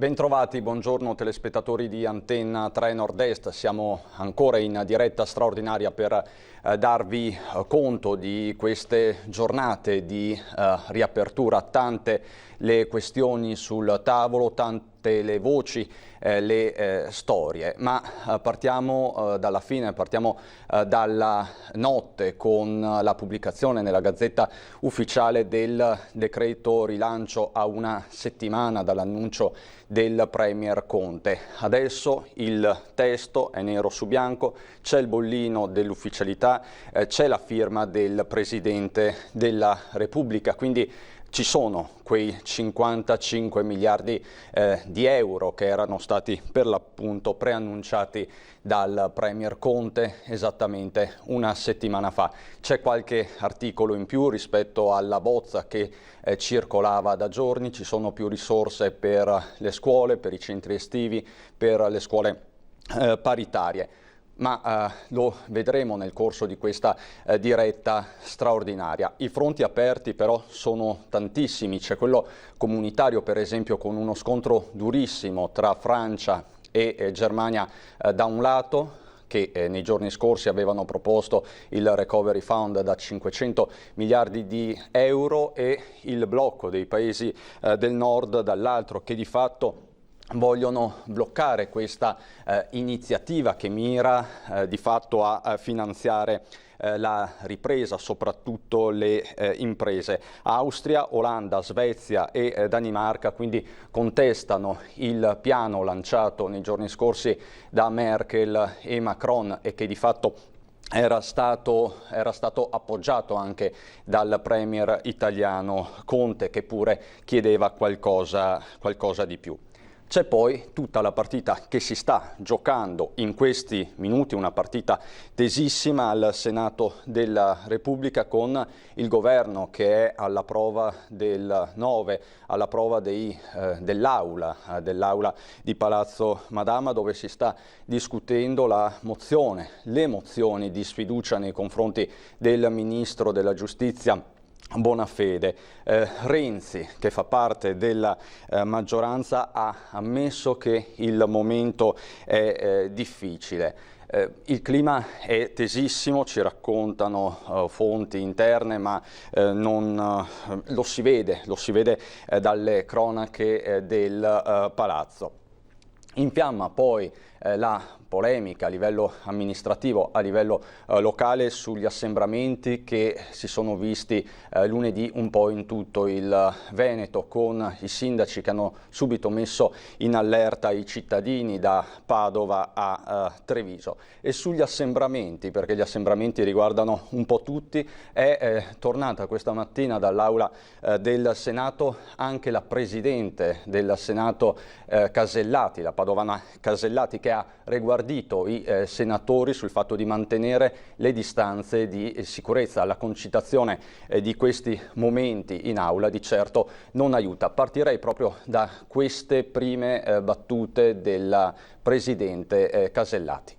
Bentrovati, buongiorno telespettatori di Antenna 3 Nord-Est. Siamo ancora in diretta straordinaria per darvi conto di queste giornate di riapertura. Tante le questioni sul tavolo, tante le voci, le storie. Ma partiamo dalla fine, partiamo dalla notte con la pubblicazione nella Gazzetta Ufficiale del decreto rilancio a una settimana dall'annuncio del Premier Conte. Adesso il testo è nero su bianco, c'è il bollino dell'ufficialità, c'è la firma del Presidente della Repubblica, quindi ci sono quei 55 miliardi di euro che erano stati per l'appunto preannunciati dal Premier Conte esattamente una settimana fa. C'è qualche articolo in più rispetto alla bozza che circolava da giorni, ci sono più risorse per le scuole, per i centri estivi, per le scuole paritarie. Ma lo vedremo nel corso di questa diretta straordinaria. I fronti aperti però sono tantissimi, c'è quello comunitario per esempio con uno scontro durissimo tra Francia e Germania da un lato, che nei giorni scorsi avevano proposto il Recovery Fund da 500 miliardi di euro, e il blocco dei paesi del nord dall'altro, che di fatto vogliono bloccare questa iniziativa che mira di fatto a finanziare la ripresa, soprattutto le imprese. Austria, Olanda, Svezia e Danimarca quindi contestano il piano lanciato nei giorni scorsi da Merkel e Macron e che di fatto era stato appoggiato anche dal premier italiano Conte, che pure chiedeva qualcosa di più. C'è poi tutta la partita che si sta giocando in questi minuti, una partita tesissima al Senato della Repubblica, con il governo che è alla prova del 9, alla prova dell'aula di Palazzo Madama, dove si sta discutendo le mozioni di sfiducia nei confronti del Ministro della Giustizia Bonafede. Renzi, che fa parte della maggioranza, ha ammesso che il momento è difficile. Il clima è tesissimo, ci raccontano fonti interne, ma lo si vede dalle cronache del palazzo. In fiamma poi la polemica a livello amministrativo, a livello locale, sugli assembramenti che si sono visti lunedì un po' in tutto il Veneto, con i sindaci che hanno subito messo in allerta i cittadini da Padova a Treviso. E sugli assembramenti, perché gli assembramenti riguardano un po' tutti, è tornata questa mattina dall'aula del Senato anche la Presidente del Senato Casellati, la padovana Casellati, che ha riguardito i senatori sul fatto di mantenere le distanze di sicurezza. La concitazione di questi momenti in aula di certo non aiuta. Partirei proprio da queste prime battute della Presidente Casellati.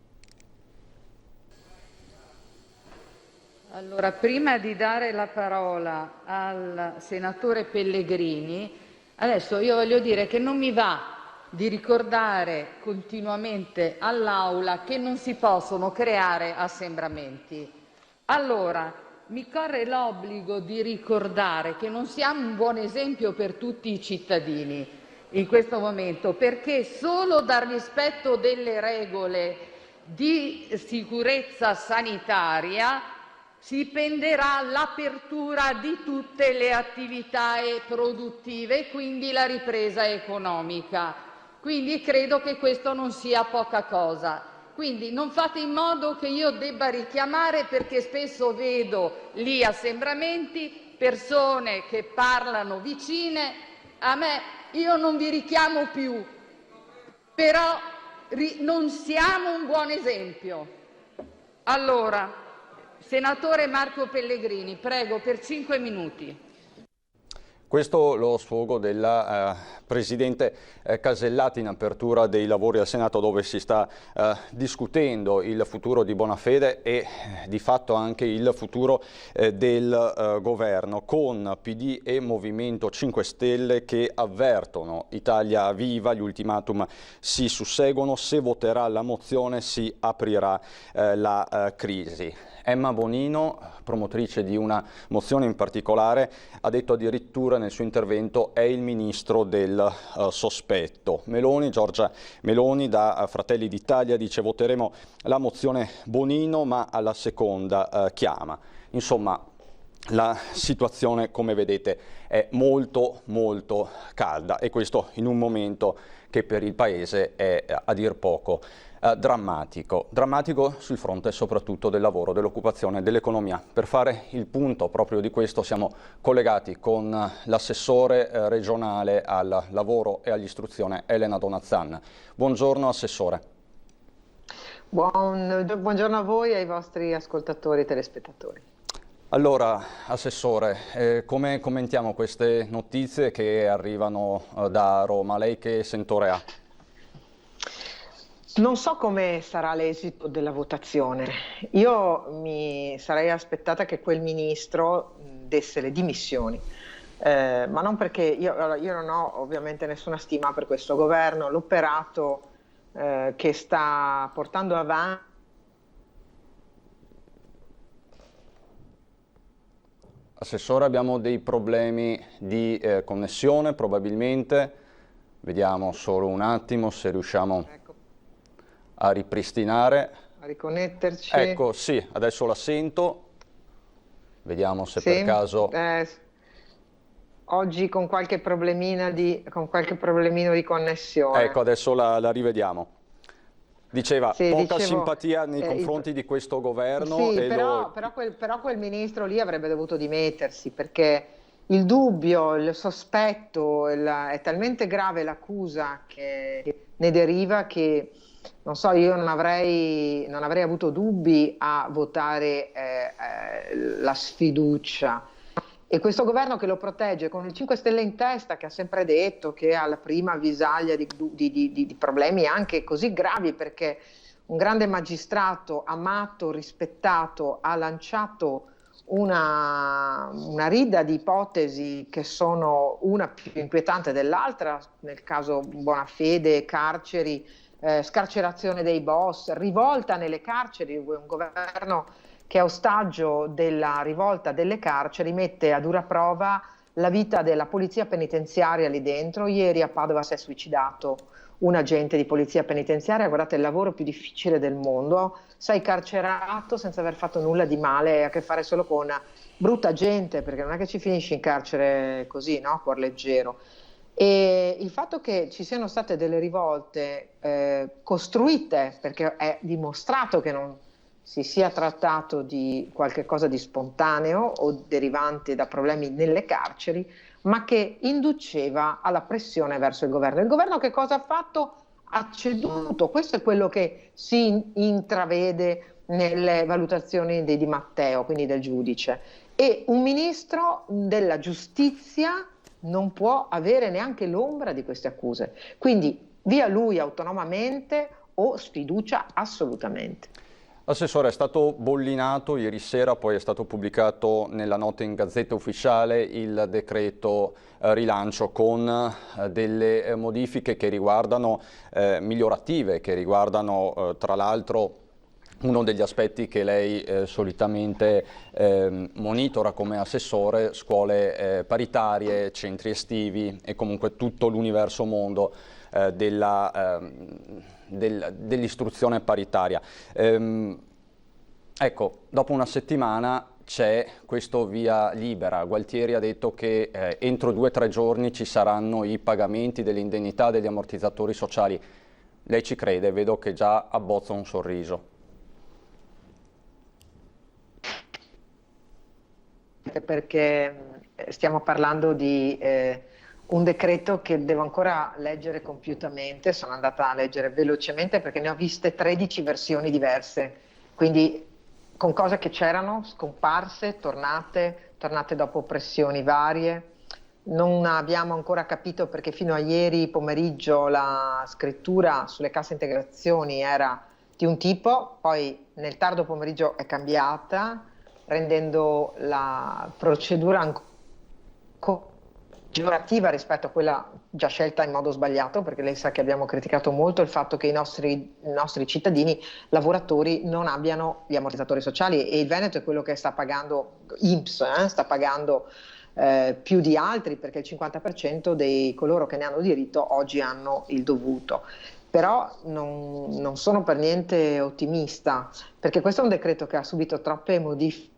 Allora, prima di dare la parola al senatore Pellegrini, adesso io voglio dire che non mi va di ricordare continuamente all'Aula che non si possono creare assembramenti. Allora, mi corre l'obbligo di ricordare che non siamo un buon esempio per tutti i cittadini in questo momento, perché solo dal rispetto delle regole di sicurezza sanitaria si penderà l'apertura di tutte le attività produttive e quindi la ripresa economica. Quindi credo che questo non sia poca cosa. Quindi non fate in modo che io debba richiamare, perché spesso vedo lì assembramenti, persone che parlano vicine a me. Io non vi richiamo più, però non siamo un buon esempio. Allora, senatore Marco Pellegrini, prego, per 5 minuti. Questo lo sfogo del Presidente Casellati in apertura dei lavori al Senato, dove si sta discutendo il futuro di Bonafede e di fatto anche il futuro del governo, con PD e Movimento 5 Stelle che avvertono Italia Viva, gli ultimatum si susseguono, se voterà la mozione si aprirà la crisi. Emma Bonino, promotrice di una mozione in particolare, ha detto addirittura nel suo intervento è il ministro del sospetto. Giorgia Meloni da Fratelli d'Italia dice voteremo la mozione Bonino ma alla seconda chiama. Insomma, la situazione, come vedete, è molto calda e questo in un momento che per il Paese è a dir poco drammatico sul fronte soprattutto del lavoro, dell'occupazione e dell'economia. Per fare il punto proprio di questo siamo collegati con l'assessore regionale al lavoro e all'istruzione Elena Donazzan. Buongiorno Assessore. Buongiorno a voi e ai vostri ascoltatori e telespettatori. Allora, Assessore, come commentiamo queste notizie che arrivano da Roma? Lei che sentore ha? Non so come sarà l'esito della votazione. Io mi sarei aspettata che quel ministro desse le dimissioni, ma non perché io non ho ovviamente nessuna stima per questo governo, l'operato che sta portando avanti. Assessore, abbiamo dei problemi di connessione probabilmente, vediamo solo un attimo se riusciamo a ripristinare. A riconnetterci. Ecco, sì, adesso la sento, vediamo se per caso... Oggi con qualche problemino di connessione. Ecco, adesso la rivediamo. Diceva, poca simpatia nei confronti di questo governo. Sì, però quel ministro lì avrebbe dovuto dimettersi, perché il dubbio, il sospetto, è talmente grave l'accusa che ne deriva che, non so, io non avrei avuto dubbi a votare la sfiducia. E questo governo che lo protegge con il 5 Stelle in testa, che ha sempre detto che alla prima avvisaglia di problemi anche così gravi, perché un grande magistrato amato, rispettato, ha lanciato una rida di ipotesi che sono una più inquietante dell'altra, nel caso Bonafede, carceri, scarcerazione dei boss, rivolta nelle carceri, un governo che è ostaggio della rivolta delle carceri, mette a dura prova la vita della polizia penitenziaria lì dentro. Ieri a Padova si è suicidato un agente di polizia penitenziaria, guardate, il lavoro più difficile del mondo, sei carcerato senza aver fatto nulla di male, hai a che fare solo con brutta gente, perché non è che ci finisci in carcere così, no? A cuor leggero. E il fatto che ci siano state delle rivolte costruite, perché è dimostrato che non si sia trattato di qualche cosa di spontaneo o derivante da problemi nelle carceri, ma che induceva alla pressione verso il governo. Il governo che cosa ha fatto? Ha ceduto. Questo è quello che si intravede nelle valutazioni di Matteo, quindi del giudice. E un ministro della giustizia non può avere neanche l'ombra di queste accuse. Quindi via lui autonomamente o sfiducia assolutamente. Assessore, è stato bollinato ieri sera, poi è stato pubblicato nella nota in Gazzetta Ufficiale il decreto rilancio con delle modifiche che riguardano migliorative, che riguardano tra l'altro uno degli aspetti che lei solitamente monitora come assessore, scuole paritarie, centri estivi e comunque tutto l'universo mondo dell'istruzione paritaria. Ecco, dopo una settimana c'è questo via libera. Gualtieri ha detto che entro 2 o 3 giorni ci saranno i pagamenti delle indennità, degli ammortizzatori sociali. Lei ci crede? Vedo che già abbozza un sorriso. Perché stiamo parlando di un decreto che devo ancora leggere compiutamente, sono andata a leggere velocemente perché ne ho viste 13 versioni diverse, quindi con cose che c'erano, scomparse, tornate dopo pressioni varie. non abbiamo ancora capito perché fino a ieri pomeriggio la scrittura sulle casse integrazioni era di un tipo, poi nel tardo pomeriggio è cambiata, rendendo la procedura ancora peggiorativa rispetto a quella già scelta in modo sbagliato, perché lei sa che abbiamo criticato molto il fatto che i nostri cittadini lavoratori non abbiano gli ammortizzatori sociali, e il Veneto è quello che sta pagando, INPS, sta pagando più di altri, perché il 50% di coloro che ne hanno diritto oggi hanno il dovuto. Però non sono per niente ottimista, perché questo è un decreto che ha subito troppe modifiche,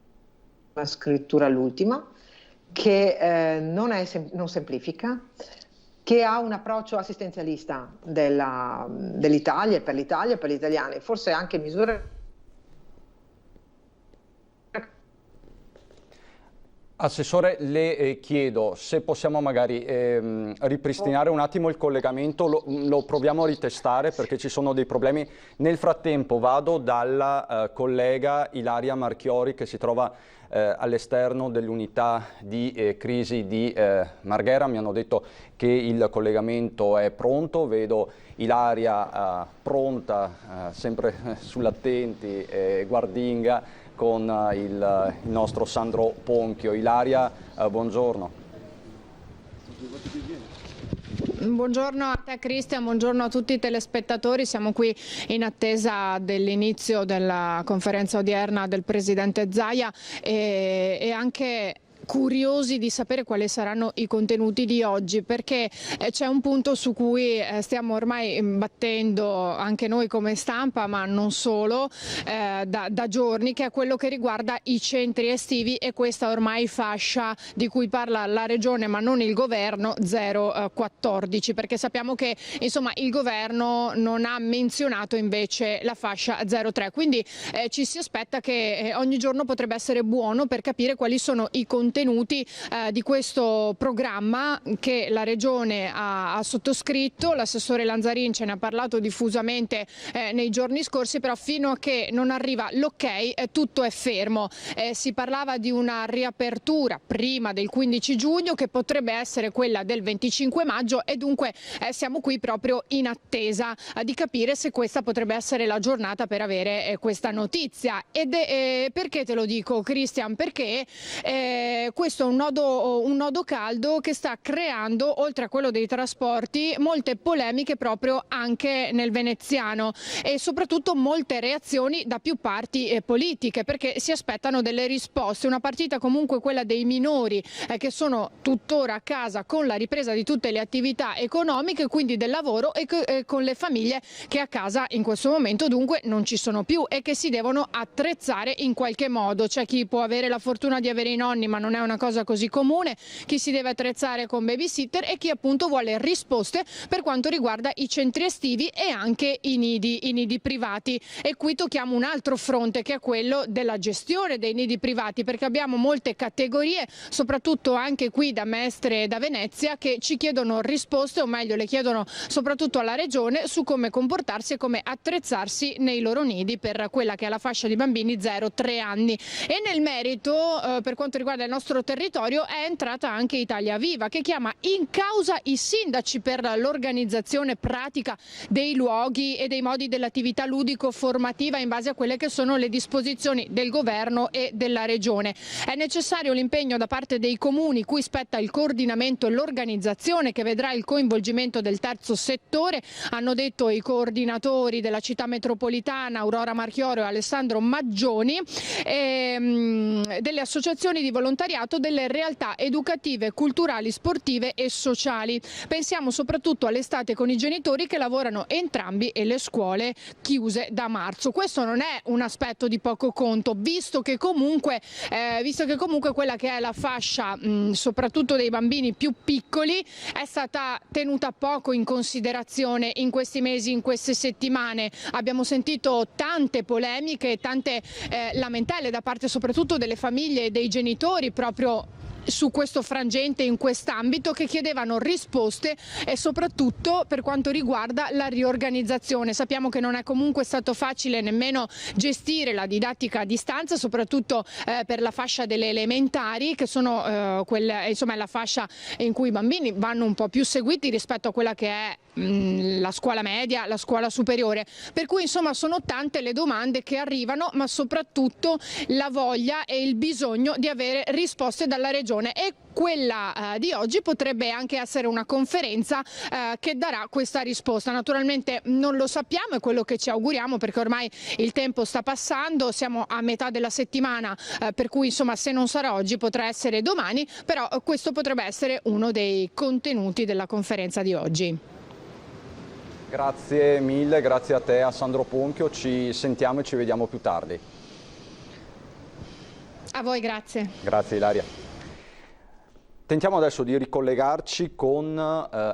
la scrittura all'ultima, che non semplifica, che ha un approccio assistenzialista dell'Italia, per l'Italia e per gli italiani, forse anche misure. Assessore, le chiedo se possiamo magari ripristinare un attimo il collegamento, lo proviamo a ritestare perché ci sono dei problemi. Nel frattempo vado dalla collega Ilaria Marchiori, che si trova all'esterno dell'unità di crisi di Marghera. Mi hanno detto che il collegamento è pronto, vedo Ilaria pronta, sempre sull'attenti, guardinga, con il nostro Sandro Ponchio. Ilaria, buongiorno. Buongiorno a te Cristian, buongiorno a tutti i telespettatori. Siamo qui in attesa dell'inizio della conferenza odierna del Presidente Zaia e anche curiosi di sapere quali saranno i contenuti di oggi, perché c'è un punto su cui stiamo ormai battendo anche noi come stampa, ma non solo, da giorni, che è quello che riguarda i centri estivi e questa ormai fascia di cui parla la Regione ma non il Governo, 0-14, perché sappiamo che insomma il Governo non ha menzionato invece la fascia 0-3, quindi ci si aspetta che ogni giorno potrebbe essere buono per capire quali sono i contenuti di questo programma che la Regione ha sottoscritto. L'assessore Lanzarin ce ne ha parlato diffusamente nei giorni scorsi, però fino a che non arriva l'ok tutto è fermo. Si parlava di una riapertura prima del 15 giugno che potrebbe essere quella del 25 maggio e dunque siamo qui proprio in attesa di capire se questa potrebbe essere la giornata per avere questa notizia. Perché te lo dico, Cristian? Perché questo è un nodo caldo che sta creando, oltre a quello dei trasporti, molte polemiche proprio anche nel veneziano e soprattutto molte reazioni da più parti politiche, perché si aspettano delle risposte. Una partita comunque quella dei minori che sono tuttora a casa con la ripresa di tutte le attività economiche, quindi del lavoro, e con le famiglie che a casa in questo momento dunque non ci sono più e che si devono attrezzare in qualche modo. C'è chi può avere la fortuna di avere i nonni ma non è una cosa così comune, chi si deve attrezzare con babysitter e chi appunto vuole risposte per quanto riguarda i centri estivi e anche i nidi privati. E qui tocchiamo un altro fronte, che è quello della gestione dei nidi privati, perché abbiamo molte categorie, soprattutto anche qui da Mestre e da Venezia, che ci chiedono risposte, o meglio le chiedono soprattutto alla Regione, su come comportarsi e come attrezzarsi nei loro nidi per quella che è la fascia di bambini 0-3 anni. E nel merito, per quanto riguarda il nostro territorio, è entrata anche Italia Viva, che chiama in causa i sindaci per l'organizzazione pratica dei luoghi e dei modi dell'attività ludico-formativa in base a quelle che sono le disposizioni del governo e della regione. È necessario l'impegno da parte dei comuni, cui spetta il coordinamento e l'organizzazione, che vedrà il coinvolgimento del terzo settore, hanno detto i coordinatori della città metropolitana Aurora Marchioro e Alessandro Maggioni, delle associazioni di volontariato, delle realtà educative, culturali, sportive e sociali. Pensiamo soprattutto all'estate con i genitori che lavorano entrambi e le scuole chiuse da marzo. Questo non è un aspetto di poco conto, visto che comunque quella che è la fascia soprattutto dei bambini più piccoli è stata tenuta poco in considerazione in questi mesi, in queste settimane. Abbiamo sentito tante polemiche, tante lamentele da parte soprattutto delle famiglie e dei genitori proprio su questo frangente, in quest'ambito, che chiedevano risposte e soprattutto per quanto riguarda la riorganizzazione. Sappiamo che non è comunque stato facile nemmeno gestire la didattica a distanza, soprattutto per la fascia delle elementari, che sono insomma, la fascia in cui i bambini vanno un po' più seguiti rispetto a quella che è la scuola media, la scuola superiore. Per cui insomma sono tante le domande che arrivano, ma soprattutto la voglia e il bisogno di avere risposte dalla Regione, e quella di oggi potrebbe anche essere una conferenza che darà questa risposta. Naturalmente non lo sappiamo, è quello che ci auguriamo, perché ormai il tempo sta passando, siamo a metà della settimana, per cui insomma se non sarà oggi potrà essere domani, però questo potrebbe essere uno dei contenuti della conferenza di oggi. Grazie mille, grazie a te, a Sandro Ponchio, ci sentiamo e ci vediamo più tardi. A voi, grazie. Grazie Ilaria. Tentiamo adesso di ricollegarci con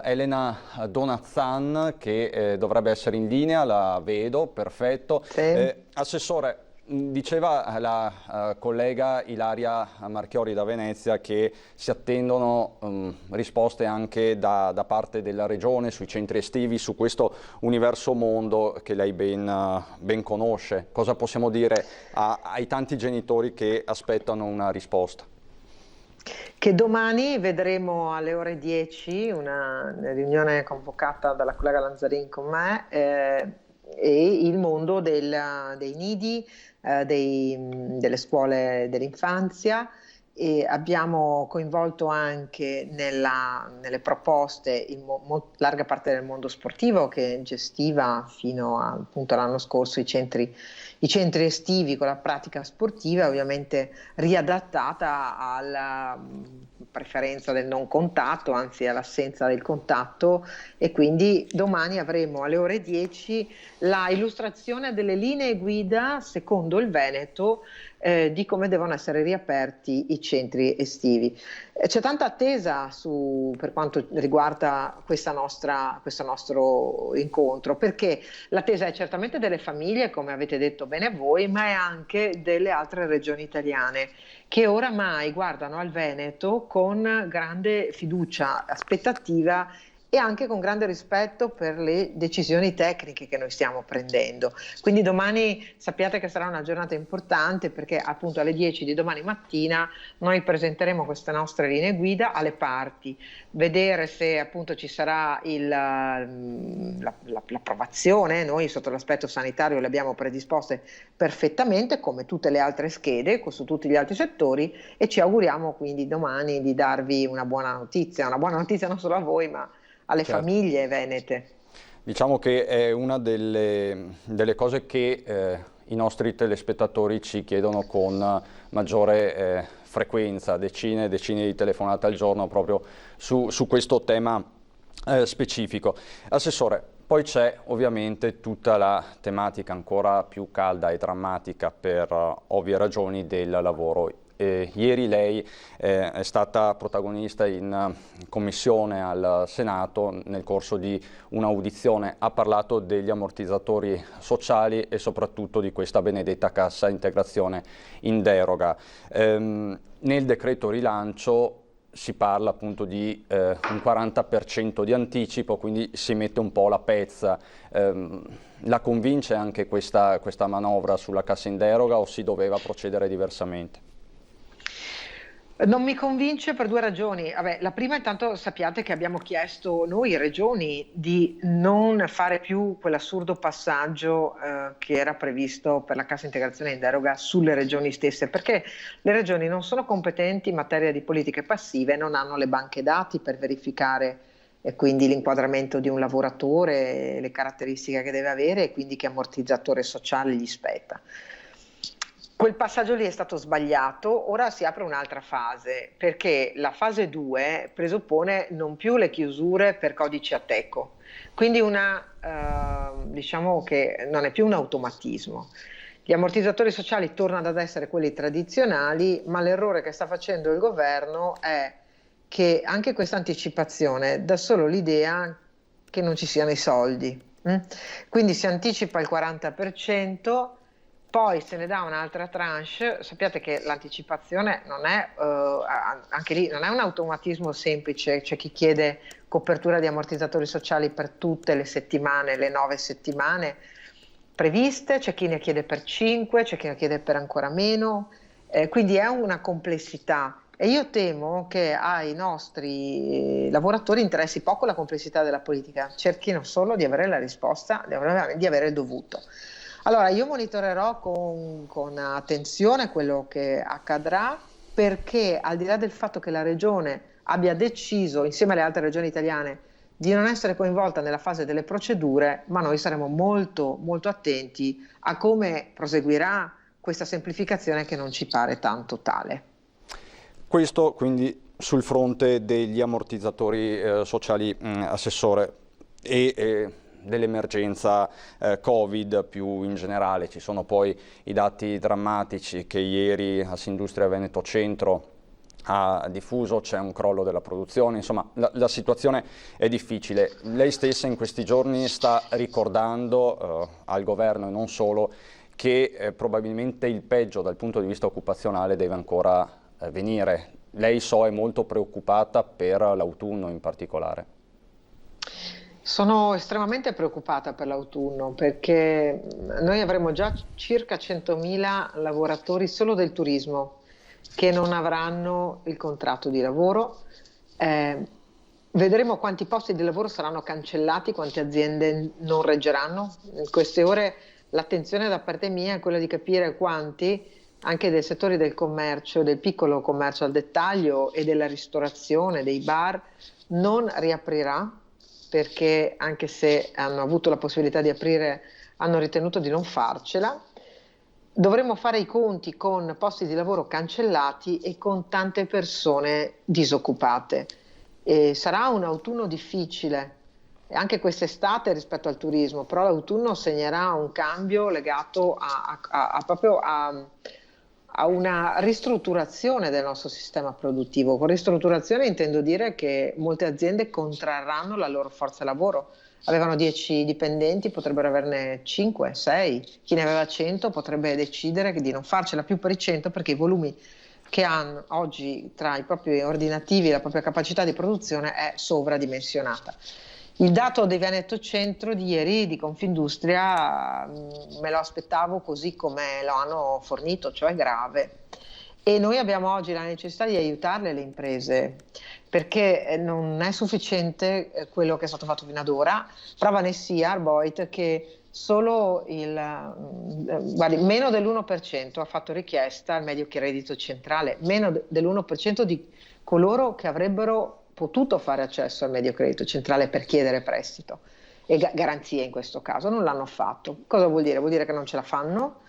Elena Donazzan, che dovrebbe essere in linea, la vedo, perfetto. Sì. Assessore, diceva la collega Ilaria Marchiori da Venezia che si attendono risposte anche da parte della Regione sui centri estivi, su questo universo mondo che lei ben conosce. Cosa possiamo dire ai tanti genitori che aspettano una risposta? Che domani vedremo alle ore 10 una riunione convocata dalla collega Lanzarin con me e il mondo dei nidi, delle scuole dell'infanzia, e abbiamo coinvolto anche nelle proposte larga parte del mondo sportivo, che gestiva fino appunto all'anno scorso i centri estivi con la pratica sportiva, ovviamente riadattata alla preferenza del non contatto, anzi all'assenza del contatto, e quindi domani avremo alle ore 10 la illustrazione delle linee guida secondo il Veneto di come devono essere riaperti i centri estivi. C'è tanta attesa per quanto riguarda questo nostro incontro, perché l'attesa è certamente delle famiglie, come avete detto bene voi, ma è anche delle altre regioni italiane, che oramai guardano al Veneto con grande fiducia, aspettativa e anche con grande rispetto per le decisioni tecniche che noi stiamo prendendo. Quindi domani sappiate che sarà una giornata importante, perché appunto alle 10 di domani mattina noi presenteremo queste nostre linee guida alle parti, vedere se appunto ci sarà l'approvazione. Noi sotto l'aspetto sanitario le abbiamo predisposte perfettamente, come tutte le altre schede su tutti gli altri settori, e ci auguriamo quindi domani di darvi una buona notizia non solo a voi ma alle famiglie venete. Diciamo che è una delle cose che i nostri telespettatori ci chiedono con maggiore frequenza, decine e decine di telefonate al giorno proprio su questo tema specifico. Assessore, poi c'è ovviamente tutta la tematica ancora più calda e drammatica per ovvie ragioni del lavoro. Ieri lei è stata protagonista in commissione al Senato nel corso di un'audizione, ha parlato degli ammortizzatori sociali e soprattutto di questa benedetta cassa integrazione in deroga. Nel decreto rilancio si parla appunto di un 40% di anticipo, quindi si mette un po' la pezza. La convince anche questa manovra sulla cassa in deroga o si doveva procedere diversamente? Non mi convince per due ragioni. La prima, intanto sappiate che abbiamo chiesto noi regioni di non fare più quell'assurdo passaggio che era previsto per la cassa integrazione in deroga sulle regioni stesse, perché le regioni non sono competenti in materia di politiche passive, non hanno le banche dati per verificare quindi l'inquadramento di un lavoratore, le caratteristiche che deve avere e quindi che ammortizzatore sociale gli spetta. Quel passaggio lì è stato sbagliato, ora si apre un'altra fase, perché la fase 2 presuppone non più le chiusure per codici Ateco, quindi diciamo che non è più un automatismo. Gli ammortizzatori sociali tornano ad essere quelli tradizionali, ma l'errore che sta facendo il governo è che anche questa anticipazione dà solo l'idea che non ci siano i soldi. Quindi si anticipa il 40%, poi se ne dà un'altra tranche. Sappiate che l'anticipazione non è, anche lì, non è un automatismo semplice. C'è chi chiede copertura di ammortizzatori sociali per tutte le settimane, le 9 settimane previste, c'è chi ne chiede per 5, c'è chi ne chiede per ancora meno, quindi è una complessità. E io temo che ai nostri lavoratori interessi poco la complessità della politica, cerchino solo di avere la risposta, di avere il dovuto. Allora, io monitorerò con attenzione quello che accadrà, perché al di là del fatto che la Regione abbia deciso, insieme alle altre regioni italiane, di non essere coinvolta nella fase delle procedure, ma noi saremo molto, molto attenti a come proseguirà questa semplificazione che non ci pare tanto tale. Questo quindi sul fronte degli ammortizzatori sociali, Assessore, e dell'emergenza Covid più in generale. Ci sono poi i dati drammatici che ieri Assindustria Veneto Centro ha diffuso, c'è un crollo della produzione, insomma la situazione è difficile. Lei stessa in questi giorni sta ricordando al governo e non solo che probabilmente il peggio dal punto di vista occupazionale deve ancora venire. Lei, so, è molto preoccupata per l'autunno in particolare. Sono estremamente preoccupata per l'autunno, perché noi avremo già circa 100.000 lavoratori solo del turismo che non avranno il contratto di lavoro. Vedremo quanti posti di lavoro saranno cancellati, quante aziende non reggeranno. In queste ore l'attenzione da parte mia è quella di capire quanti, anche dei settori del commercio, del piccolo commercio al dettaglio e della ristorazione, dei bar, non riaprirà, perché anche se hanno avuto la possibilità di aprire hanno ritenuto di non farcela. Dovremo fare i conti con posti di lavoro cancellati e con tante persone disoccupate. E sarà un autunno difficile, anche quest'estate rispetto al turismo, però l'autunno segnerà un cambio legato proprio a una ristrutturazione del nostro sistema produttivo. Con ristrutturazione intendo dire che molte aziende contrarranno la loro forza lavoro. Avevano 10 dipendenti, potrebbero averne 5, 6. Chi ne aveva 100 potrebbe decidere di non farcela più per i 100, perché i volumi che hanno oggi tra i propri ordinativi e la propria capacità di produzione è sovradimensionata. Il dato di Veneto Centro di ieri di Confindustria me lo aspettavo così come lo hanno fornito, cioè grave. E noi abbiamo oggi la necessità di aiutarle le imprese, perché non è sufficiente quello che è stato fatto fino ad ora. Prova ne sia Arboit che solo meno dell'1% ha fatto richiesta al medio credito centrale, meno dell'1% di coloro che avrebbero potuto fare accesso al medio credito centrale per chiedere prestito e garanzie in questo caso, non l'hanno fatto. Cosa vuol dire? Vuol dire che non ce la fanno,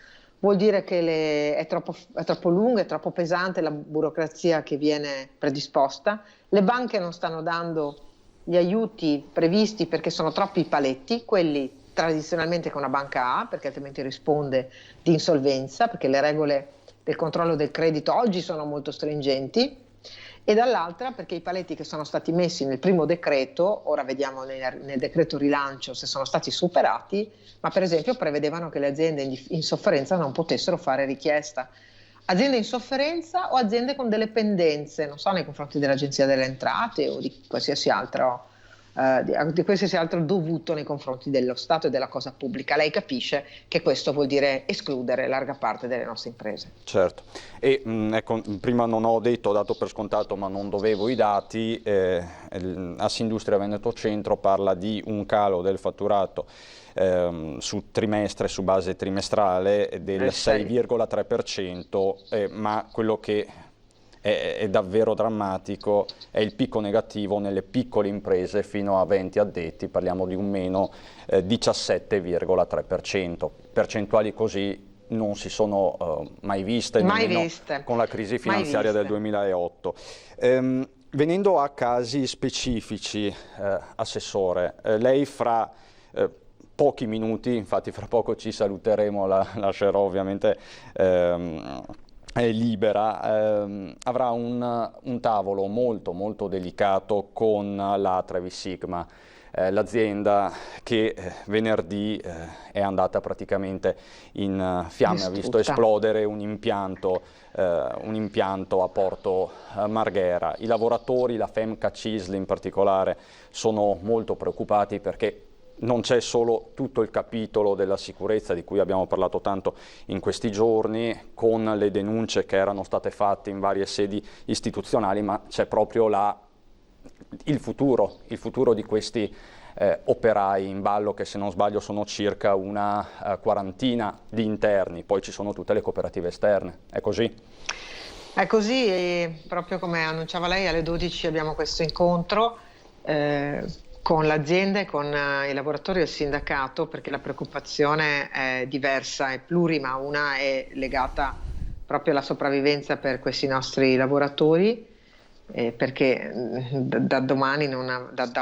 vuol dire che è troppo lunga, è troppo pesante la burocrazia che viene predisposta, le banche non stanno dando gli aiuti previsti perché sono troppi i paletti, quelli tradizionalmente che una banca ha, perché altrimenti risponde di insolvenza, perché le regole del controllo del credito oggi sono molto stringenti, e dall'altra perché i paletti che sono stati messi nel primo decreto, ora vediamo nel decreto rilancio se sono stati superati, ma per esempio prevedevano che le aziende in sofferenza non potessero fare richiesta. Aziende in sofferenza o aziende con delle pendenze, non so, nei confronti dell'Agenzia delle Entrate o di qualsiasi altro dovuto nei confronti dello Stato e della cosa pubblica. Lei capisce che questo vuol dire escludere larga parte delle nostre imprese. Certo, e ecco, prima non ho detto, ho dato per scontato, ma non dovevo i dati, Assindustria Veneto Centro parla di un calo del fatturato su trimestre, su base trimestrale, del 6,3%, ma quello che è davvero drammatico è il picco negativo nelle piccole imprese fino a 20 addetti, parliamo di un meno 17,3%. Percentuali così non si sono mai viste, nemmeno con la crisi finanziaria del 2008. Venendo a casi specifici, Assessore, lei fra pochi minuti, infatti fra poco ci saluteremo, la lascerò ovviamente libera, avrà un tavolo molto molto delicato con la Trevi Sigma. l'azienda che venerdì è andata praticamente in fiamme, ha visto esplodere un impianto a Porto Marghera. I lavoratori, la FEMCA CISL in particolare, sono molto preoccupati perché non c'è solo tutto il capitolo della sicurezza di cui abbiamo parlato tanto in questi giorni, con le denunce che erano state fatte in varie sedi istituzionali, ma c'è proprio il futuro di questi operai in ballo, che se non sbaglio sono circa una quarantina di interni, poi ci sono tutte le cooperative esterne, è così? È così, e proprio come annunciava lei, alle 12 abbiamo questo incontro con l'azienda e con i lavoratori e il sindacato, perché la preoccupazione è diversa, è plurima. Una è legata proprio alla sopravvivenza per questi nostri lavoratori, perché da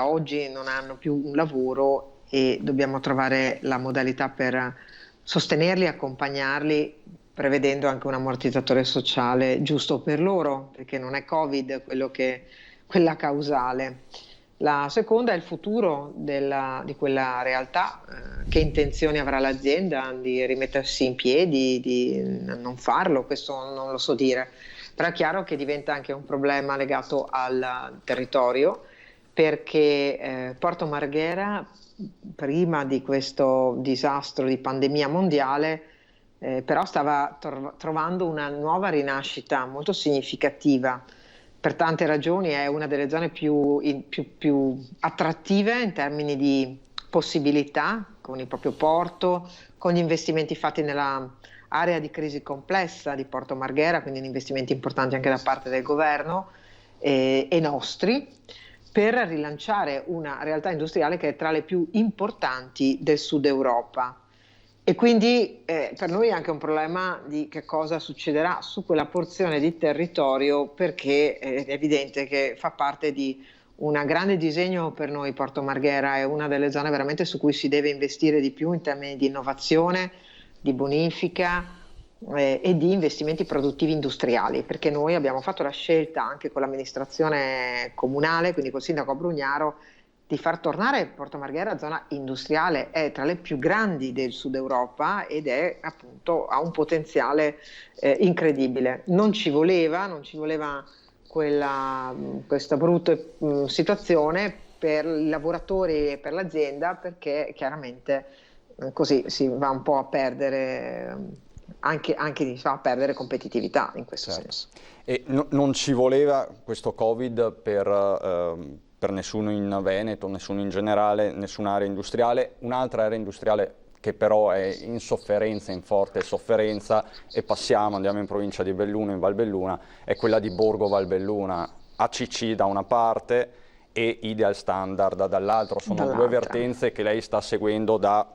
oggi non hanno più un lavoro e dobbiamo trovare la modalità per sostenerli, accompagnarli, prevedendo anche un ammortizzatore sociale giusto per loro, perché non è Covid quella causale. La seconda è il futuro di quella realtà, che intenzioni avrà l'azienda di rimettersi in piedi, di non farlo, questo non lo so dire, però è chiaro che diventa anche un problema legato al territorio, perché Porto Marghera, prima di questo disastro di pandemia mondiale, però stava trovando una nuova rinascita molto significativa. Per tante ragioni è una delle zone più attrattive in termini di possibilità, con il proprio porto, con gli investimenti fatti nella area di crisi complessa di Porto Marghera, quindi investimenti importanti anche da parte del governo e nostri, per rilanciare una realtà industriale che è tra le più importanti del Sud Europa. E quindi per noi è anche un problema di che cosa succederà su quella porzione di territorio, perché è evidente che fa parte di un grande disegno per noi. Porto Marghera è una delle zone veramente su cui si deve investire di più in termini di innovazione, di bonifica e di investimenti produttivi industriali, perché noi abbiamo fatto la scelta anche con l'amministrazione comunale, quindi col sindaco Brugnaro, di far tornare Porto Marghera zona industriale. È tra le più grandi del Sud Europa ed è appunto, ha un potenziale incredibile. Non ci voleva questa brutta situazione per i lavoratori e per l'azienda, perché chiaramente così si va un po' a perdere anche a perdere competitività in questo senso. E non ci voleva questo Covid per nessuno in Veneto, nessuno in generale, nessuna area industriale. Un'altra area industriale che però è in sofferenza, in forte sofferenza, e andiamo in provincia di Belluno, in Valbelluna, è quella di Borgo Valbelluna, ACC da una parte e Ideal Standard dall'altro. Sono due vertenze che lei sta seguendo da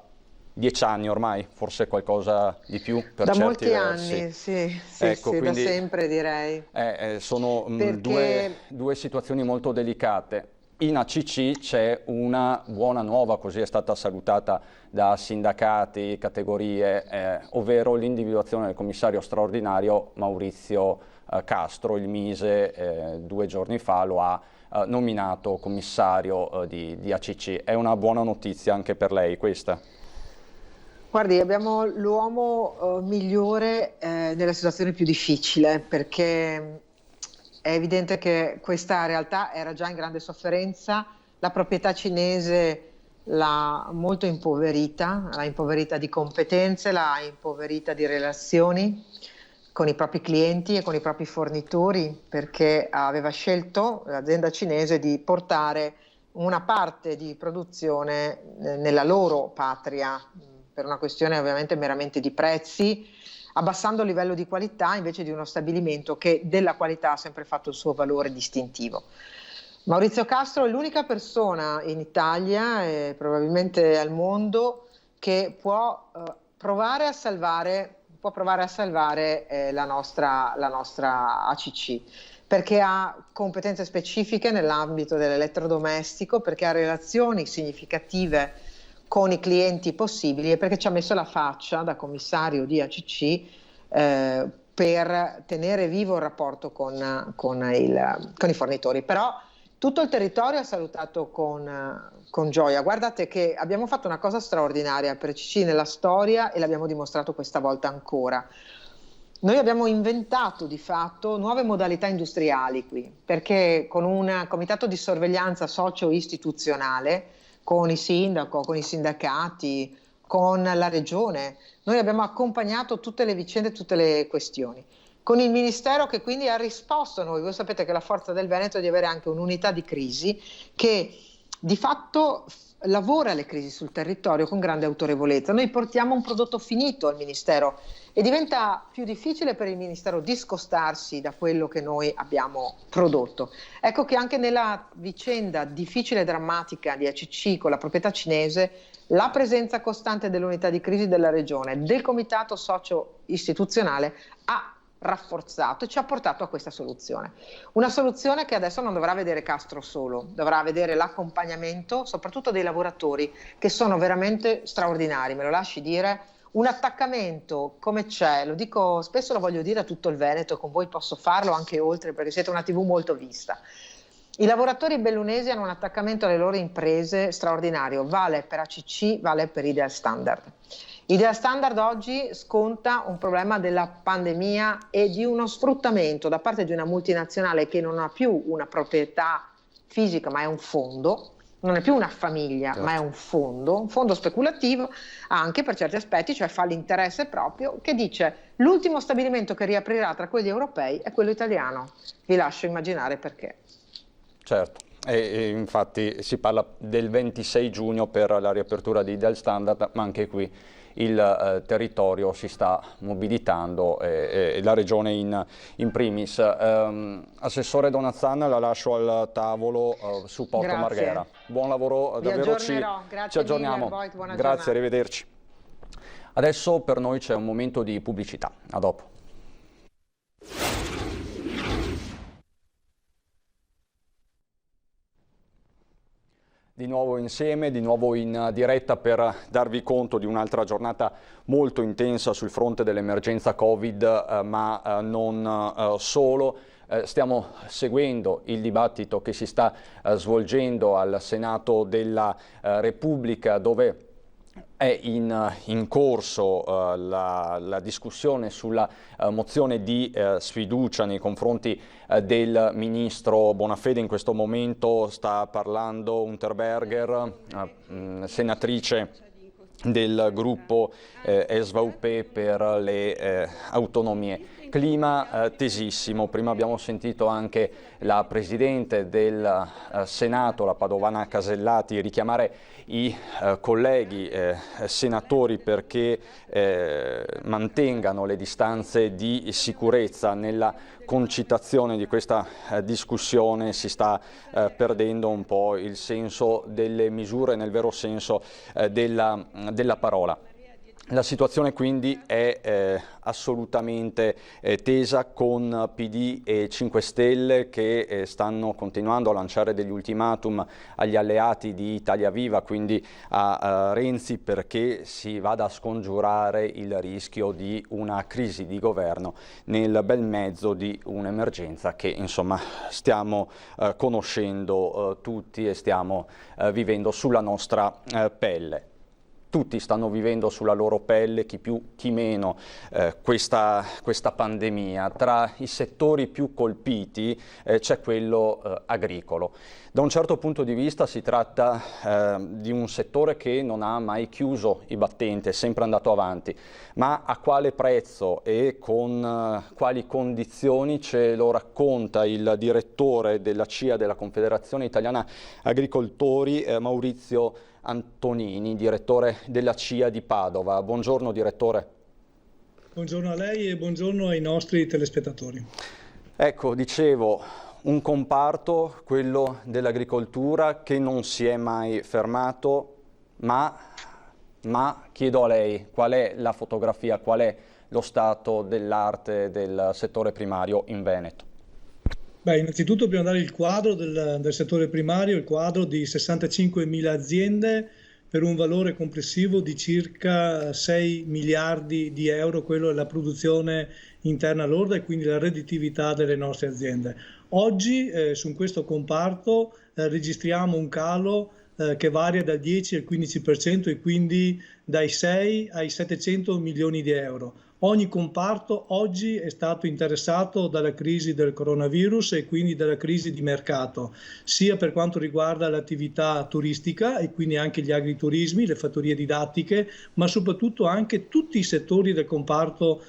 10 anni ormai, forse qualcosa di più per da certi versi. Anni, sì, ecco, sì, quindi, da sempre direi. Sono Perché due situazioni molto delicate. In ACC c'è una buona nuova, così è stata salutata da sindacati, categorie, ovvero l'individuazione del commissario straordinario Maurizio Castro. Il Mise 2 giorni fa lo ha nominato commissario di ACC. È una buona notizia anche per lei questa? Guardi, abbiamo l'uomo migliore nella situazione più difficile, perché è evidente che questa realtà era già in grande sofferenza. La proprietà cinese l'ha molto impoverita, l'ha impoverita di competenze, l'ha impoverita di relazioni con i propri clienti e con i propri fornitori, perché aveva scelto l'azienda cinese di portare una parte di produzione nella loro patria, per una questione ovviamente meramente di prezzi, abbassando il livello di qualità invece di uno stabilimento che della qualità ha sempre fatto il suo valore distintivo. Maurizio Castro è l'unica persona in Italia e probabilmente al mondo che può provare a salvare la nostra ACC, perché ha competenze specifiche nell'ambito dell'elettrodomestico, perché ha relazioni significative con i clienti possibili e perché ci ha messo la faccia da commissario di ACC per tenere vivo il rapporto con i fornitori. Però tutto il territorio ha salutato con con gioia. Guardate che abbiamo fatto una cosa straordinaria per CC nella storia e l'abbiamo dimostrato questa volta ancora. Noi abbiamo inventato di fatto nuove modalità industriali qui, perché con un comitato di sorveglianza socio-istituzionale, con il sindaco, con i sindacati, con la regione, noi abbiamo accompagnato tutte le vicende, tutte le questioni. Con il Ministero che quindi ha risposto a noi. Voi sapete che la forza del Veneto è di avere anche un'unità di crisi che di fatto lavora alle crisi sul territorio con grande autorevolezza. Noi portiamo un prodotto finito al Ministero e diventa più difficile per il Ministero discostarsi da quello che noi abbiamo prodotto. Ecco che anche nella vicenda difficile e drammatica di ACC con la proprietà cinese, la presenza costante dell'unità di crisi della regione, del comitato socio-istituzionale ha rafforzato e ci ha portato a questa soluzione. Una soluzione che adesso non dovrà vedere Castro solo, dovrà vedere l'accompagnamento soprattutto dei lavoratori che sono veramente straordinari, me lo lasci dire, un attaccamento come c'è, lo dico spesso, lo voglio dire a tutto il Veneto, con voi posso farlo anche oltre perché siete una TV molto vista. I lavoratori bellunesi hanno un attaccamento alle loro imprese straordinario, vale per ACC, vale per Ideal Standard. Ideal Standard oggi sconta un problema della pandemia e di uno sfruttamento da parte di una multinazionale che non ha più una proprietà fisica ma è un fondo, non è più una famiglia, certo, ma è un fondo speculativo anche per certi aspetti, cioè fa l'interesse proprio, che dice l'ultimo stabilimento che riaprirà tra quelli europei è quello italiano. Vi lascio immaginare perché. Certo, e infatti si parla del 26 giugno per la riapertura di Ideal Standard, ma anche qui il territorio si sta mobilitando e la regione in primis. Assessore Donazzan, la lascio al tavolo su Porto Grazie. Marghera. Buon lavoro, davvero ci aggiorniamo. Grazie, Grazie, arrivederci. Adesso per noi c'è un momento di pubblicità. A dopo. Di nuovo insieme, di nuovo in diretta per darvi conto di un'altra giornata molto intensa sul fronte dell'emergenza Covid, ma non solo. Stiamo seguendo il dibattito che si sta svolgendo al Senato della Repubblica, dove è in corso la discussione sulla mozione di sfiducia nei confronti del ministro Bonafede. In questo momento sta parlando Unterberger, senatrice del gruppo SVP per le autonomie. Clima tesissimo. Prima abbiamo sentito anche la Presidente del Senato, la padovana Casellati, richiamare i colleghi senatori perché mantengano le distanze di sicurezza. Nella concitazione di questa discussione si sta perdendo un po' il senso delle misure nel vero senso della parola. La situazione quindi è assolutamente tesa, con PD e 5 Stelle che stanno continuando a lanciare degli ultimatum agli alleati di Italia Viva, quindi a Renzi, perché si vada a scongiurare il rischio di una crisi di governo nel bel mezzo di un'emergenza che insomma stiamo conoscendo tutti e stiamo vivendo sulla nostra pelle. Tutti stanno vivendo sulla loro pelle, chi più chi meno, questa pandemia. Tra i settori più colpiti c'è quello agricolo. Da un certo punto di vista si tratta di un settore che non ha mai chiuso i battenti, è sempre andato avanti, ma a quale prezzo e con quali condizioni ce lo racconta il direttore della CIA, della Confederazione Italiana Agricoltori, Maurizio Antonini, direttore della CIA di Padova. Buongiorno direttore. Buongiorno a lei e buongiorno ai nostri telespettatori. Ecco, dicevo, un comparto, quello dell'agricoltura, che non si è mai fermato, ma chiedo a lei qual è la fotografia, qual è lo stato dell'arte del settore primario in Veneto? Beh, innanzitutto dobbiamo dare il quadro del settore primario, il quadro di 65.000 aziende per un valore complessivo di circa 6 miliardi di euro, quello è la produzione interna lorda e quindi la redditività delle nostre aziende. Oggi su questo comparto registriamo un calo che varia dal 10 al 15% e quindi dai 6 ai 700 milioni di euro. Ogni comparto oggi è stato interessato dalla crisi del coronavirus e quindi dalla crisi di mercato, sia per quanto riguarda l'attività turistica e quindi anche gli agriturismi, le fattorie didattiche, ma soprattutto anche tutti i settori del comparto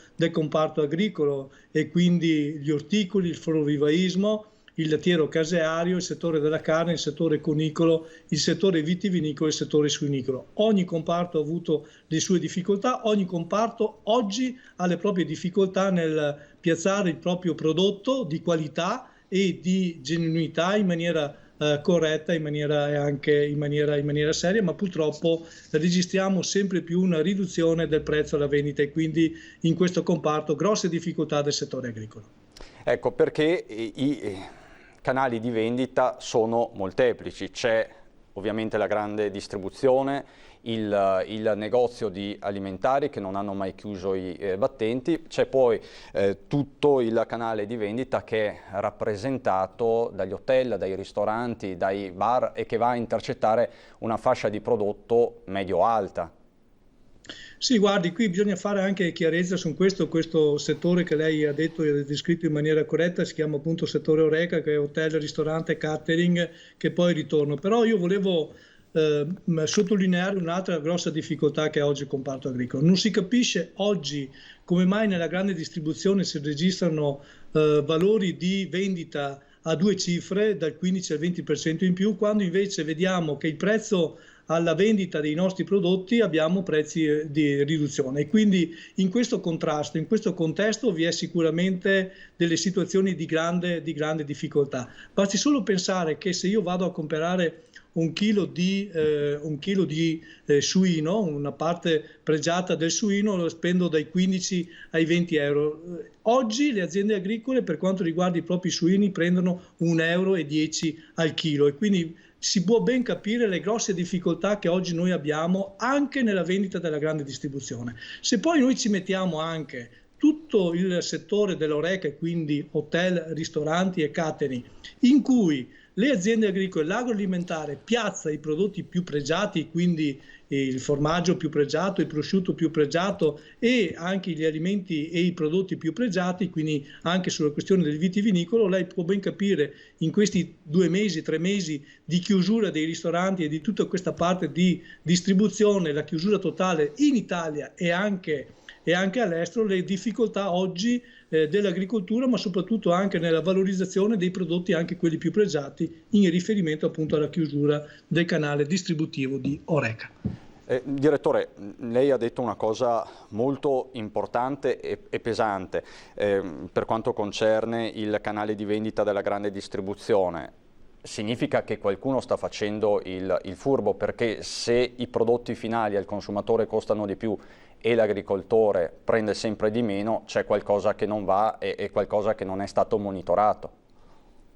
agricolo e quindi gli orticoli, il florovivaismo, il lattiero caseario, il settore della carne, il settore cunicolo, il settore vitivinicolo e il settore suinicolo. Ogni comparto ha avuto le sue difficoltà, ogni comparto oggi ha le proprie difficoltà nel piazzare il proprio prodotto di qualità e di genuinità in maniera corretta e anche in maniera seria, ma purtroppo registriamo sempre più una riduzione del prezzo alla vendita e quindi in questo comparto grosse difficoltà del settore agricolo. Ecco, perché i canali di vendita sono molteplici. C'è ovviamente la grande distribuzione, il negozio di alimentari che non hanno mai chiuso i battenti, c'è poi tutto il canale di vendita che è rappresentato dagli hotel, dai ristoranti, dai bar e che va a intercettare una fascia di prodotto medio-alta. Sì, guardi, qui bisogna fare anche chiarezza su questo settore che lei ha detto e ha descritto in maniera corretta, si chiama appunto settore Horeca, che è hotel, ristorante, catering, che poi ritorno. Però io volevo sottolineare un'altra grossa difficoltà che ha oggi il comparto agricolo. Non si capisce oggi come mai nella grande distribuzione si registrano valori di vendita a 2 cifre, dal 15 al 20% in più, quando invece vediamo che il prezzo alla vendita dei nostri prodotti abbiamo prezzi di riduzione e quindi in questo contrasto, in questo contesto vi è sicuramente delle situazioni di grande difficoltà. Basti solo pensare che se io vado a comprare un chilo di suino, una parte pregiata del suino, lo spendo dai 15 ai 20 euro. Oggi le aziende agricole per quanto riguarda i propri suini prendono 1,10 euro al chilo e quindi si può ben capire le grosse difficoltà che oggi noi abbiamo anche nella vendita della grande distribuzione. Se poi noi ci mettiamo anche tutto il settore dell'Horeca, quindi hotel, ristoranti e catering, in cui le aziende agricole, l'agroalimentare piazza i prodotti più pregiati, quindi il formaggio più pregiato, il prosciutto più pregiato e anche gli alimenti e i prodotti più pregiati, quindi anche sulla questione del vitivinicolo, lei può ben capire in questi 2 mesi, 3 mesi di chiusura dei ristoranti e di tutta questa parte di distribuzione, la chiusura totale in Italia e anche all'estero, le difficoltà oggi dell'agricoltura, ma soprattutto anche nella valorizzazione dei prodotti, anche quelli più pregiati, in riferimento appunto alla chiusura del canale distributivo di Horeca. Direttore, lei ha detto una cosa molto importante e pesante per quanto concerne il canale di vendita della grande distribuzione. Significa che qualcuno sta facendo il furbo, perché se i prodotti finali al consumatore costano di più e l'agricoltore prende sempre di meno, c'è qualcosa che non va e qualcosa che non è stato monitorato.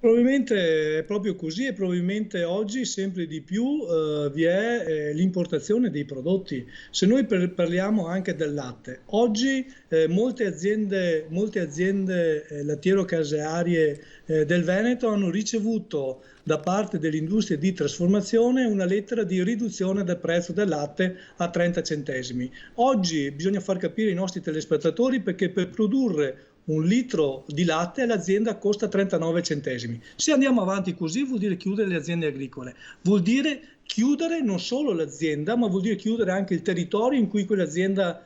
Probabilmente è proprio così e probabilmente oggi sempre di più vi è l'importazione dei prodotti. Se noi parliamo anche del latte, oggi molte aziende lattiero-casearie del Veneto hanno ricevuto da parte delle industrie di trasformazione una lettera di riduzione del prezzo del latte a 30 centesimi. Oggi bisogna far capire ai nostri telespettatori perché per produrre 1 litro di latte l'azienda costa 39 centesimi. Se andiamo avanti così vuol dire chiudere le aziende agricole, vuol dire chiudere non solo l'azienda, ma vuol dire chiudere anche il territorio in cui quell'azienda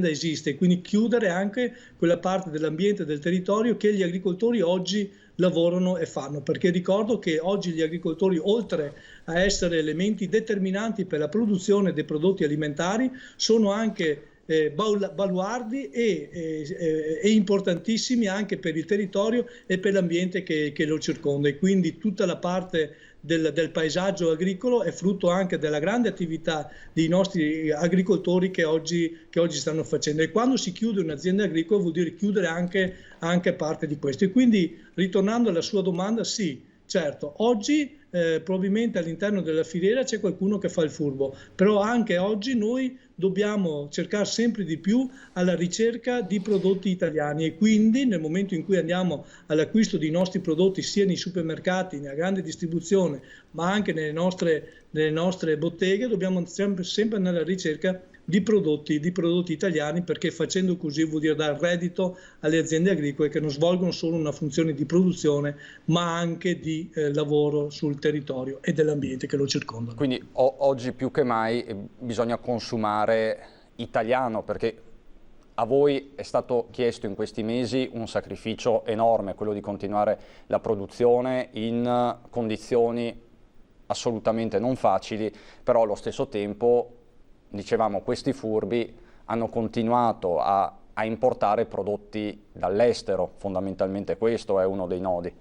esiste, quindi chiudere anche quella parte dell'ambiente, del territorio che gli agricoltori oggi lavorano e fanno, perché ricordo che oggi gli agricoltori, oltre a essere elementi determinanti per la produzione dei prodotti alimentari, sono anche baluardi e importantissimi anche per il territorio e per l'ambiente che lo circonda, e quindi tutta la parte del paesaggio agricolo è frutto anche della grande attività dei nostri agricoltori che oggi stanno facendo, e quando si chiude un'azienda agricola vuol dire chiudere anche parte di questo. E quindi, ritornando alla sua domanda, sì, certo, oggi probabilmente all'interno della filiera c'è qualcuno che fa il furbo, però anche oggi noi dobbiamo cercare sempre di più alla ricerca di prodotti italiani, e quindi nel momento in cui andiamo all'acquisto dei nostri prodotti sia nei supermercati, nella grande distribuzione, ma anche nelle nostre botteghe, dobbiamo sempre andare alla ricerca di prodotti italiani, perché facendo così vuol dire dare reddito alle aziende agricole che non svolgono solo una funzione di produzione, ma anche di lavoro sul territorio e dell'ambiente che lo circondano. Quindi oggi più che mai bisogna consumare italiano, perché a voi è stato chiesto in questi mesi un sacrificio enorme, quello di continuare la produzione in condizioni assolutamente non facili, però allo stesso tempo, dicevamo, questi furbi hanno continuato a importare prodotti dall'estero, fondamentalmente questo è uno dei nodi.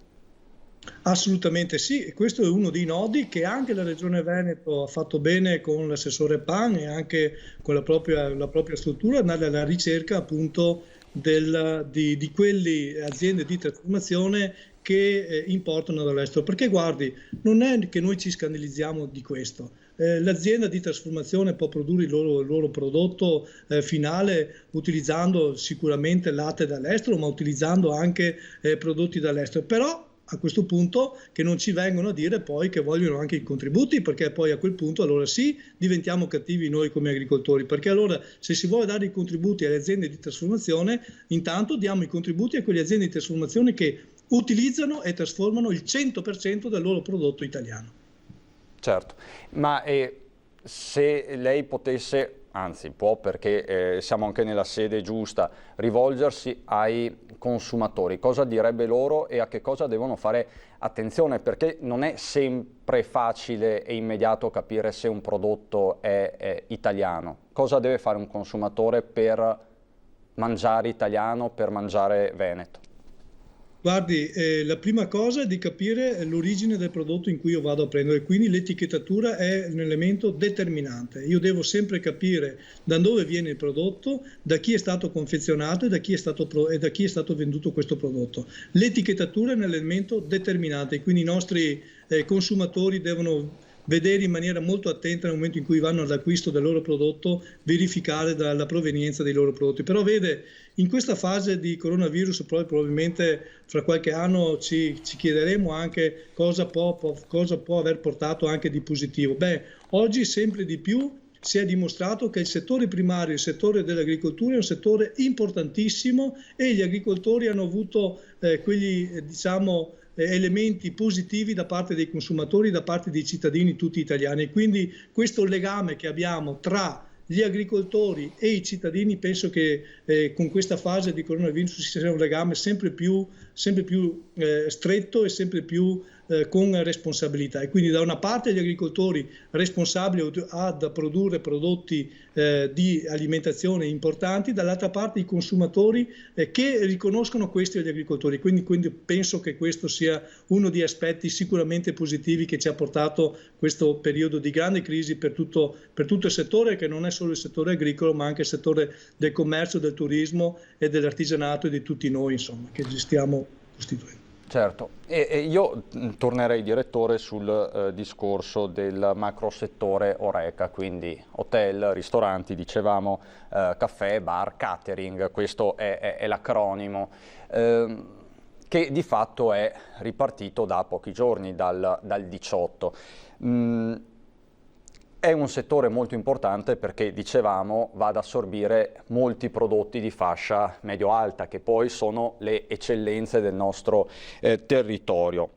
Assolutamente sì, e questo è uno dei nodi che anche la Regione Veneto ha fatto bene con l'assessore Pan e anche con la propria struttura, andare alla ricerca appunto di quelle aziende di trasformazione che importano dall'estero, perché guardi, non è che noi ci scandalizziamo di questo. L'azienda di trasformazione può produrre il loro prodotto finale utilizzando sicuramente latte dall'estero, ma utilizzando anche prodotti dall'estero, però a questo punto che non ci vengono a dire poi che vogliono anche i contributi, perché poi a quel punto allora sì diventiamo cattivi noi come agricoltori, perché allora se si vuole dare i contributi alle aziende di trasformazione, intanto diamo i contributi a quelle aziende di trasformazione che utilizzano e trasformano il 100% del loro prodotto italiano. Certo, ma se lei potesse, anzi può perché siamo anche nella sede giusta, rivolgersi ai consumatori, cosa direbbe loro e a che cosa devono fare attenzione? Perché non è sempre facile e immediato capire se un prodotto è italiano. Cosa deve fare un consumatore per mangiare italiano, per mangiare veneto? Guardi, la prima cosa è di capire l'origine del prodotto in cui io vado a prendere, quindi l'etichettatura è un elemento determinante. Io devo sempre capire da dove viene il prodotto, da chi è stato confezionato e da chi è stato venduto questo prodotto. L'etichettatura è un elemento determinante, quindi i nostri consumatori devono vedere in maniera molto attenta nel momento in cui vanno all'acquisto del loro prodotto, verificare la provenienza dei loro prodotti. Però vede, in questa fase di coronavirus probabilmente fra qualche anno ci chiederemo anche cosa può aver portato anche di positivo. Oggi sempre di più si è dimostrato che il settore primario, il settore dell'agricoltura è un settore importantissimo e gli agricoltori hanno avuto quegli elementi positivi da parte dei consumatori, da parte dei cittadini tutti italiani. Quindi questo legame che abbiamo tra gli agricoltori e i cittadini, penso che con questa fase di coronavirus ci sia un legame sempre più stretto e sempre più con responsabilità, e quindi da una parte gli agricoltori responsabili ad produrre prodotti di alimentazione importanti, dall'altra parte i consumatori che riconoscono questi agli agricoltori, quindi penso che questo sia uno degli aspetti sicuramente positivi che ci ha portato questo periodo di grande crisi per tutto il settore, che non è solo il settore agricolo ma anche il settore del commercio, del turismo e dell'artigianato e di tutti noi, insomma, che ci stiamo costituendo. Certo, e io tornerei, direttore, sul discorso del macro settore Horeca, quindi hotel, ristoranti, dicevamo, caffè, bar, catering, questo è l'acronimo, che di fatto è ripartito da pochi giorni, dal 18. È un settore molto importante perché, dicevamo, va ad assorbire molti prodotti di fascia medio-alta, che poi sono le eccellenze del nostro territorio.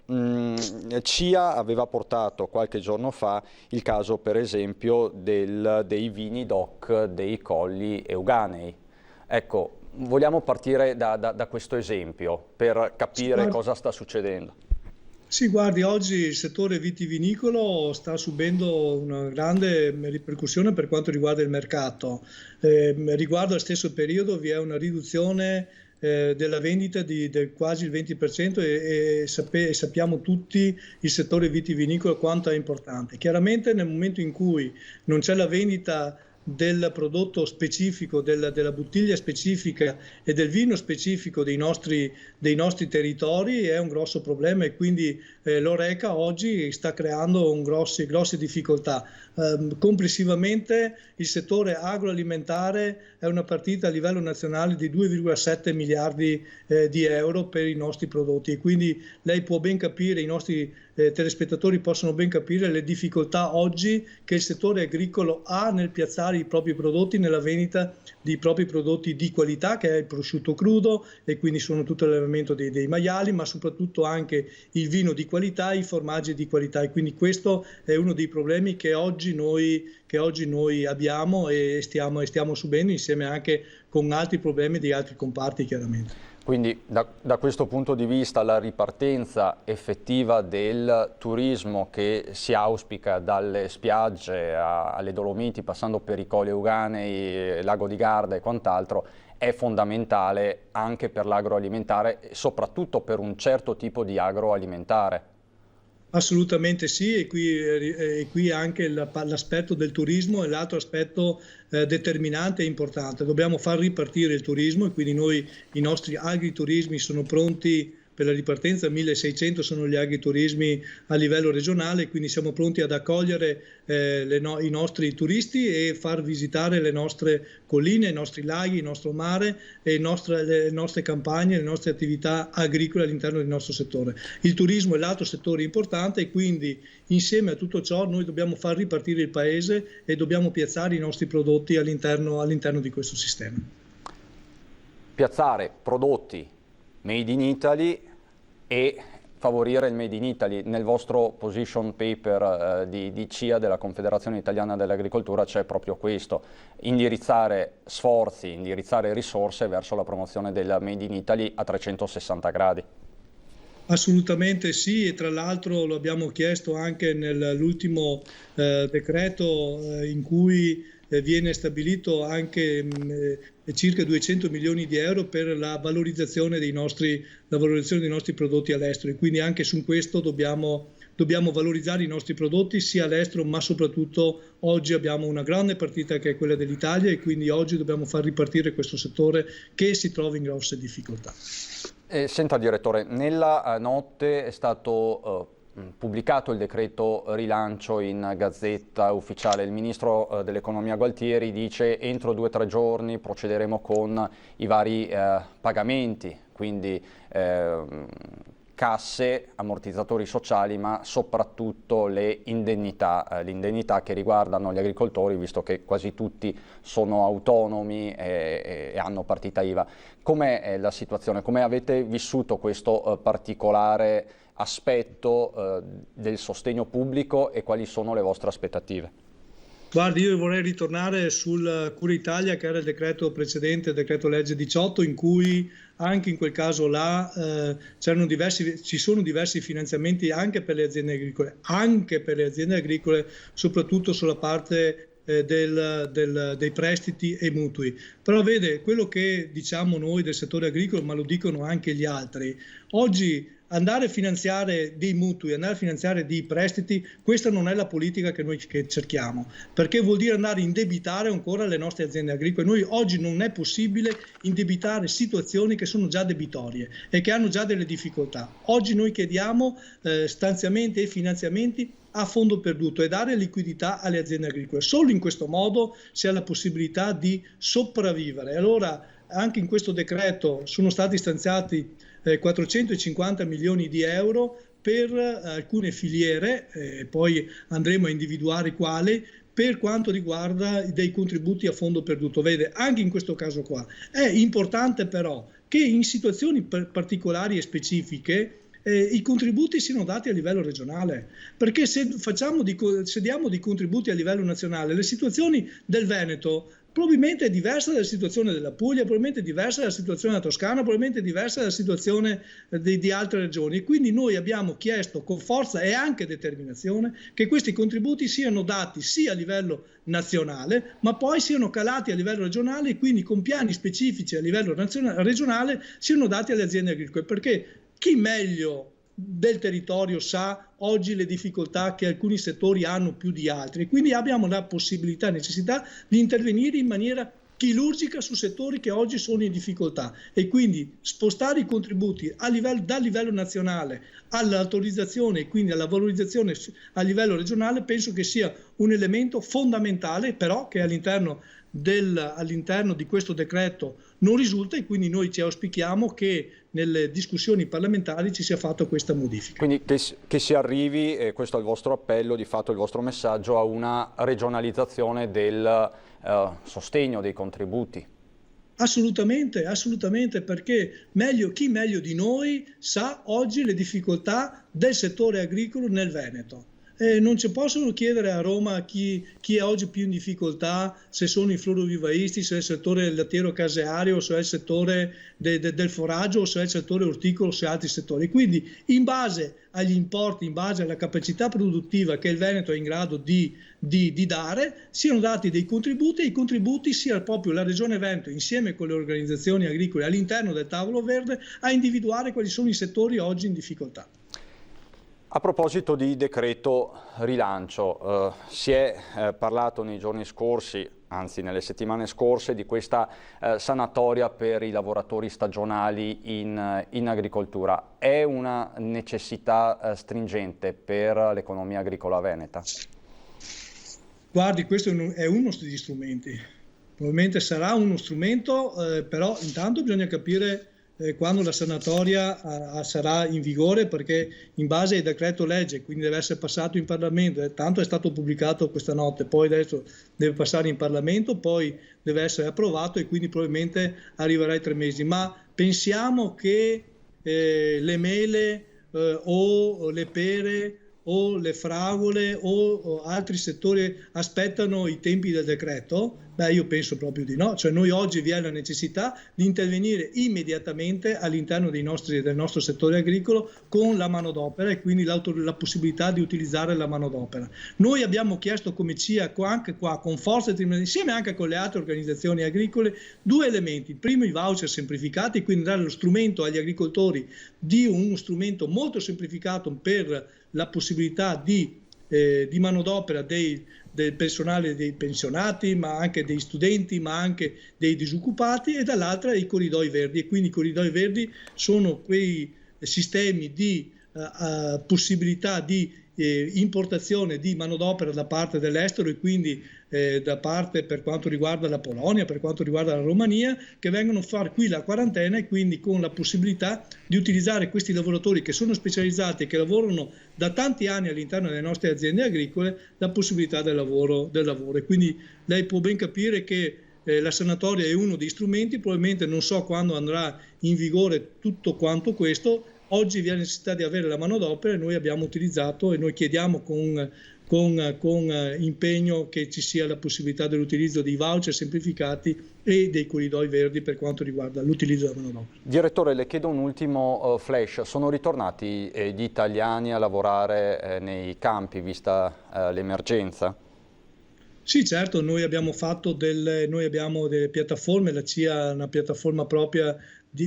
CIA aveva portato qualche giorno fa il caso, per esempio, dei vini DOC dei Colli Euganei. Ecco, vogliamo partire da questo esempio per capire cosa sta succedendo. Sì, guardi, oggi il settore vitivinicolo sta subendo una grande ripercussione per quanto riguarda il mercato. Riguardo al stesso periodo vi è una riduzione della vendita di quasi il 20% e sappiamo tutti il settore vitivinicolo quanto è importante. Chiaramente nel momento in cui non c'è la vendita del prodotto specifico, della bottiglia specifica e del vino specifico dei nostri territori è un grosso problema, e quindi l'Horeca oggi sta creando grosse difficoltà. Complessivamente il settore agroalimentare è una partita a livello nazionale di 2,7 miliardi di euro per i nostri prodotti, e quindi lei può ben capire, i nostri telespettatori possono ben capire le difficoltà oggi che il settore agricolo ha nel piazzare i propri prodotti, nella vendita di propri prodotti di qualità, che è il prosciutto crudo, e quindi sono tutto l'allevamento dei maiali, ma soprattutto anche il vino di qualità, i formaggi di qualità, e quindi questo è uno dei problemi che oggi noi abbiamo e stiamo subendo, insieme anche con altri problemi di altri comparti, chiaramente. Quindi da questo punto di vista la ripartenza effettiva del turismo che si auspica dalle spiagge alle Dolomiti, passando per i Colli Euganei, Lago di Garda e quant'altro, è fondamentale anche per l'agroalimentare e soprattutto per un certo tipo di agroalimentare. Assolutamente sì, e qui anche l'aspetto del turismo è l'altro aspetto determinante e importante. Dobbiamo far ripartire il turismo, e quindi i nostri agriturismi sono pronti per la ripartenza. 1600 sono gli agriturismi a livello regionale, quindi siamo pronti ad accogliere i nostri turisti e far visitare le nostre colline, i nostri laghi, il nostro mare e le nostre campagne, le nostre attività agricole all'interno del nostro settore. Il turismo è l'altro settore importante, e quindi insieme a tutto ciò noi dobbiamo far ripartire il paese e dobbiamo piazzare i nostri prodotti all'interno di questo sistema. Piazzare prodotti Made in Italy e favorire il Made in Italy. Nel vostro position paper di CIA, della Confederazione Italiana dell'Agricoltura, c'è proprio questo: indirizzare sforzi, indirizzare risorse verso la promozione del Made in Italy a 360 gradi. Assolutamente sì, e tra l'altro lo abbiamo chiesto anche nell'ultimo decreto in cui viene stabilito anche circa 200 milioni di euro per la valorizzazione dei nostri prodotti all'estero, e quindi anche su questo dobbiamo valorizzare i nostri prodotti sia all'estero, ma soprattutto oggi abbiamo una grande partita che è quella dell'Italia, e quindi oggi dobbiamo far ripartire questo settore che si trova in grosse difficoltà. Senta direttore, nella notte è stato pubblicato il decreto rilancio in Gazzetta Ufficiale. Il ministro dell'Economia Gualtieri dice: entro 2 o 3 giorni procederemo con i vari pagamenti, quindi casse, ammortizzatori sociali, ma soprattutto le indennità che riguardano gli agricoltori, visto che quasi tutti sono autonomi e hanno partita IVA. Com'è la situazione? Come avete vissuto questo particolare aspetto del sostegno pubblico e quali sono le vostre aspettative? Guardi, io vorrei ritornare sul Cura Italia, che era il decreto precedente, il decreto legge 18, in cui anche in quel caso là ci sono diversi finanziamenti anche per le aziende agricole, soprattutto sulla parte dei prestiti e mutui. Però vede, quello che diciamo noi del settore agricolo, ma lo dicono anche gli altri, oggi andare a finanziare dei mutui, andare a finanziare dei prestiti, questa non è la politica che noi cerchiamo, perché vuol dire andare a indebitare ancora le nostre aziende agricole. Noi oggi non è possibile indebitare situazioni che sono già debitorie e che hanno già delle difficoltà. Oggi noi chiediamo stanziamenti e finanziamenti a fondo perduto e dare liquidità alle aziende agricole. Solo in questo modo si ha la possibilità di sopravvivere. Allora anche in questo decreto sono stati stanziati 450 milioni di euro per alcune filiere, poi andremo a individuare quali, per quanto riguarda dei contributi a fondo perduto. Vede, anche in questo caso qua è importante però che in situazioni particolari e specifiche i contributi siano dati a livello regionale, perché se diamo dei contributi a livello nazionale, le situazioni del Veneto probabilmente è diversa dalla situazione della Puglia, probabilmente è diversa dalla situazione della Toscana, probabilmente è diversa dalla situazione di altre regioni, e quindi noi abbiamo chiesto con forza e anche determinazione che questi contributi siano dati sia a livello nazionale, ma poi siano calati a livello regionale, e quindi con piani specifici a livello regionale siano dati alle aziende agricole, perché chi meglio del territorio sa oggi le difficoltà che alcuni settori hanno più di altri, quindi abbiamo la possibilità e necessità di intervenire in maniera chirurgica su settori che oggi sono in difficoltà e quindi spostare i contributi dal livello nazionale all'autorizzazione e quindi alla valorizzazione a livello regionale penso che sia un elemento fondamentale, però che all'interno di questo decreto non risulta, e quindi noi ci auspichiamo che nelle discussioni parlamentari ci sia fatta questa modifica. Quindi che si arrivi, e questo è il vostro appello, di fatto il vostro messaggio, a una regionalizzazione del sostegno dei contributi. Assolutamente, assolutamente, perché chi meglio di noi sa oggi le difficoltà del settore agricolo nel Veneto. Non ci possono chiedere a Roma chi è oggi più in difficoltà, se sono i florovivaisti, se è il settore lattiero caseario, se è il settore del foraggio, se è il settore orticolo, se è altri settori. Quindi in base agli importi, in base alla capacità produttiva che il Veneto è in grado di dare, siano dati dei contributi, e i contributi sia proprio la Regione Veneto insieme con le organizzazioni agricole all'interno del tavolo verde a individuare quali sono i settori oggi in difficoltà. A proposito di decreto rilancio, si è parlato nei giorni scorsi, anzi nelle settimane scorse, di questa sanatoria per i lavoratori stagionali in agricoltura. È una necessità stringente per l'economia agricola veneta? Guardi, questo è uno degli strumenti. Probabilmente sarà uno strumento, però intanto bisogna capire quando la sanatoria sarà in vigore, perché in base al decreto legge, quindi deve essere passato in Parlamento, tanto è stato pubblicato questa notte, poi adesso deve passare in Parlamento, poi deve essere approvato e quindi probabilmente arriverà ai 3 mesi. Ma pensiamo che le mele o le pere o le fragole o altri settori aspettano i tempi del decreto? Beh, io penso proprio di no. Cioè noi oggi vi è la necessità di intervenire immediatamente all'interno del nostro settore agricolo con la manodopera e quindi la possibilità di utilizzare la manodopera. Noi abbiamo chiesto come CIA, anche qua con forza, insieme anche con le altre organizzazioni agricole, 2 elementi. Il primo, i voucher semplificati, quindi dare lo strumento agli agricoltori di uno strumento molto semplificato per la possibilità di manodopera del personale dei pensionati, ma anche dei studenti, ma anche dei disoccupati, e dall'altra i corridoi verdi. E quindi i corridoi verdi sono quei sistemi di possibilità di importazione di manodopera da parte dell'estero e quindi da parte, per quanto riguarda la Polonia, per quanto riguarda la Romania, che vengono a fare qui la quarantena, e quindi con la possibilità di utilizzare questi lavoratori che sono specializzati e che lavorano da tanti anni all'interno delle nostre aziende agricole, la possibilità del lavoro. E quindi lei può ben capire che la sanatoria è uno dei strumenti, probabilmente non so quando andrà in vigore tutto quanto questo. Oggi vi è necessità di avere la manodopera e noi abbiamo utilizzato, e noi chiediamo con impegno che ci sia la possibilità dell'utilizzo dei voucher semplificati e dei corridoi verdi per quanto riguarda l'utilizzo della manodopera. Direttore, le chiedo un ultimo flash. Sono ritornati gli italiani a lavorare nei campi vista l'emergenza? Sì, certo, noi abbiamo delle piattaforme, la CIA è una piattaforma propria,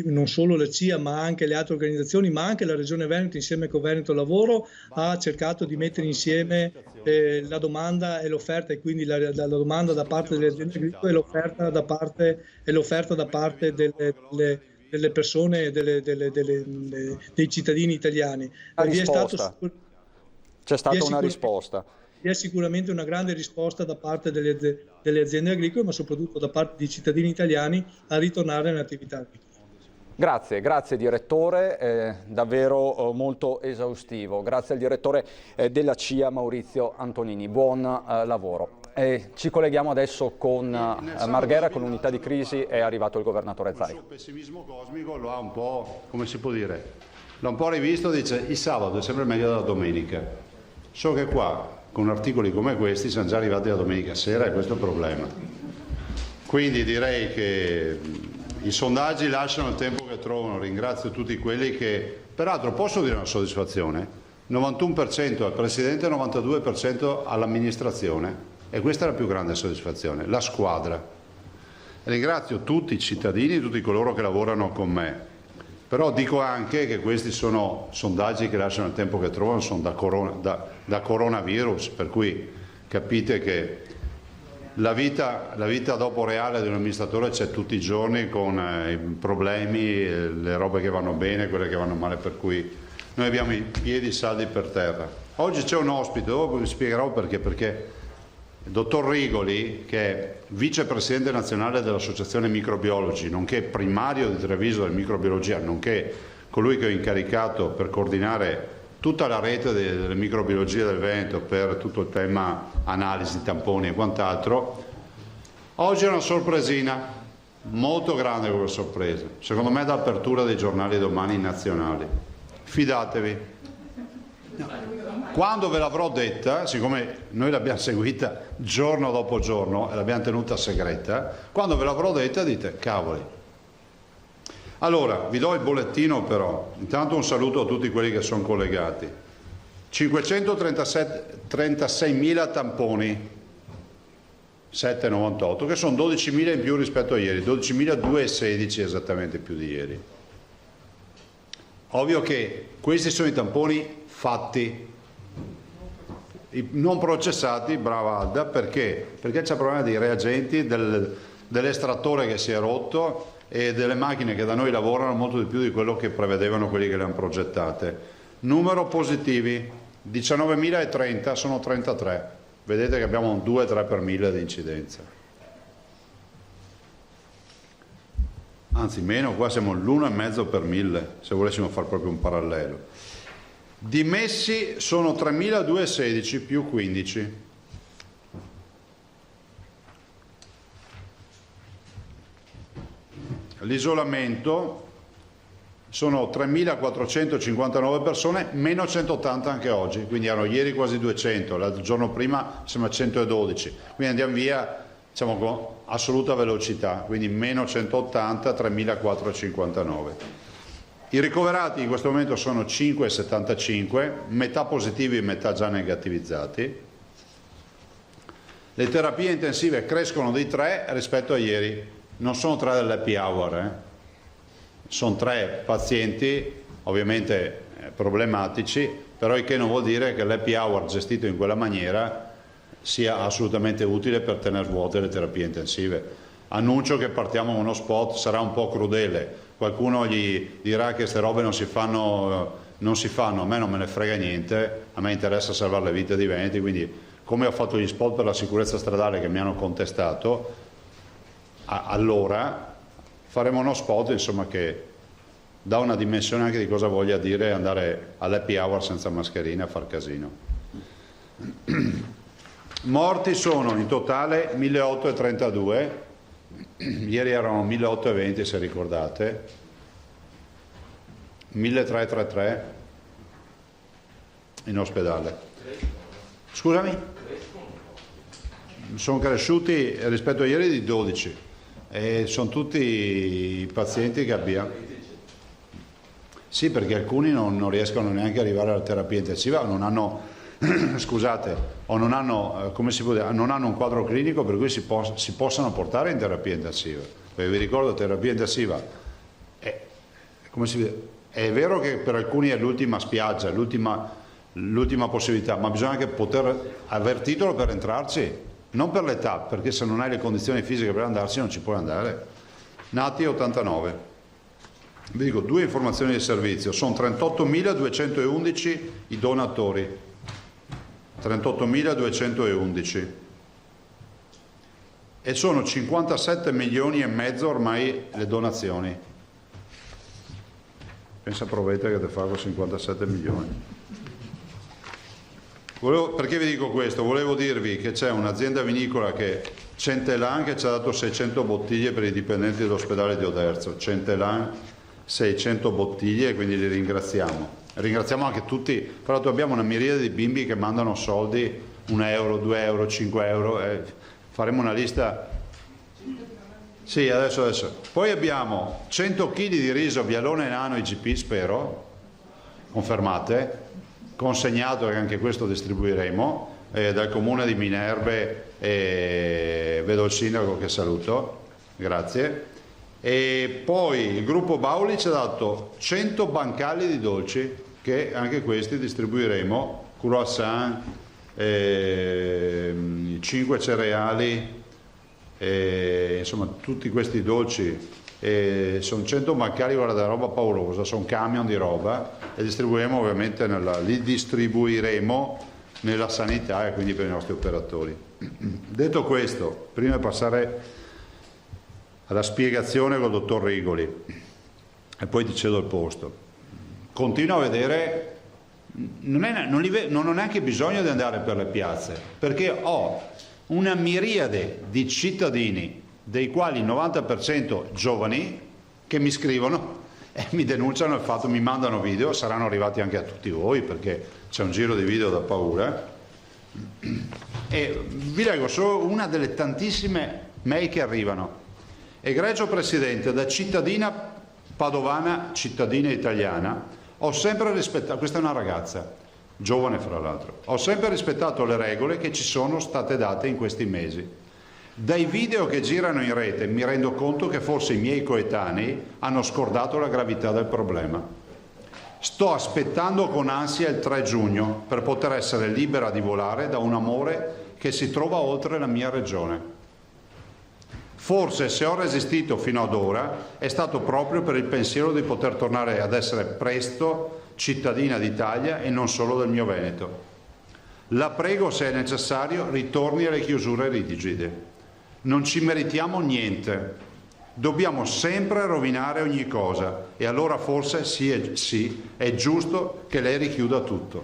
non solo la CIA ma anche le altre organizzazioni, ma anche la Regione Veneto insieme con Veneto Lavoro ha cercato di mettere insieme la domanda e l'offerta, e quindi la domanda da parte delle aziende agricole e l'offerta da parte delle persone, dei cittadini italiani. C'è stata una risposta. Vi è sicuramente una grande risposta da parte delle aziende agricole, ma soprattutto da parte dei cittadini italiani a ritornare all'attività agricola. Grazie direttore, davvero molto esaustivo. Grazie al direttore della CIA Maurizio Antonini, buon lavoro. Ci colleghiamo adesso con Marghera, con l'unità di crisi. È arrivato il governatore Zaia. Il suo pessimismo cosmico lo ha un po', come si può dire, l'ha un po' rivisto, dice il sabato è sempre meglio della domenica. So che qua con articoli come questi siamo già arrivati la domenica sera e questo è il problema. Quindi direi che i sondaggi lasciano il tempo che trovano. Ringrazio tutti quelli che, peraltro posso dire una soddisfazione, 91% al Presidente e 92% all'amministrazione, e questa è la più grande soddisfazione, la squadra. Ringrazio tutti i cittadini, tutti coloro che lavorano con me. Però dico anche che questi sono sondaggi che lasciano il tempo che trovano, sono da coronavirus, per cui capite che la vita dopo reale di un amministratore c'è tutti i giorni, con i problemi, le robe che vanno bene, quelle che vanno male, per cui noi abbiamo i piedi saldi per terra. Oggi c'è un ospite, dopo vi spiegherò perché il dottor Rigoli, che è vicepresidente nazionale dell'Associazione Microbiologi, nonché primario di Treviso della microbiologia, nonché colui che ho incaricato per coordinare tutta la rete delle microbiologie del Veneto per tutto il tema analisi, tamponi e quant'altro. Oggi è una sorpresina, molto grande quella sorpresa, secondo me d'apertura dei giornali domani nazionali. Fidatevi. Quando ve l'avrò detta, siccome noi l'abbiamo seguita giorno dopo giorno e l'abbiamo tenuta segreta, quando ve l'avrò detta dite, cavoli. Allora, vi do il bollettino però, intanto un saluto a tutti quelli che sono collegati. 536.000 tamponi, 7,98, che sono 12.000 in più rispetto a ieri, 12.216 esattamente più di ieri. Ovvio che questi sono i tamponi fatti, non processati, brava Alda, perché? Perché c'è il problema dei reagenti, dell'estrattore che si è rotto e delle macchine che da noi lavorano molto di più di quello che prevedevano quelli che le hanno progettate. Numero positivi, 19.030, sono 33. Vedete che abbiamo un 2-3 per 1000 di incidenza. Anzi meno, qua siamo l'1,5 per 1000, se volessimo fare proprio un parallelo. Dimessi sono 3.216 più 15. L'isolamento sono 3.459 persone, meno 180 anche oggi, quindi erano ieri quasi 200, l'altro giorno prima siamo a 112, quindi andiamo via, diciamo, con assoluta velocità, quindi meno 180, 3.459. I ricoverati in questo momento sono 5,75, metà positivi e metà già negativizzati. Le terapie intensive crescono di 3 rispetto a ieri, non sono 3 dell'happy hour, sono 3 pazienti ovviamente problematici, però il che non vuol dire che l'happy hour gestito in quella maniera sia assolutamente utile per tenere vuote le terapie intensive. Annuncio che partiamo con uno spot, sarà un po' crudele, qualcuno gli dirà che queste robe non si fanno, a me non me ne frega niente, a me interessa salvare le vite dei veneti, quindi come ho fatto gli spot per la sicurezza stradale che mi hanno contestato, allora faremo uno spot, insomma, che dà una dimensione anche di cosa voglia dire andare all'happy hour senza mascherina a far casino. Morti sono in totale 1.832, ieri erano 1.820 se ricordate, 1.333 in ospedale. Scusami? Sono cresciuti rispetto a ieri di 12 e sono tutti i pazienti che abbiamo. Sì, perché alcuni non riescono neanche ad arrivare alla terapia intensiva, non hanno scusate, o non hanno, come si può dire, non hanno un quadro clinico per cui si possano portare in terapia intensiva. Perché vi ricordo, terapia intensiva è vero che per alcuni è l'ultima spiaggia, l'ultima possibilità, ma bisogna anche poter aver titolo per entrarci. Non per l'età, perché se non hai le condizioni fisiche per andarci non ci puoi andare. Nati 89. Vi dico 2 informazioni di servizio, sono 38.211 i donatori, 38.211 e sono 57 milioni e mezzo ormai le donazioni. Pensa provate che te fa con 57 milioni. Perché vi dico questo? Volevo dirvi che c'è un'azienda vinicola che Centelan che ci ha dato 600 bottiglie per i dipendenti dell'ospedale di Oderzo. Centelan 600 bottiglie, quindi li ringraziamo. Ringraziamo anche tutti, tra l'altro abbiamo una miriade di bimbi che mandano soldi, 1 euro, 2 euro, 5 euro, faremo una lista. Sì, adesso. Poi abbiamo 100 kg di riso Vialone Nano IGP, spero, confermate, consegnato, che anche questo distribuiremo, dal comune di Minerve, vedo il sindaco che saluto, grazie. E poi il gruppo Bauli ci ha dato 100 bancali di dolci, che anche questi distribuiremo, croissant, 5 cereali, insomma tutti questi dolci. Sono 100 bancali, guarda, roba paurosa, sono camion di roba, e distribuiremo ovviamente li distribuiremo nella sanità e quindi per i nostri operatori. Detto questo, prima di passare alla spiegazione col dottor Rigoli e poi ti cedo il posto, continuo a vedere, non ho neanche bisogno di andare per le piazze, perché ho una miriade di cittadini, dei quali il 90% giovani, che mi scrivono e mi denunciano il fatto, mi mandano video, saranno arrivati anche a tutti voi perché c'è un giro di video da paura, e vi leggo solo una delle tantissime mail che arrivano. Egregio Presidente, da cittadina padovana, cittadina italiana, ho sempre rispettato, questa è una ragazza, giovane fra l'altro, ho sempre rispettato le regole che ci sono state date in questi mesi. Dai video che girano in rete mi rendo conto che forse i miei coetanei hanno scordato la gravità del problema. Sto aspettando con ansia il 3 giugno per poter essere libera di volare da un amore che si trova oltre la mia regione. Forse se ho resistito fino ad ora è stato proprio per il pensiero di poter tornare ad essere presto cittadina d'Italia e non solo del mio Veneto. La prego, se è necessario, ritorni alle chiusure rigide. Non ci meritiamo niente, dobbiamo sempre rovinare ogni cosa e allora forse sì, è giusto che lei richiuda tutto.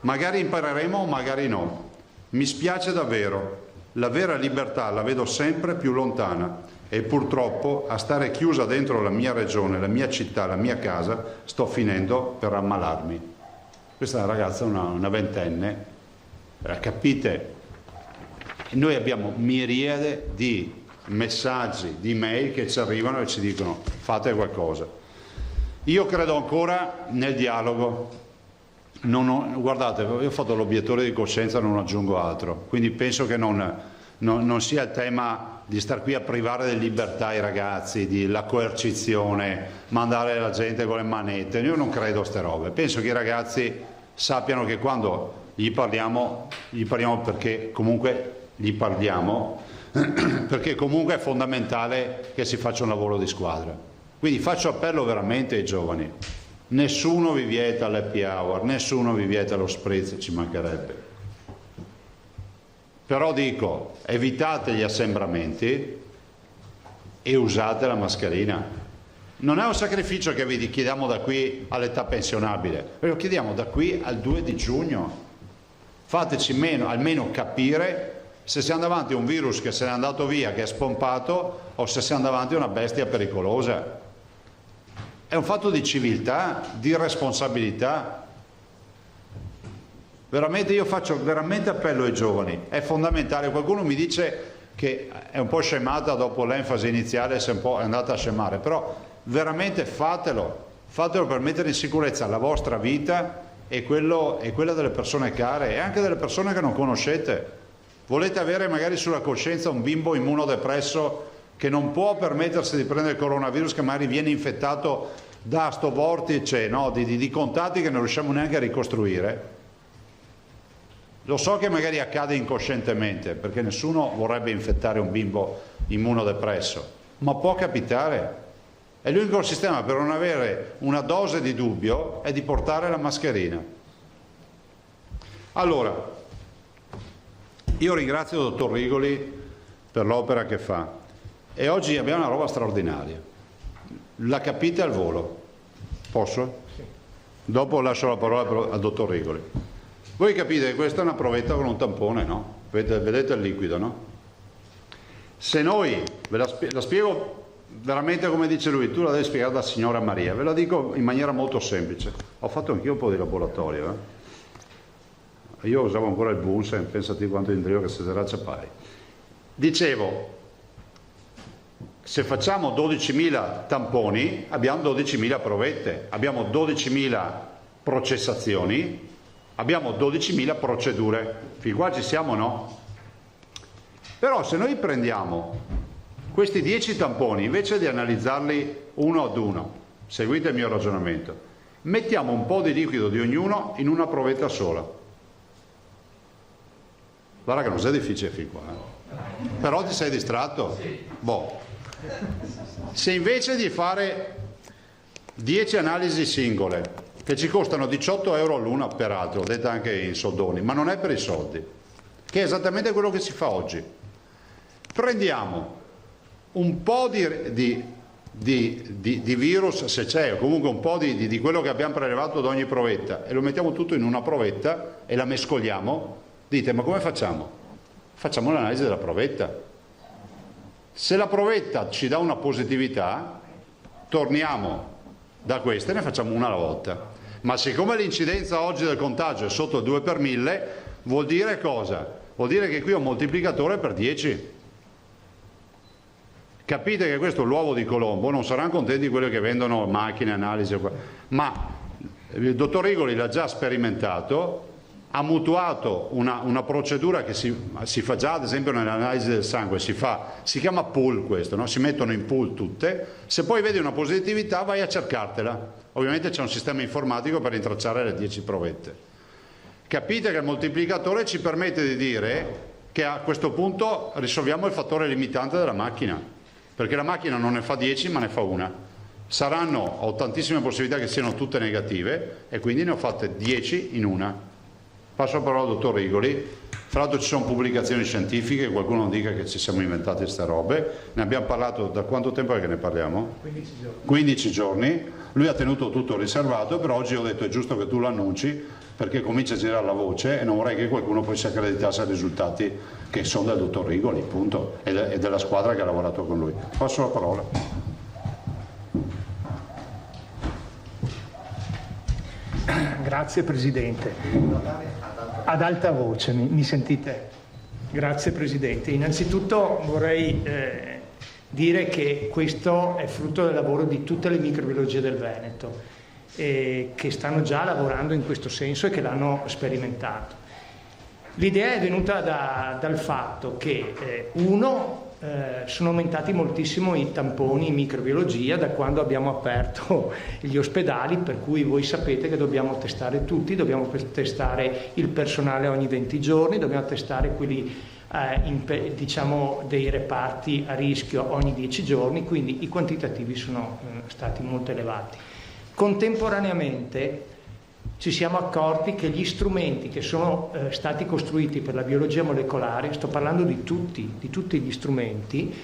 Magari impareremo o magari no. Mi spiace davvero, la vera libertà la vedo sempre più lontana e purtroppo a stare chiusa dentro la mia regione, la mia città, la mia casa, sto finendo per ammalarmi. Questa è una ragazza, una ventenne, capite? Noi abbiamo miriade di messaggi, di mail che ci arrivano e ci dicono fate qualcosa. Io credo ancora nel dialogo. Guardate, io ho fatto l'obiettore di coscienza, non aggiungo altro, quindi penso che non sia il tema di star qui a privare di libertà i ragazzi, di la coercizione, mandare la gente con le manette. Io non credo a ste robe. Penso che i ragazzi sappiano che quando gli parliamo perché comunque perché comunque è fondamentale che si faccia un lavoro di squadra. Quindi faccio appello veramente ai giovani. Nessuno vi vieta l'happy hour, nessuno vi vieta lo spritz, ci mancherebbe. Però dico, evitate gli assembramenti e usate la mascherina. Non è un sacrificio che vi chiediamo da qui all'età pensionabile, ve lo chiediamo da qui al 2 di giugno. Fateci almeno capire se siamo davanti a un virus che se n'è andato via, che è spompato, o se siamo davanti a una bestia pericolosa. È un fatto di civiltà, di responsabilità. Veramente io faccio veramente appello ai giovani, è fondamentale. Qualcuno mi dice che è un po' scemata dopo l'enfasi iniziale, è andata a scemare, però veramente fatelo per mettere in sicurezza la vostra vita e quella delle persone care e anche delle persone che non conoscete. Volete avere magari sulla coscienza un bimbo immunodepresso che non può permettersi di prendere il coronavirus, che magari viene infettato da sto vortice, no? di contatti che non riusciamo neanche a ricostruire. Lo so che magari accade incoscientemente, perché nessuno vorrebbe infettare un bimbo immunodepresso, ma può capitare. E l'unico sistema per non avere una dose di dubbio è di portare la mascherina. Allora, io ringrazio il dottor Rigoli per l'opera che fa e oggi abbiamo una roba straordinaria. La capite al volo? Posso? Sì. Dopo lascio la parola al dottor Rigoli. Voi capite che questa è una provetta con un tampone, no? Vedete il liquido, no? Se noi, la spiego veramente come dice lui, tu la devi spiegare da signora Maria, ve la dico in maniera molto semplice. Ho fatto anch'io un po' di laboratorio, Io usavo ancora il Bunsen, pensate quanto indrio che si sarà ciapai. Dicevo, se facciamo 12.000 tamponi, abbiamo 12.000 provette, abbiamo 12.000 processazioni, abbiamo 12.000 procedure. Fin qua ci siamo, no? Però se noi prendiamo Questi 10 tamponi, invece di analizzarli uno ad uno, seguite il mio ragionamento, mettiamo un po' di liquido di ognuno in una provetta sola. Guarda che non sia difficile fin qua, però ti sei distratto? Boh. Se invece di fare 10 analisi singole, che ci costano 18 euro l'una peraltro, detta anche in soldoni, ma non è per i soldi, che è esattamente quello che si fa oggi, prendiamo un po' di virus, se c'è, o comunque un po' di quello che abbiamo prelevato da ogni provetta, e lo mettiamo tutto in una provetta e la mescoliamo. Dite, ma come facciamo? Facciamo l'analisi della provetta. Se la provetta ci dà una positività, torniamo da questa e ne facciamo una alla volta. Ma siccome l'incidenza oggi del contagio è sotto il 2 per 1000, vuol dire cosa? Vuol dire che qui ho un moltiplicatore per 10. Capite che questo è l'uovo di Colombo, non saranno contenti quelli che vendono macchine, analisi, ma il dottor Rigoli l'ha già sperimentato, ha mutuato una procedura che si fa già ad esempio nell'analisi del sangue, si chiama pool questo, no? Si mettono in pool tutte, se poi vedi una positività vai a cercartela, ovviamente c'è un sistema informatico per rintracciare le 10 provette. Capite che il moltiplicatore ci permette di dire che a questo punto risolviamo il fattore limitante della macchina, perché la macchina non ne fa 10 ma ne fa una. Ho tantissime possibilità che siano tutte negative e quindi ne ho fatte 10 in una. Passo la parola al dottor Rigoli. Tra l'altro ci sono pubblicazioni scientifiche, qualcuno non dica che ci siamo inventati queste robe, ne abbiamo parlato. Da quanto tempo è che ne parliamo? 15 giorni. 15 giorni, lui ha tenuto tutto riservato, però oggi ho detto è giusto che tu lo annunci perché comincia a girare la voce e non vorrei che qualcuno poi si accreditasse ai risultati che sono del dottor Rigoli, punto, e della squadra che ha lavorato con lui. Passo la parola. Grazie Presidente. Ad alta voce, mi sentite? Grazie Presidente. Innanzitutto vorrei dire che questo è frutto del lavoro di tutte le microbiologie del Veneto, che stanno già lavorando in questo senso e che l'hanno sperimentato. L'idea è venuta dal fatto che sono aumentati moltissimo i tamponi in microbiologia da quando abbiamo aperto gli ospedali, per cui voi sapete che dobbiamo testare tutti, dobbiamo testare il personale ogni 20 giorni, dobbiamo testare quelli diciamo dei reparti a rischio ogni 10 giorni, quindi i quantitativi sono stati molto elevati. Contemporaneamente ci siamo accorti che gli strumenti che sono stati costruiti per la biologia molecolare, sto parlando di tutti gli strumenti,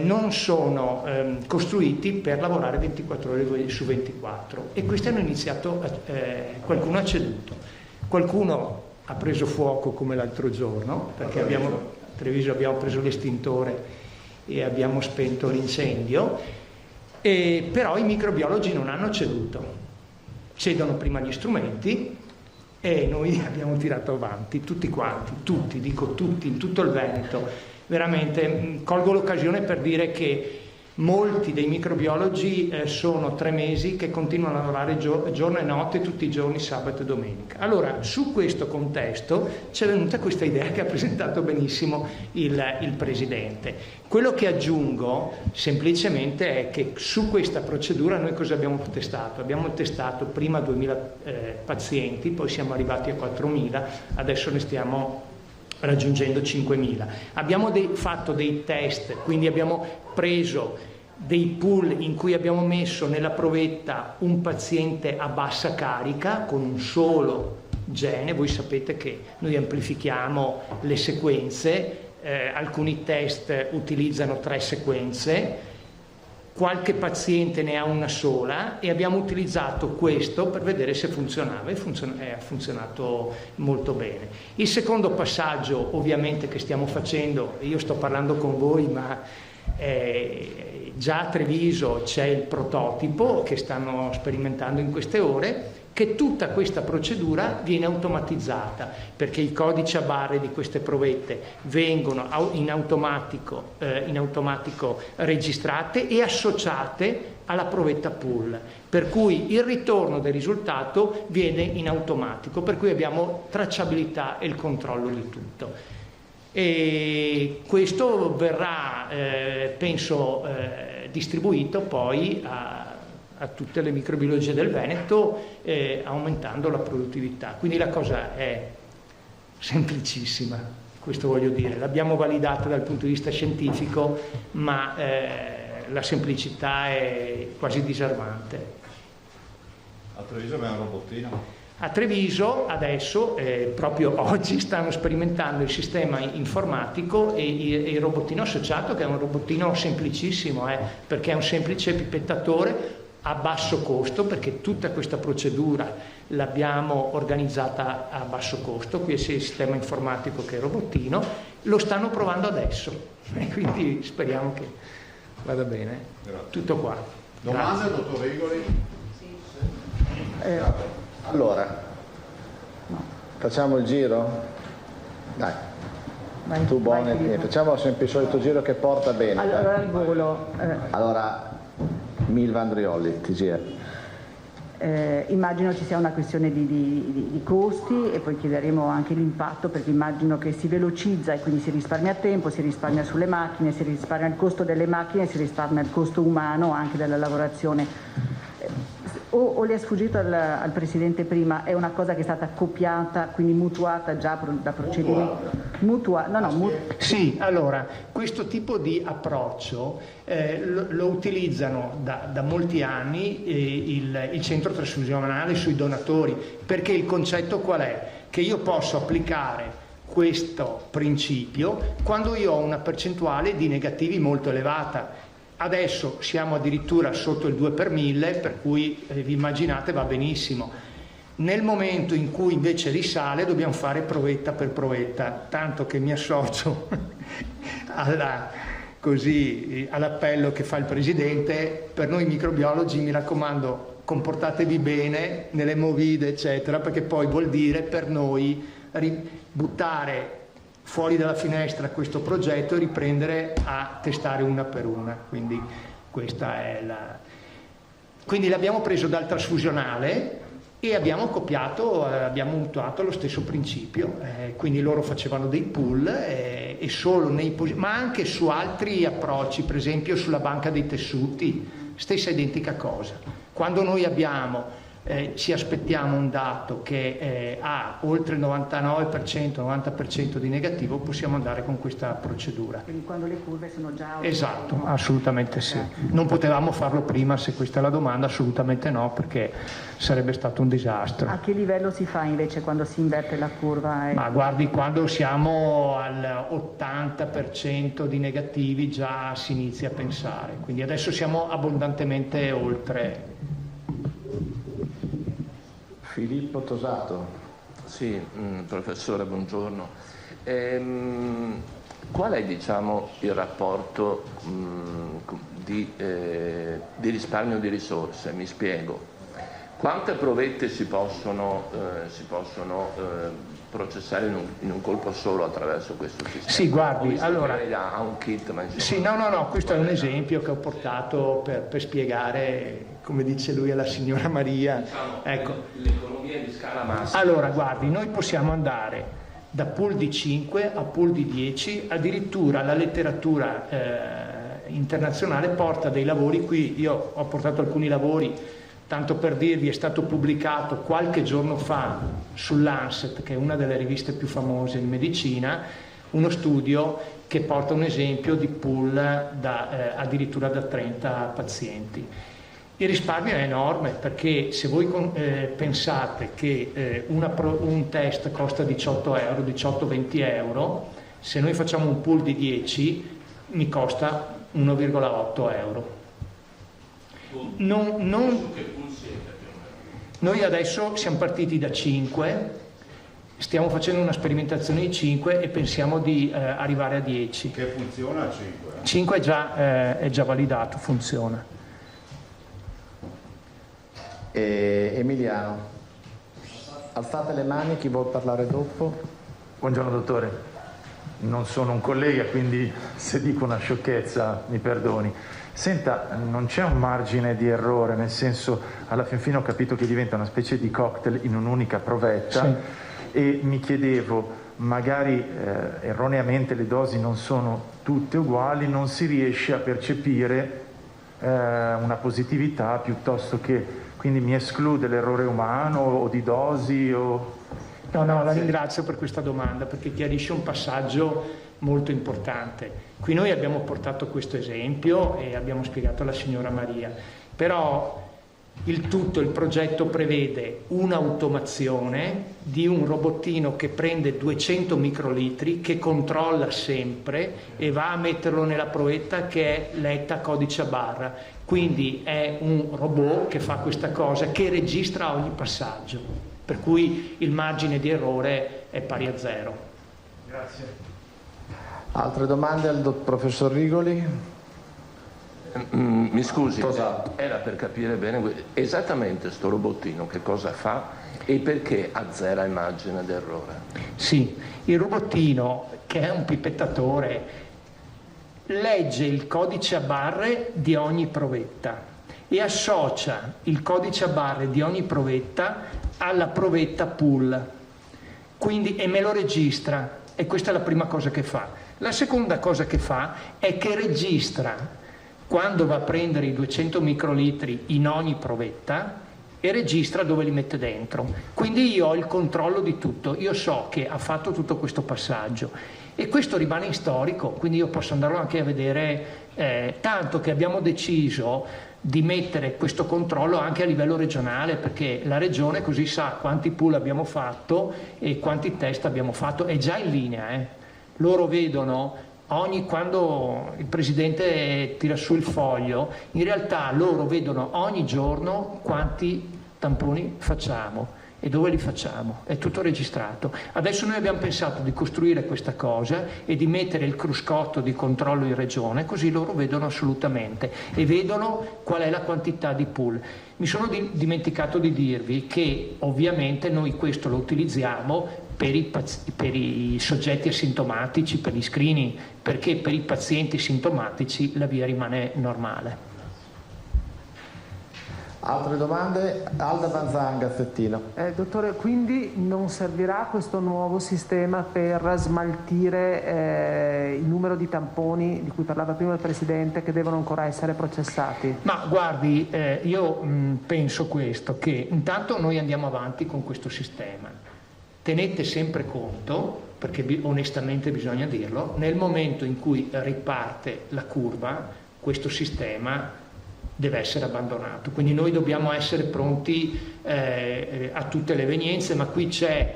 non sono costruiti per lavorare 24 ore su 24, e questi hanno iniziato, qualcuno ha ceduto, qualcuno ha preso fuoco come l'altro giorno, perché abbiamo preso l'estintore e abbiamo spento l'incendio, però i microbiologi non hanno ceduto. Cedono prima gli strumenti e noi abbiamo tirato avanti, tutti quanti, dico tutti, in tutto il Veneto. Veramente colgo l'occasione per dire che molti dei microbiologi sono 3 mesi che continuano a lavorare giorno e notte, tutti i giorni, sabato e domenica. Allora, su questo contesto c'è venuta questa idea che ha presentato benissimo il Presidente. Quello che aggiungo semplicemente è che su questa procedura noi cosa abbiamo testato? Abbiamo testato prima 2.000 pazienti, poi siamo arrivati a 4.000, adesso ne stiamo raggiungendo 5.000. Abbiamo fatto dei test, quindi abbiamo preso dei pool in cui abbiamo messo nella provetta un paziente a bassa carica con un solo gene. Voi sapete che noi amplifichiamo le sequenze, alcuni test utilizzano 3 sequenze, qualche paziente ne ha una sola, e abbiamo utilizzato questo per vedere se funzionava, e ha funzionato molto bene. Il secondo passaggio ovviamente che stiamo facendo, io sto parlando con voi, ma già a Treviso c'è il prototipo che stanno sperimentando in queste ore, che tutta questa procedura viene automatizzata, perché i codici a barre di queste provette vengono in automatico registrate e associate alla provetta pool, per cui il ritorno del risultato viene in automatico, per cui abbiamo tracciabilità e il controllo di tutto. E questo verrà, penso, distribuito poi a tutte le microbiologie del Veneto, aumentando la produttività. Quindi la cosa è semplicissima, questo voglio dire. L'abbiamo validata dal punto di vista scientifico, ma la semplicità è quasi disarmante. A Treviso abbiamo un robottino. A Treviso adesso, proprio oggi, stanno sperimentando il sistema informatico e il robottino associato, che è un robottino semplicissimo, perché è un semplice pipettatore a basso costo, perché tutta questa procedura l'abbiamo organizzata a basso costo, qui sia il sistema informatico che il robottino, lo stanno provando adesso e quindi speriamo che vada bene. Grazie. Tutto qua. Domande, dottor Rigoli? Allora, facciamo il giro? Dai, tu Bonet, facciamo sempre il solito giro che porta bene. Allora al volo. Allora, Milva Andrioli, TGR. Immagino ci sia una questione di costi e poi chiederemo anche l'impatto, perché immagino che si velocizza e quindi si risparmia tempo, si risparmia sulle macchine, si risparmia il costo delle macchine, si risparmia il costo umano anche della lavorazione. O le è sfuggito al Presidente prima, è una cosa che è stata copiata, quindi mutuata già da procedimenti? Sì, allora, questo tipo di approccio lo utilizzano da molti anni il centro trasfusionale sui donatori, perché il concetto qual è? Che io posso applicare questo principio quando io ho una percentuale di negativi molto elevata. Adesso siamo addirittura sotto il 2 per 1000, per cui vi immaginate va benissimo. Nel momento in cui invece risale dobbiamo fare provetta per provetta, tanto che mi associo all'appello che fa il Presidente. Per noi microbiologi, mi raccomando, comportatevi bene nelle movide eccetera, perché poi vuol dire per noi buttare fuori dalla finestra questo progetto e riprendere a testare una per una. Quindi questa è quindi l'abbiamo preso dal trasfusionale e abbiamo copiato, abbiamo mutuato lo stesso principio, quindi loro facevano dei pool e solo ma anche su altri approcci, per esempio sulla banca dei tessuti, stessa identica cosa. Quando noi ci aspettiamo un dato che ha oltre il 99%, 90% di negativo, possiamo andare con questa procedura. Quindi quando le curve sono già... Esatto, assolutamente sì. Non potevamo farlo prima, se questa è la domanda, assolutamente no, perché sarebbe stato un disastro. A che livello si fa invece quando si inverte la curva? Ma guardi, quando siamo al 80% di negativi già si inizia a pensare, quindi adesso siamo abbondantemente oltre. Filippo Tosato. Sì, professore, buongiorno. Qual è, diciamo, il rapporto di risparmio di risorse? Mi spiego. Quante provette si possono processare in un colpo solo attraverso questo sistema? Sì, guardi, allora... Ha un kit, ma insomma... Sì, no, questo è un esempio che ho portato per spiegare, come dice lui, alla signora Maria. Diciamo, ecco. L'economia di scala massima. Allora, guardi, noi possiamo andare da pool di 5 a pool di 10, addirittura la letteratura internazionale porta dei lavori, qui io ho portato alcuni lavori, tanto per dirvi, è stato pubblicato qualche giorno fa sull'Lancet, che è una delle riviste più famose in medicina, uno studio che porta un esempio di pool addirittura da 30 pazienti. Il risparmio è enorme, perché se voi pensate che un test costa 18 euro, 18-20 euro, se noi facciamo un pool di 10 mi costa 1,8 euro. Noi adesso siamo partiti da 5, stiamo facendo una sperimentazione di 5 e pensiamo di arrivare a 10. Che funziona a 5? 5 è già validato, funziona. Emiliano, alzate le mani, chi vuol parlare dopo? Buongiorno dottore, non sono un collega, quindi se dico una sciocchezza mi perdoni. Senta, non c'è un margine di errore, nel senso, alla fin fine ho capito che diventa una specie di cocktail in un'unica provetta, sì. E mi chiedevo, magari erroneamente le dosi non sono tutte uguali, non si riesce a percepire una positività, piuttosto che, quindi mi esclude l'errore umano o di dosi o... No, la ringrazio per questa domanda, perché chiarisce un passaggio molto importante. Qui noi abbiamo portato questo esempio e abbiamo spiegato alla signora Maria, però il progetto prevede un'automazione di un robottino che prende 200 microlitri, che controlla sempre e va a metterlo nella provetta che è letta codice a barra. Quindi è un robot che fa questa cosa, che registra ogni passaggio, per cui il margine di errore è pari a 0. Grazie. Altre domande al professor Rigoli? Mi scusi, era per capire bene esattamente sto robottino che cosa fa e perché azzera il margine d'errore. Sì, il robottino, che è un pipettatore, legge il codice a barre di ogni provetta e associa il codice a barre di ogni provetta alla provetta pool, quindi, e me lo registra, e questa è la prima cosa che fa. La seconda cosa che fa è che registra quando va a prendere i 200 microlitri in ogni provetta e registra dove li mette dentro. Quindi io ho il controllo di tutto, io so che ha fatto tutto questo passaggio e questo rimane in storico, quindi io posso andarlo anche a vedere, tanto che abbiamo deciso di mettere questo controllo anche a livello regionale, perché la regione così sa quanti pool abbiamo fatto e quanti test abbiamo fatto, è già in linea. Loro vedono quando il presidente tira su il foglio, in realtà loro vedono ogni giorno quanti tamponi facciamo e dove li facciamo, è tutto registrato. Adesso noi abbiamo pensato di costruire questa cosa e di mettere il cruscotto di controllo in regione, così loro vedono assolutamente e vedono qual è la quantità di pool. Mi sono dimenticato di dirvi che ovviamente noi questo lo utilizziamo per i soggetti asintomatici, per gli screening, perché per i pazienti sintomatici la via rimane normale. Altre domande? Alda Vanzan, Gazzettino. Dottore, quindi non servirà questo nuovo sistema per smaltire il numero di tamponi di cui parlava prima il Presidente, che devono ancora essere processati? Ma guardi, io penso questo, che intanto noi andiamo avanti con questo sistema. Tenete sempre conto, perché onestamente bisogna dirlo, nel momento in cui riparte la curva, questo sistema deve essere abbandonato. Quindi noi dobbiamo essere pronti a tutte le evenienze, ma qui c'è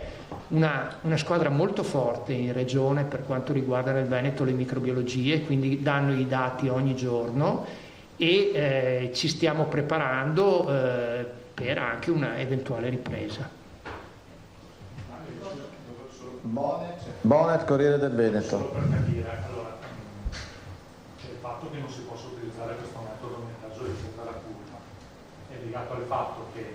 una squadra molto forte in regione per quanto riguarda nel Veneto le microbiologie, quindi danno i dati ogni giorno e ci stiamo preparando per anche una eventuale ripresa. Bonet, Corriere del Veneto. Solo per capire, allora, c'è il fatto che non si possa utilizzare questo metodo nel caso di fuga la curva, è legato al fatto che,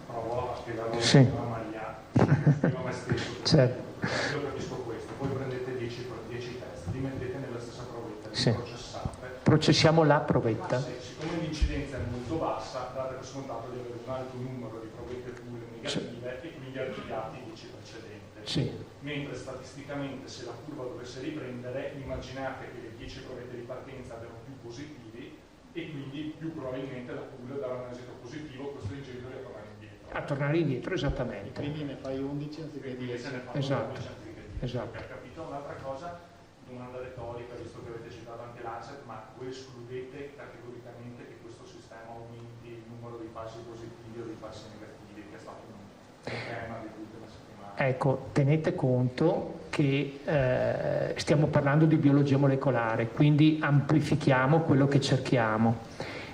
provo a spiegarlo a Maria, spiego a me stesso, certo. Io capisco questo, voi prendete 10 test, li mettete nella stessa provetta, li processate. Processiamo la provetta. Siccome l'incidenza è molto bassa, date per scontato di avere un alto numero di provette pure negative e quindi archiviati i 10 precedenti. Mentre statisticamente se la curva dovesse riprendere, immaginate che le 10 provette di partenza abbiano più positivi e quindi più probabilmente la pool darà un esito positivo, costringendoli a tornare indietro. A tornare indietro, esattamente. Quindi ne fai 11 anziché 10. Esatto. Esatto. Per capito un'altra cosa, domanda retorica, visto che avete citato anche l'ANSET, ma voi escludete categoricamente che questo sistema aumenti il numero di falsi positivi o di falsi negativi, che è stato un tema dell'ultima settimana. Ecco, tenete conto che stiamo parlando di biologia molecolare, quindi amplifichiamo quello che cerchiamo.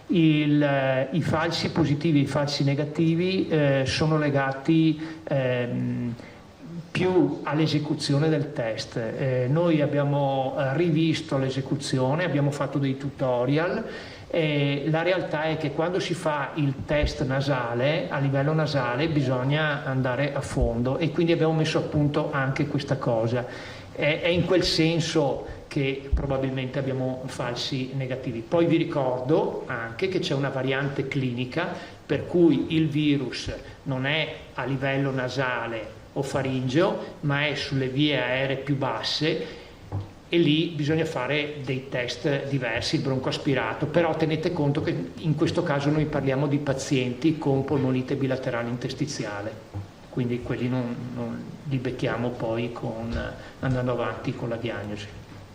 I falsi positivi e i falsi negativi sono legati più all'esecuzione del test. Noi abbiamo rivisto l'esecuzione, abbiamo fatto dei tutorial. La realtà è che quando si fa il test nasale, a livello nasale, bisogna andare a fondo e quindi abbiamo messo a punto anche questa cosa. È in quel senso che probabilmente abbiamo falsi negativi. Poi vi ricordo anche che c'è una variante clinica per cui il virus non è a livello nasale o faringeo, ma è sulle vie aeree più basse, e lì bisogna fare dei test diversi, il broncoaspirato, però tenete conto che in questo caso noi parliamo di pazienti con polmonite bilaterale interstiziale, quindi quelli non li becchiamo poi andando avanti con la diagnosi.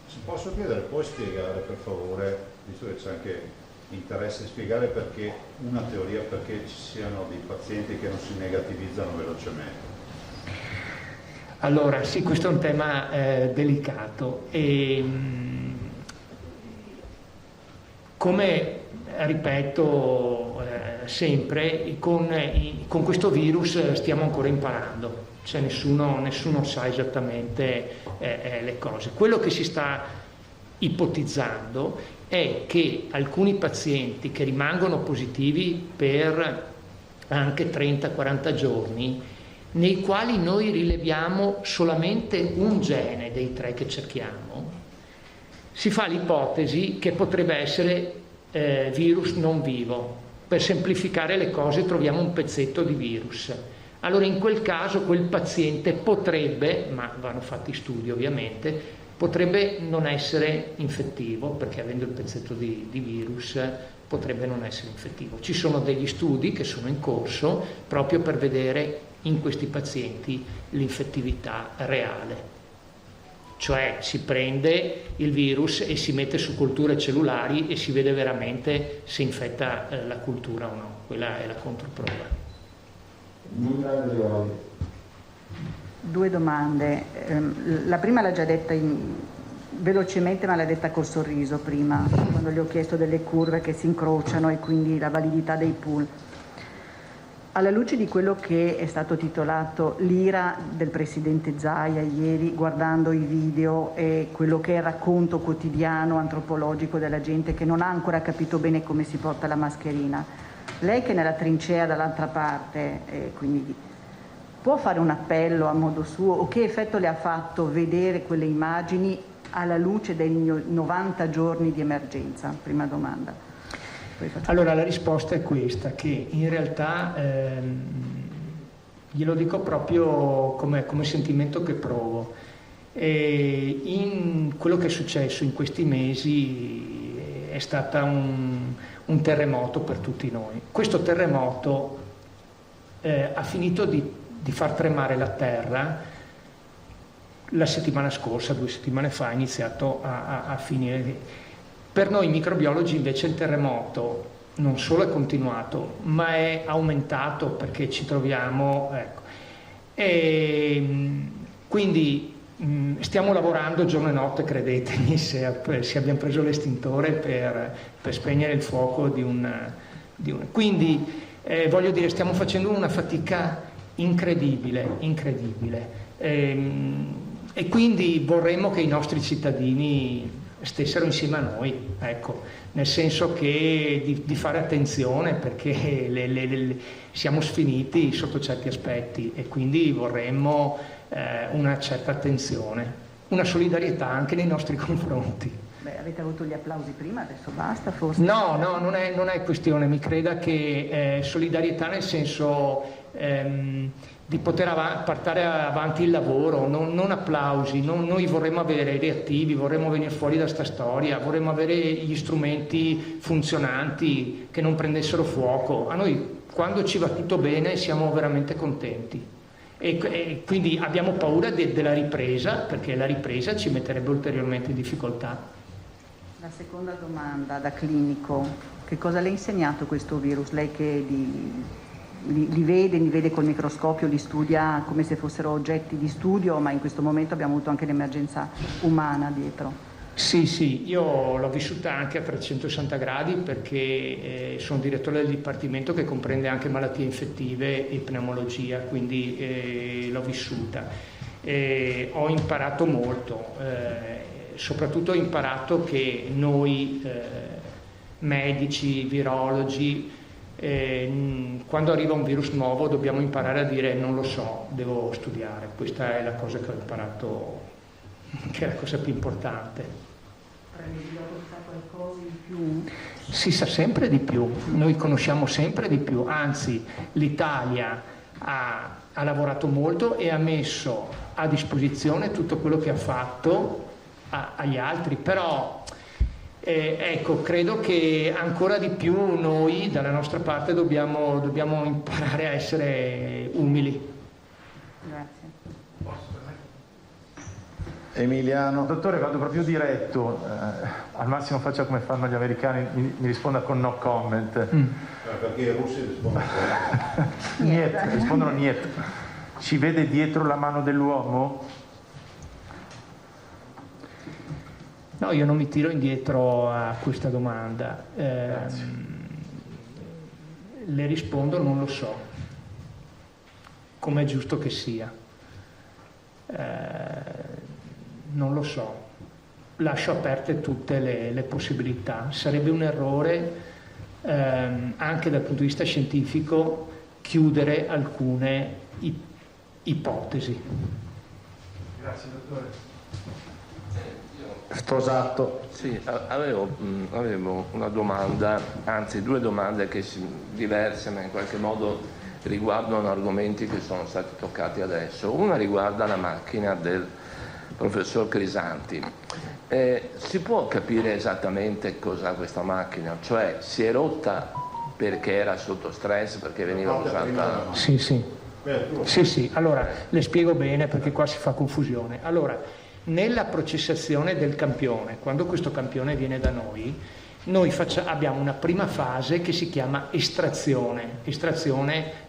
Se posso chiedere, puoi spiegare per favore, visto che c'è anche interesse, spiegare perché una teoria perché ci siano dei pazienti che non si negativizzano velocemente? Allora, sì, questo è un tema delicato e come ripeto sempre, con questo virus stiamo ancora imparando, cioè nessuno sa esattamente le cose. Quello che si sta ipotizzando è che alcuni pazienti che rimangono positivi per anche 30-40 giorni, nei quali noi rileviamo solamente un gene dei 3 che cerchiamo, si fa l'ipotesi che potrebbe essere virus non vivo. Per semplificare le cose troviamo un pezzetto di virus. Allora in quel caso quel paziente potrebbe, ma vanno fatti studi ovviamente, potrebbe non essere infettivo, perché avendo il pezzetto di virus potrebbe non essere infettivo. Ci sono degli studi che sono in corso proprio per vedere in questi pazienti l'infettività reale, cioè si prende il virus e si mette su culture cellulari e si vede veramente se infetta la cultura o no. Quella è la controprova. Due domande, la prima l'ha già detta velocemente, ma l'ha detta col sorriso prima, quando gli ho chiesto delle curve che si incrociano e quindi la validità dei pool. Alla luce di quello che è stato titolato l'ira del presidente Zaia ieri, guardando i video e quello che è il racconto quotidiano antropologico della gente che non ha ancora capito bene come si porta la mascherina, lei che è nella trincea dall'altra parte, quindi può fare un appello a modo suo, o che effetto le ha fatto vedere quelle immagini alla luce dei 90 giorni di emergenza? Prima domanda. Allora la risposta è questa, che in realtà glielo dico proprio come sentimento che provo. In quello che è successo in questi mesi è stato un terremoto per tutti noi. Questo terremoto ha finito di far tremare la terra la settimana scorsa, 2 settimane fa, ha iniziato a finire. Per noi microbiologi invece il terremoto non solo è continuato, ma è aumentato perché ci troviamo, ecco. E quindi stiamo lavorando giorno e notte, credetemi, se abbiamo preso l'estintore per spegnere il fuoco di un... Quindi voglio dire, stiamo facendo una fatica incredibile. E quindi vorremmo che i nostri cittadini stessero insieme a noi, ecco, nel senso che di fare attenzione, perché siamo sfiniti sotto certi aspetti e quindi vorremmo una certa attenzione, una solidarietà anche nei nostri confronti. Beh, avete avuto gli applausi prima, adesso basta forse? No, non è questione, mi creda che solidarietà nel senso di poter portare avanti il lavoro, non applausi. Noi vorremmo avere reattivi, vorremmo venire fuori da sta storia, vorremmo avere gli strumenti funzionanti che non prendessero fuoco. A noi quando ci va tutto bene siamo veramente contenti e quindi abbiamo paura della ripresa, perché la ripresa ci metterebbe ulteriormente in difficoltà. La seconda domanda da clinico, che cosa le ha insegnato questo virus? Lei che li vede col microscopio, li studia come se fossero oggetti di studio, ma in questo momento abbiamo avuto anche l'emergenza umana dietro. Sì, io l'ho vissuta anche a 360 gradi perché sono direttore del dipartimento che comprende anche malattie infettive e pneumologia, quindi l'ho vissuta. Ho imparato molto, soprattutto ho imparato che noi medici, virologi, quando arriva un virus nuovo dobbiamo imparare a dire non lo so, devo studiare. Questa è la cosa che ho imparato, che è la cosa più importante. Qualcosa in più? Si sa sempre di più, noi conosciamo sempre di più, anzi l'Italia ha lavorato molto e ha messo a disposizione tutto quello che ha fatto agli altri, però ecco, credo che ancora di più noi dalla nostra parte dobbiamo imparare a essere umili. Grazie. Emiliano. Dottore, vado proprio diretto, al massimo faccia come fanno gli americani, mi risponda con no comment. Perché i russi rispondono Niet, rispondono niet. Ci vede dietro la mano dell'uomo? No, io non mi tiro indietro a questa domanda. Le rispondo non lo so, come è giusto che sia. Non lo so, lascio aperte tutte le possibilità. Sarebbe un errore anche dal punto di vista scientifico chiudere alcune ipotesi. Grazie dottore. Sposato. Sì, avevo una domanda, anzi due domande diverse, ma in qualche modo riguardano argomenti che sono stati toccati adesso. Una riguarda la macchina del professor Crisanti. Si può capire esattamente cos'ha questa macchina? Cioè si è rotta perché era sotto stress, perché veniva usata... Sì, allora le spiego bene perché qua si fa confusione. Allora, nella processazione del campione, quando questo campione viene da noi abbiamo una prima fase che si chiama estrazione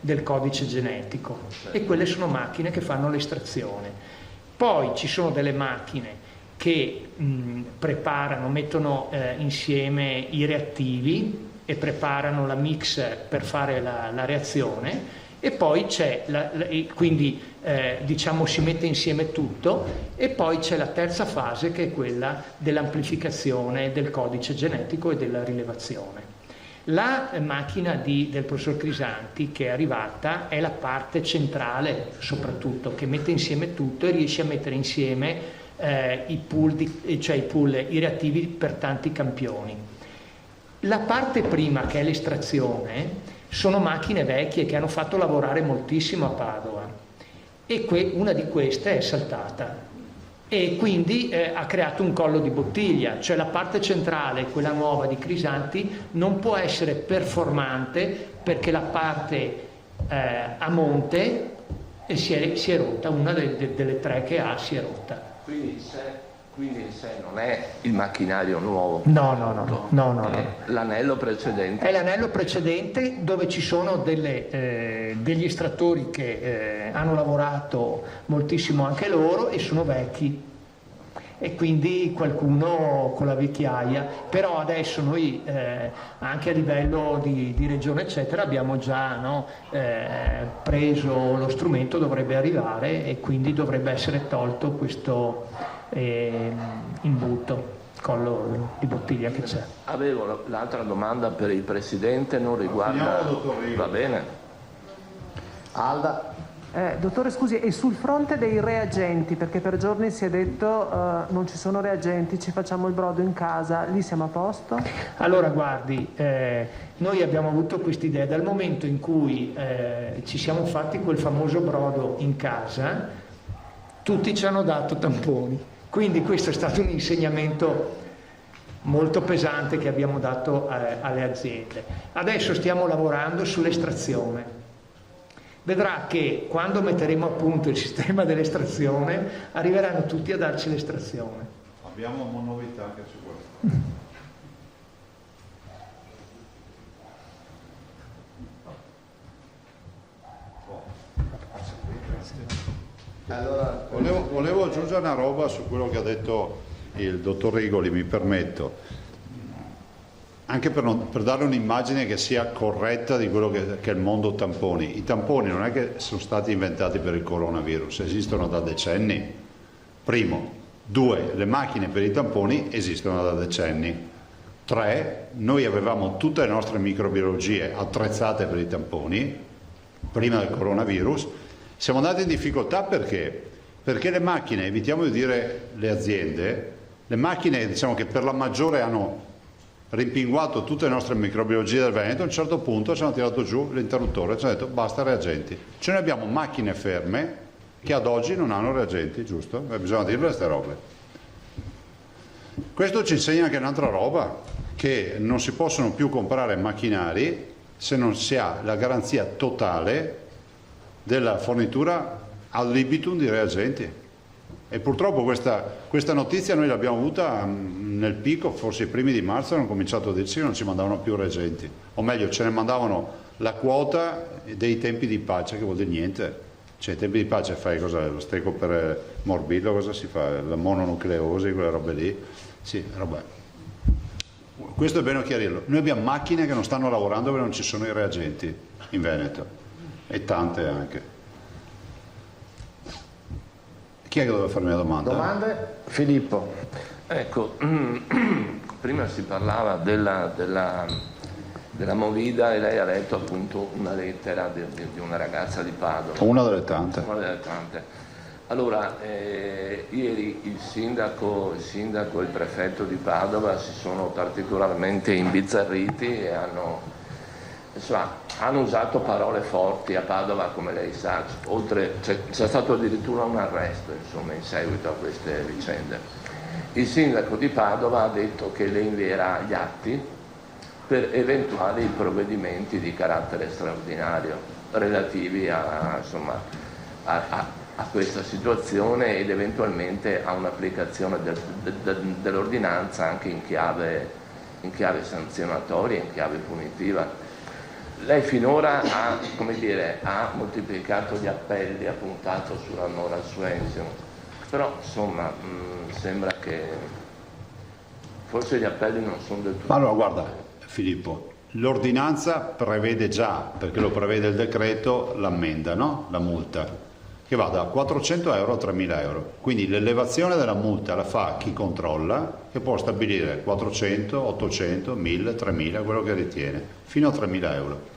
del codice genetico, e quelle sono macchine che fanno l'estrazione. Poi ci sono delle macchine che preparano, mettono insieme i reattivi e preparano la mix per fare la reazione, e poi c'è quindi diciamo si mette insieme tutto, e poi c'è la terza fase che è quella dell'amplificazione del codice genetico e della rilevazione. La macchina del professor Crisanti che è arrivata è la parte centrale, soprattutto, che mette insieme tutto e riesce a mettere insieme i pool, i reattivi per tanti campioni. La parte prima, che è l'estrazione, sono macchine vecchie che hanno fatto lavorare moltissimo a Padova, e una di queste è saltata e quindi ha creato un collo di bottiglia, cioè la parte centrale, quella nuova di Crisanti, non può essere performante perché la parte a monte si è rotta, una delle tre che ha si è rotta. Quindi in sé non è il macchinario nuovo? No. L'anello precedente? È l'anello precedente, dove ci sono degli estrattori che hanno lavorato moltissimo anche loro e sono vecchi, e quindi qualcuno con la vecchiaia. Però adesso noi anche a livello di regione eccetera abbiamo già preso lo strumento, dovrebbe arrivare, e quindi dovrebbe essere tolto questo imbuto, collo di bottiglia che c'è. Avevo l'altra domanda per il Presidente, non riguarda... Va bene. Alda. Dottore, scusi, e sul fronte dei reagenti, perché per giorni si è detto non ci sono reagenti, ci facciamo il brodo in casa, lì siamo a posto? Allora guardi, noi abbiamo avuto quest'idea dal momento in cui ci siamo fatti quel famoso brodo in casa, tutti ci hanno dato tamponi. Quindi questo è stato un insegnamento molto pesante che abbiamo dato alle aziende. Adesso stiamo lavorando sull'estrazione. Vedrà che quando metteremo a punto il sistema dell'estrazione arriveranno tutti a darci l'estrazione. Abbiamo una novità anche su questo. Allora, volevo aggiungere una roba su quello che ha detto il dottor Rigoli, mi permetto, anche per dare un'immagine che sia corretta di quello che è il mondo tamponi. I tamponi non è che sono stati inventati per il coronavirus, esistono da decenni. Primo. 2. Le macchine per i tamponi esistono da decenni. 3. Noi avevamo tutte le nostre microbiologie attrezzate per i tamponi prima del coronavirus. Siamo andati in difficoltà perché? Perché le macchine, evitiamo di dire le aziende, le macchine diciamo che per la maggiore hanno rimpinguato tutte le nostre microbiologie del Veneto, a un certo punto ci hanno tirato giù l'interruttore, ci hanno detto basta reagenti. Noi abbiamo macchine ferme che ad oggi non hanno reagenti, giusto? Bisogna dirle queste robe. Questo ci insegna anche un'altra roba, che non si possono più comprare macchinari se non si ha la garanzia totale della fornitura ad libitum di reagenti. E purtroppo questa notizia noi l'abbiamo avuta nel picco, forse i primi di marzo hanno cominciato a dirci che non ci mandavano più reagenti, o meglio ce ne mandavano la quota dei tempi di pace, che vuol dire niente. Cioè, i tempi di pace fai cosa? Lo steco per morbillo, cosa si fa? La mononucleosi, quelle robe lì. Sì, roba. Questo è bene chiarirlo. Noi abbiamo macchine che non stanno lavorando perché non ci sono i reagenti in Veneto, e tante anche. Chi è che doveva farmi la domanda? Domande? Filippo. Ecco, prima si parlava della movida e lei ha letto appunto una lettera di una ragazza di Padova. Una delle tante. Una delle tante. Allora, ieri il sindaco e il prefetto di Padova si sono particolarmente imbizzarriti e hanno usato parole forti a Padova, come lei sa, c'è stato addirittura un arresto in seguito a queste vicende. Il sindaco di Padova ha detto che le invierà gli atti per eventuali provvedimenti di carattere straordinario relativi a questa situazione ed eventualmente a un'applicazione dell'ordinanza anche in chiave sanzionatoria, in chiave punitiva. Lei finora ha moltiplicato gli appelli, ha puntato sulla moral suasion, però insomma sembra che forse gli appelli non sono del tutto... Allora guarda Filippo, l'ordinanza prevede già, perché lo prevede il decreto, l'ammenda, no? La multa, che va da 400 euro a 3.000 euro. Quindi l'elevazione della multa la fa chi controlla, che può stabilire 400, 800, 1.000, 3.000, quello che ritiene, fino a 3.000 euro.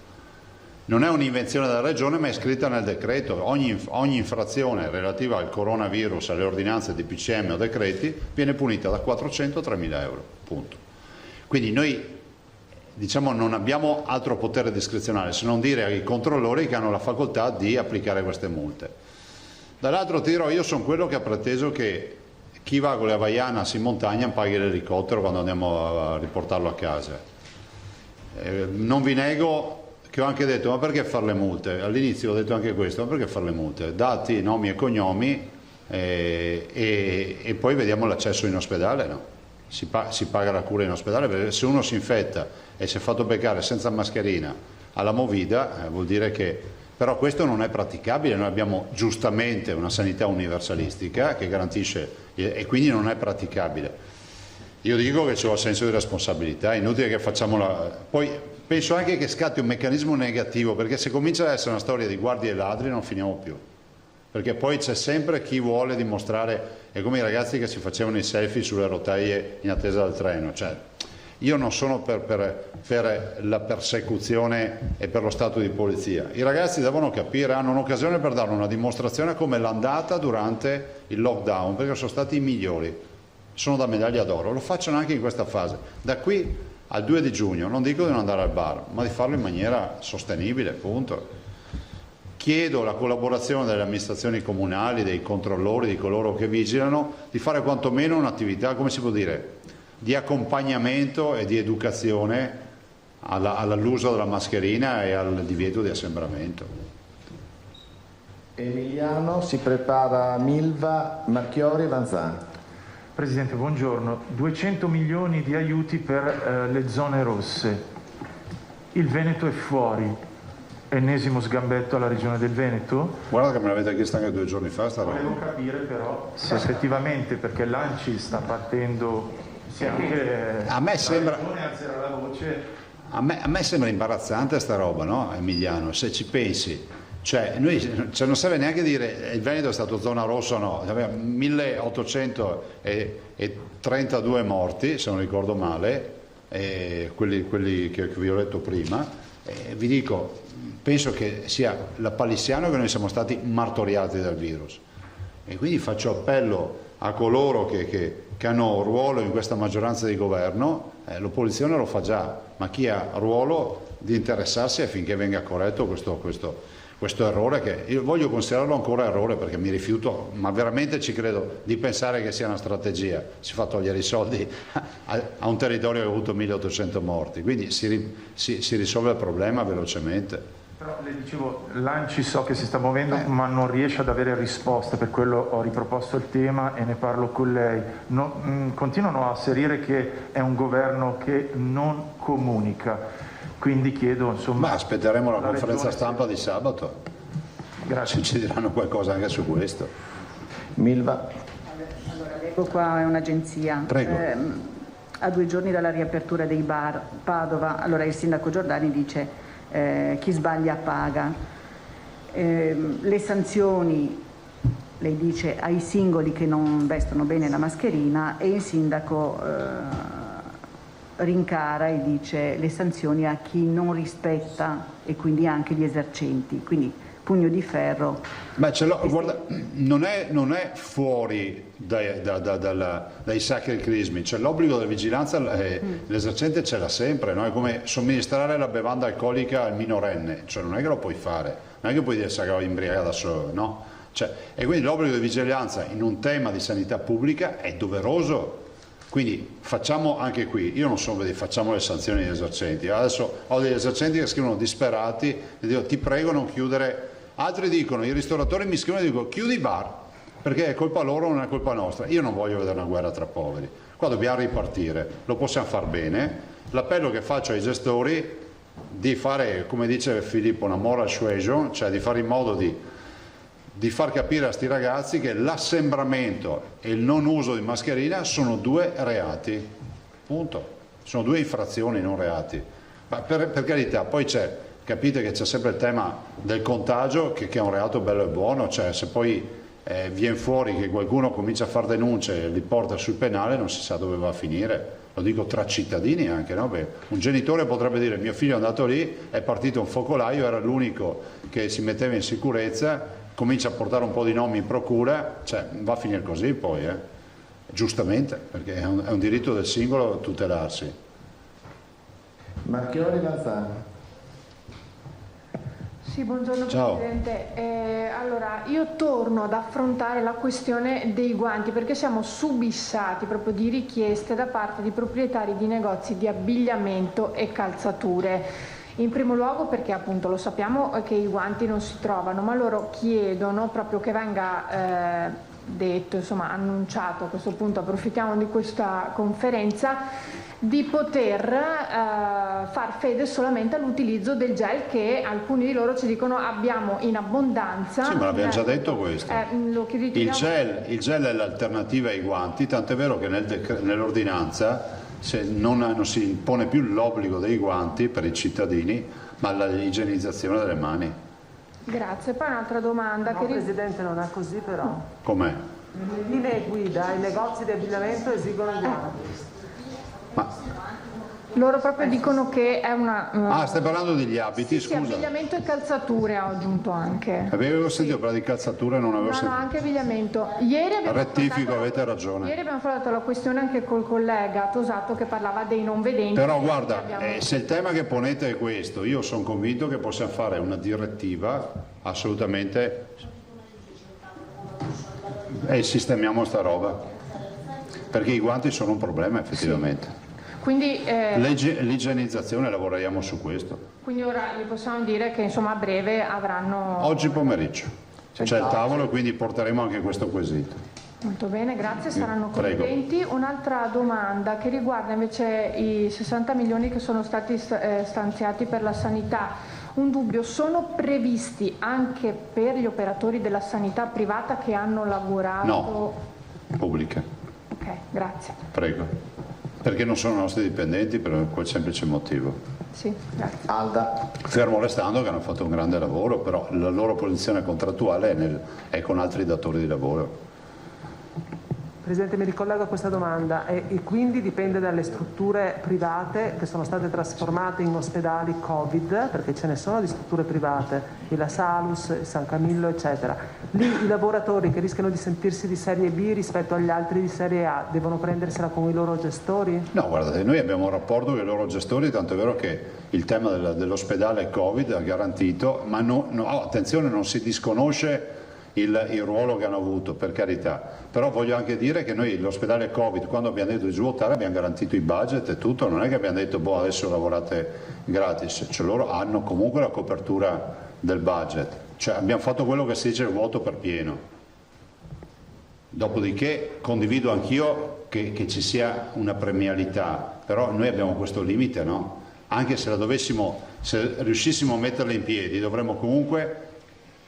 Non è un'invenzione della Regione, ma è scritta nel decreto. Ogni infrazione relativa al coronavirus, alle ordinanze di PCM o decreti, viene punita da 400 a 3.000 euro, punto. Quindi noi non abbiamo altro potere discrezionale se non dire ai controllori che hanno la facoltà di applicare queste multe. Dall'altro tiro, io sono quello che ha preteso che chi va con le Havaianas in montagna paghi l'elicottero quando andiamo a riportarlo a casa. Non vi nego che ho anche detto, ma perché fare le multe? All'inizio ho detto anche questo, ma perché fare le multe? Dati nomi e cognomi e poi vediamo l'accesso in ospedale, no? Si paga la cura in ospedale, perché se uno si infetta e si è fatto beccare senza mascherina alla movida, vuol dire che... Però questo non è praticabile, noi abbiamo giustamente una sanità universalistica che garantisce, e quindi non è praticabile. Io dico che c'è un senso di responsabilità, è inutile che facciamo Poi penso anche che scatti un meccanismo negativo, perché se comincia ad essere una storia di guardie e ladri non finiamo più. Perché poi c'è sempre chi vuole dimostrare, è come i ragazzi che si facevano i selfie sulle rotaie in attesa del treno. Cioè, io non sono per la persecuzione e per lo stato di polizia. I ragazzi devono capire, hanno un'occasione per dare una dimostrazione come l'è andata durante il lockdown, perché sono stati i migliori, sono da medaglia d'oro, lo facciano anche in questa fase. Da qui al 2 di giugno non dico di non andare al bar, ma di farlo in maniera sostenibile, punto. Chiedo la collaborazione delle amministrazioni comunali, dei controllori, di coloro che vigilano, di fare quantomeno un'attività, come si può dire, di accompagnamento e di educazione all'uso della mascherina e al divieto di assembramento. Emiliano, si prepara Milva, Marchiori e Vanzani. Presidente, buongiorno. 200 milioni di aiuti per le zone rosse. Il Veneto è fuori. Ennesimo sgambetto alla regione del Veneto. Guarda che me l'avete chiesto anche 2 giorni fa. Volevo capire però se effettivamente, perché l'ANCI sta partendo, se anche a me sembra... la regione alzerà la voce. A me sembra imbarazzante sta roba, no, Emiliano? Se ci pensi, cioè non serve neanche dire il Veneto è stato zona rossa o no, aveva 1832 morti, se non ricordo male, quelli che vi ho detto prima. Vi dico, penso che sia lapalissiano che noi siamo stati martoriati dal virus, e quindi faccio appello a coloro che hanno ruolo in questa maggioranza di governo, l'opposizione lo fa già, ma chi ha ruolo di interessarsi affinché venga corretto questo errore, che io voglio considerarlo ancora errore perché mi rifiuto, ma veramente ci credo, di pensare che sia una strategia. Si fa togliere i soldi a un territorio che ha avuto 1800 morti, quindi si risolve il problema velocemente. Però le dicevo, l'ANCI so che si sta muovendo ma non riesce ad avere risposte, per quello ho riproposto il tema e ne parlo con lei. Continuano a asserire che è un governo che non comunica, quindi chiedo insomma... Ma aspetteremo la conferenza stampa di sabato. Grazie. Ci diranno qualcosa anche su questo. Milva. Allora, leggo qua, è un'agenzia. Prego. A 2 giorni dalla riapertura dei bar, Padova, allora il sindaco Giordani dice chi sbaglia paga. Le sanzioni, lei dice, ai singoli che non vestono bene la mascherina, e il sindaco rincara e dice le sanzioni a chi non rispetta, e quindi anche gli esercenti, quindi pugno di ferro. Beh, guarda, non è fuori dai sacri crismi, c'è l'obbligo della vigilanza, l'esercente ce l'ha sempre, no? È come somministrare la bevanda alcolica al minorenne, cioè non è che lo puoi fare, non è che puoi dire che imbriaca da solo, no? E quindi l'obbligo di vigilanza in un tema di sanità pubblica è doveroso. Quindi facciamo anche qui, io non so, facciamo le sanzioni agli esercenti. Adesso ho degli esercenti che scrivono disperati e dico ti prego non chiudere, altri dicono, i ristoratori mi scrivono e dicono chiudi i bar perché è colpa loro, non è colpa nostra. Io non voglio vedere una guerra tra poveri, qua dobbiamo ripartire, lo possiamo far bene. L'appello che faccio ai gestori di fare, come dice Filippo, una moral suasion, cioè di fare in modo di far capire a sti ragazzi che l'assembramento e il non uso di mascherina sono 2 reati, punto, sono 2 infrazioni, non reati. Ma per carità, poi capite che c'è sempre il tema del contagio che è un reato bello e buono, cioè se poi viene fuori che qualcuno comincia a fare denunce e li porta sul penale non si sa dove va a finire, lo dico tra cittadini anche, no? Beh, un genitore potrebbe dire mio figlio è andato lì, è partito un focolaio, era l'unico che si metteva in sicurezza, comincia a portare un po' di nomi in procura, cioè va a finire così poi, giustamente, perché è un diritto del singolo tutelarsi. Marchiori Lanzani. Sì, buongiorno Ciao. Presidente. Allora, io torno ad affrontare la questione dei guanti perché siamo subissati proprio di richieste da parte di proprietari di negozi di abbigliamento e calzature. In primo luogo perché appunto lo sappiamo che i guanti non si trovano, ma loro chiedono proprio che venga detto, insomma annunciato, a questo punto approfittiamo di questa conferenza, di poter far fede solamente all'utilizzo del gel che alcuni di loro ci dicono abbiamo in abbondanza. Sì, ma l'abbiamo già detto questo. Il gel è l'alternativa ai guanti, tant'è vero che nell'ordinanza non si impone più l'obbligo dei guanti per i cittadini, ma l'igienizzazione delle mani. Grazie. Poi un'altra domanda. No, Presidente, non è così però. Com'è? Le linee guida, i negozi di abbigliamento esigono i guanti. Loro proprio dicono che è una... stai parlando degli abiti, sì, scusa. Sì, abbigliamento e calzature ho aggiunto anche. Avevo sentito parlare di calzature, non avevo sentito. No, anche abbigliamento. Rettifico, avete ragione. Ieri abbiamo affrontato la questione anche col collega Tosato che parlava dei non vedenti. Però guarda, se il tema che ponete è questo, io sono convinto che possiamo fare una direttiva assolutamente e sistemiamo sta roba, perché i guanti sono un problema effettivamente. Sì. Quindi, l'igienizzazione, lavoriamo su questo. Quindi ora gli possiamo dire che insomma a breve avranno... Oggi pomeriggio c'è il tavolo, quindi porteremo anche questo quesito. Molto bene, grazie, saranno contenti. Un'altra domanda che riguarda invece i 60 milioni che sono stati stanziati per la sanità. Un dubbio, sono previsti anche per gli operatori della sanità privata che hanno lavorato? No, pubblica. Ok, grazie. Prego. Perché non sono nostri dipendenti per quel semplice motivo. Sì, grazie. Alda. Fermo restando che hanno fatto un grande lavoro, però la loro posizione contrattuale è con altri datori di lavoro. Presidente, mi ricollego a questa domanda e quindi dipende dalle strutture private che sono state trasformate in ospedali Covid, perché ce ne sono di strutture private, il La Salus, il San Camillo, eccetera. Lì i lavoratori che rischiano di sentirsi di serie B rispetto agli altri di serie A devono prendersela con i loro gestori? No, guardate, noi abbiamo un rapporto con i loro gestori, tanto è vero che il tema dell'ospedale Covid ha garantito, ma attenzione, non si disconosce il ruolo che hanno avuto, per carità, però voglio anche dire che noi l'ospedale Covid, quando abbiamo detto di svuotare, abbiamo garantito i budget e tutto, non è che abbiamo detto boh, adesso lavorate gratis, cioè loro hanno comunque la copertura del budget, cioè abbiamo fatto quello che si dice il vuoto per pieno. Dopodiché condivido anch'io che ci sia una premialità, però noi abbiamo questo limite, no? Anche se se riuscissimo a metterla in piedi, dovremmo comunque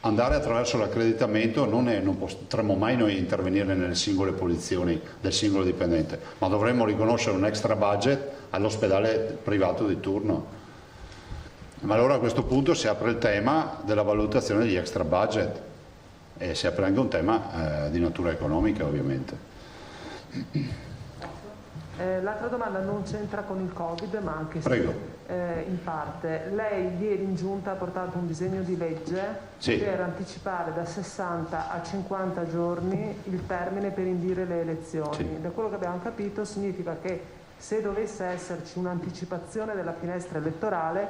andare attraverso l'accreditamento, non potremmo mai noi intervenire nelle singole posizioni del singolo dipendente, ma dovremmo riconoscere un extra budget all'ospedale privato di turno. Ma allora a questo punto si apre il tema della valutazione degli extra budget e si apre anche un tema di natura economica, ovviamente. L'altra domanda non c'entra con il Covid, ma anche se in parte. Lei ieri in giunta ha portato un disegno di legge per anticipare da 60 a 50 giorni il termine per indire le elezioni. Sì. Da quello che abbiamo capito significa che se dovesse esserci un'anticipazione della finestra elettorale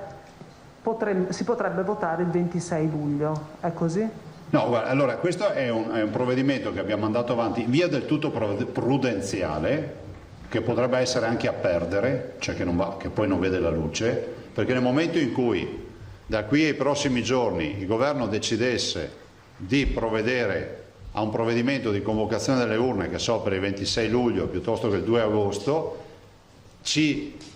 si potrebbe votare il 26 luglio. È così? No, guarda, allora questo è un provvedimento che abbiamo mandato avanti in via del tutto prudenziale, che potrebbe essere anche a perdere, cioè che poi non vede la luce, perché nel momento in cui da qui ai prossimi giorni il governo decidesse di provvedere a un provvedimento di convocazione delle urne, che so per il 26 luglio piuttosto che il 2 agosto,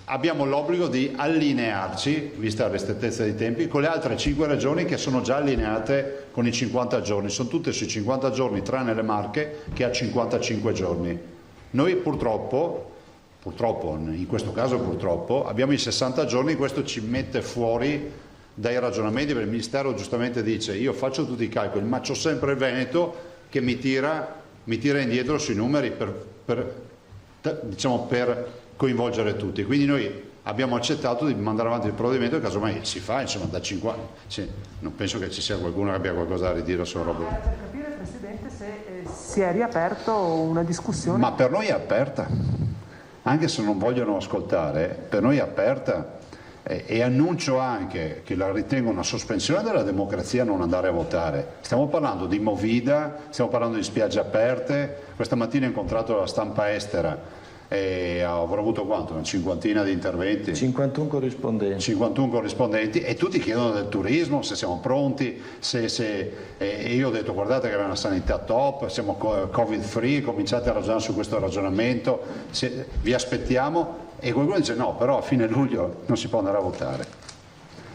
abbiamo l'obbligo di allinearci, vista la ristrettezza dei tempi, con le altre 5 regioni che sono già allineate con i 50 giorni, sono tutte sui 50 giorni tranne le Marche che ha 55 giorni. Noi purtroppo, in questo caso purtroppo, abbiamo i 60 giorni, questo ci mette fuori dai ragionamenti, perché il Ministero giustamente dice io faccio tutti i calcoli, ma c'ho sempre il Veneto che mi tira indietro sui numeri per coinvolgere tutti. Quindi noi abbiamo accettato di mandare avanti il provvedimento e casomai si fa, insomma, da 50. Non penso che ci sia qualcuno che abbia qualcosa da ridire sulla roba. Per capire, Presidente, se si è riaperto una discussione. Ma per noi è aperta, anche se non vogliono ascoltare, per noi è aperta e annuncio anche che la ritengo una sospensione della democrazia non andare a votare. Stiamo parlando di Movida, stiamo parlando di spiagge aperte, questa mattina ho incontrato la stampa estera e avrò avuto quanto? Una cinquantina di interventi? 51 corrispondenti e tutti chiedono del turismo, se siamo pronti, io ho detto guardate che abbiamo una sanità top, siamo covid free, cominciate a ragionare su questo ragionamento, vi aspettiamo, e qualcuno dice no, però a fine luglio non si può andare a votare.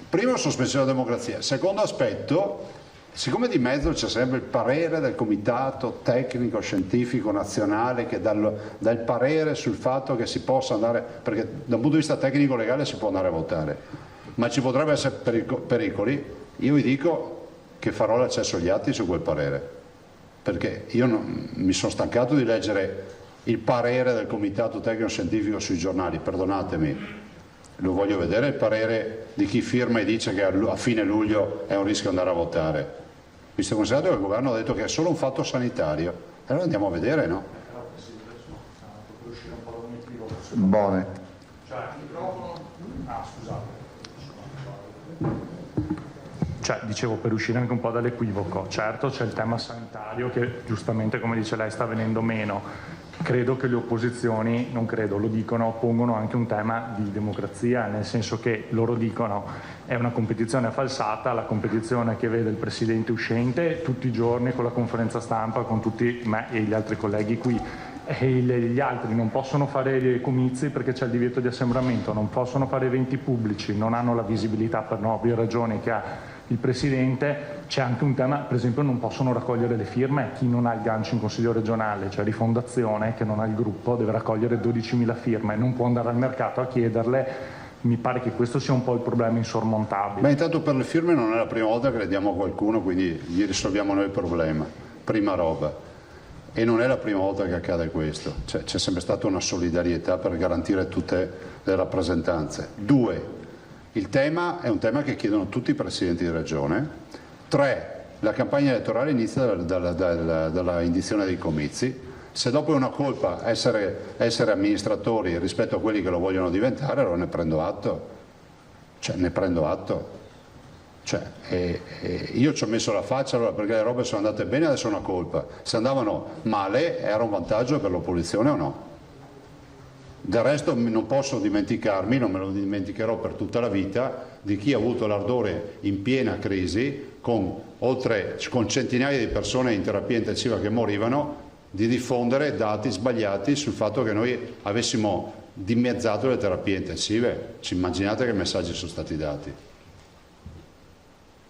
Primo, sospensione della democrazia. Secondo aspetto, siccome di mezzo c'è sempre il parere del Comitato Tecnico Scientifico Nazionale che dà il parere sul fatto che si possa andare, perché da un punto di vista tecnico legale si può andare a votare, ma ci potrebbe essere pericoli, io vi dico che farò l'accesso agli atti su quel parere, perché io mi sono stancato di leggere il parere del Comitato Tecnico Scientifico sui giornali, perdonatemi, lo voglio vedere il parere di chi firma e dice che a fine luglio è un rischio andare a votare. Visto considerato che il governo ha detto che è solo un fatto sanitario, allora andiamo a vedere, no? Buone. Dicevo, per uscire anche un po' dall'equivoco, certo c'è il tema sanitario che giustamente, come dice lei, sta venendo meno. Credo che le opposizioni, non credo, lo dicono, pongono anche un tema di democrazia, nel senso che loro dicono è una competizione falsata, la competizione che vede il presidente uscente tutti i giorni con la conferenza stampa con tutti me e gli altri colleghi qui, e gli altri non possono fare comizi perché c'è il divieto di assembramento, non possono fare eventi pubblici, non hanno la visibilità per ovvie ragioni che ha il Presidente. C'è anche un tema, per esempio non possono raccogliere le firme chi non ha il gancio in Consiglio regionale, cioè Rifondazione che non ha il gruppo deve raccogliere 12.000 firme, non può andare al mercato a chiederle. Mi pare che questo sia un po' il problema insormontabile. Ma intanto per le firme non è la prima volta che le diamo a qualcuno, quindi gli risolviamo noi il problema, prima roba. e non è la prima volta che accade questo, c'è sempre stata una solidarietà per garantire tutte le rappresentanze. 2, il tema è un tema che chiedono tutti i presidenti di regione. 3, la campagna elettorale inizia dalla indizione dei comizi. Se dopo è una colpa essere amministratori rispetto a quelli che lo vogliono diventare, allora ne prendo atto. Io ci ho messo la faccia allora perché le robe sono andate bene, adesso è una colpa. Se andavano male era un vantaggio per l'opposizione o no? Del resto non posso dimenticarmi, non me lo dimenticherò per tutta la vita, di chi ha avuto l'ardore in piena crisi, con centinaia di persone in terapia intensiva che morivano, di diffondere dati sbagliati sul fatto che noi avessimo dimezzato le terapie intensive. Ci immaginate che messaggi sono stati dati?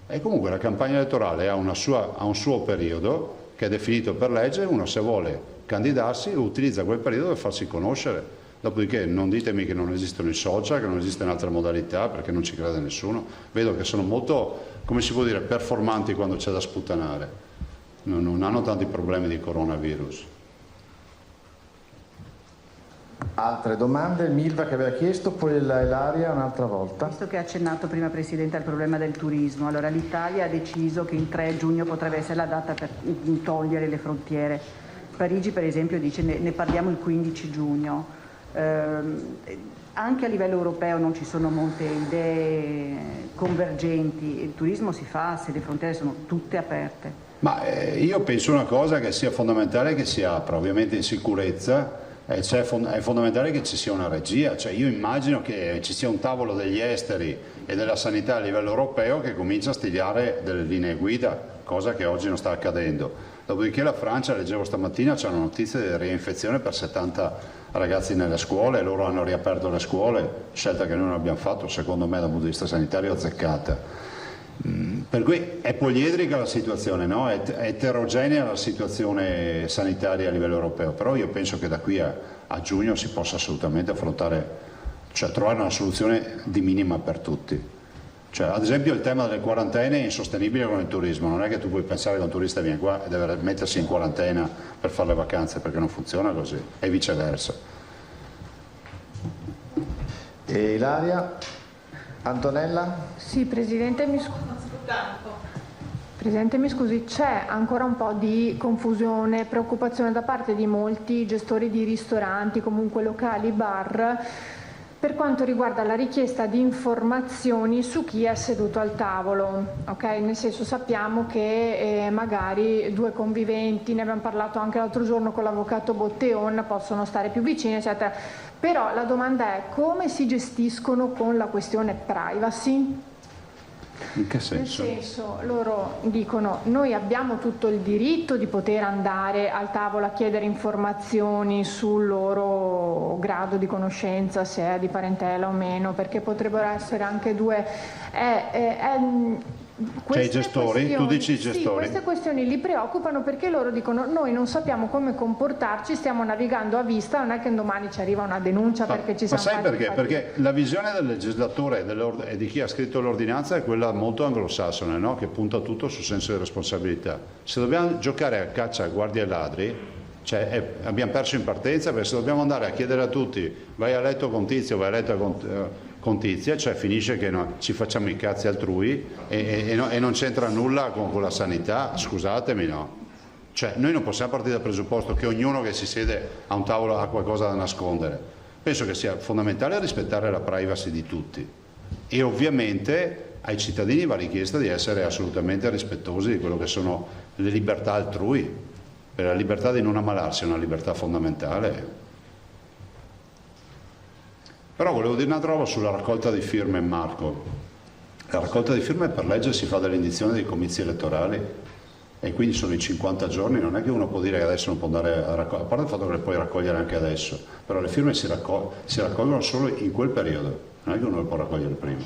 E comunque la campagna elettorale ha un suo periodo che è definito per legge, uno se vuole candidarsi utilizza quel periodo per farsi conoscere. Dopodiché non ditemi che non esistono i social, che non esistono altre modalità, perché non ci crede nessuno. Vedo che sono molto, come si può dire, performanti quando c'è da sputtanare. Non hanno tanti problemi di coronavirus. Altre domande? Milva che aveva chiesto, poi Ilaria un'altra volta. Visto che ha accennato prima Presidente al problema del turismo, allora l'Italia ha deciso che il 3 giugno potrebbe essere la data per togliere le frontiere. Parigi per esempio dice ne parliamo il 15 giugno. Anche a livello europeo non ci sono molte idee convergenti. Il turismo si fa se le frontiere sono tutte aperte. Ma io penso una cosa, che sia fondamentale che si apra, ovviamente in sicurezza, è fondamentale che ci sia una regia, cioè io immagino che ci sia un tavolo degli esteri e della sanità a livello europeo che comincia a stigliare delle linee guida, cosa che oggi non sta accadendo. Dopodiché la Francia, leggevo stamattina, c'è una notizia di reinfezione per 70 ragazzi nelle scuole, loro hanno riaperto le scuole, scelta che noi non abbiamo fatto, secondo me dal punto di vista sanitario azzeccata. Per cui è poliedrica la situazione, no? È eterogenea la situazione sanitaria a livello europeo, però io penso che da qui a giugno si possa assolutamente affrontare, cioè trovare una soluzione di minima per tutti. Cioè, ad esempio il tema delle quarantene è insostenibile con il turismo, non è che tu puoi pensare che un turista viene qua e deve mettersi in quarantena per fare le vacanze, perché non funziona così, e viceversa. E Ilaria? Antonella? Sì, Presidente, mi scusi, c'è ancora un po' di confusione, preoccupazione da parte di molti gestori di ristoranti, comunque locali, bar, per quanto riguarda la richiesta di informazioni su chi è seduto al tavolo, ok? Nel senso, sappiamo che magari due conviventi, ne abbiamo parlato anche l'altro giorno con l'avvocato Botteon, possono stare più vicini, eccetera. Però la domanda è: come si gestiscono con la questione privacy? In che senso? Nel senso, loro dicono: noi abbiamo tutto il diritto di poter andare al tavolo a chiedere informazioni sul loro grado di conoscenza, se è di parentela o meno, perché potrebbero essere anche due. Cioè i gestori, tu dici i gestori. Sì, queste questioni li preoccupano perché loro dicono: noi non sappiamo come comportarci, stiamo navigando a vista, non è che domani ci arriva una denuncia perché ci siamo fatti. Ma sai perché? Perché la visione del legislatore e di chi ha scritto l'ordinanza è quella molto anglosassone, no? Che punta tutto sul senso di responsabilità. Se dobbiamo giocare a caccia a guardie e ladri, cioè, abbiamo perso in partenza, perché se dobbiamo andare a chiedere a tutti vai a letto con Tizio, vai a letto con Tizia, cioè finisce che ci facciamo i cazzi altrui e non c'entra nulla con la sanità, scusatemi, no? Cioè noi non possiamo partire dal presupposto che ognuno che si siede a un tavolo ha qualcosa da nascondere. Penso che sia fondamentale rispettare la privacy di tutti e ovviamente ai cittadini va richiesta di essere assolutamente rispettosi di quello che sono le libertà altrui, per la libertà di non ammalarsi è una libertà fondamentale. Però volevo dire una roba sulla raccolta di firme, Marco. La raccolta di firme per legge si fa dall'indizione dei comizi elettorali e quindi sono i 50 giorni, non è che uno può dire che adesso non può andare a raccogliere, a parte il fatto che le puoi raccogliere anche adesso, però le firme si raccolgono solo in quel periodo, non è che uno le può raccogliere prima.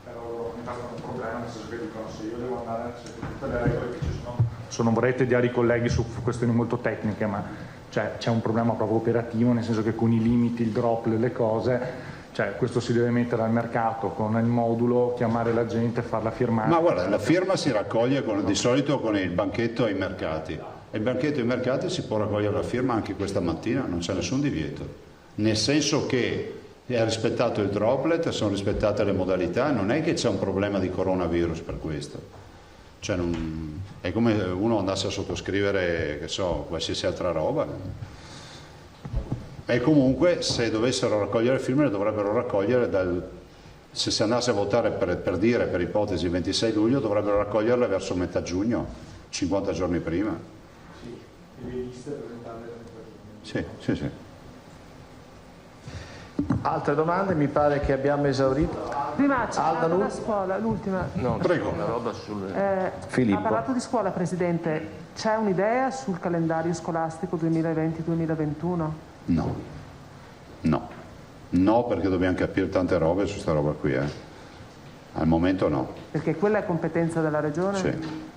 Però mi passa un problema, nel senso che dicono se io devo andare, se tutte le regole che ci sono, non vorrei tediare i colleghi su questioni molto tecniche, ma cioè, c'è un problema proprio operativo, nel senso che con i limiti, il drop, le cose, cioè questo si deve mettere al mercato con il modulo, chiamare la gente, farla firmare. Ma guarda, la firma si raccoglie di solito con il banchetto ai mercati. E il banchetto ai mercati si può raccogliere la firma anche questa mattina, non c'è nessun divieto, nel senso che è rispettato il droplet, sono rispettate le modalità, non è che c'è un problema di coronavirus per questo, cioè è come uno andasse a sottoscrivere, che so, qualsiasi altra roba. E comunque se dovessero raccogliere le firme le dovrebbero raccogliere se si andasse a votare per ipotesi 26 luglio dovrebbero raccoglierle verso metà giugno, 50 giorni prima. Le liste presentate. Sì. Altre domande? Mi pare che abbiamo esaurito. Prima c'è la scuola, l'ultima. No, prego. Una roba sul... Filippo. Ha parlato di scuola, Presidente. C'è un'idea sul calendario scolastico 2020-2021? No, perché dobbiamo capire tante robe su sta roba qui. Al momento no. Perché quella è competenza della Regione? Sì.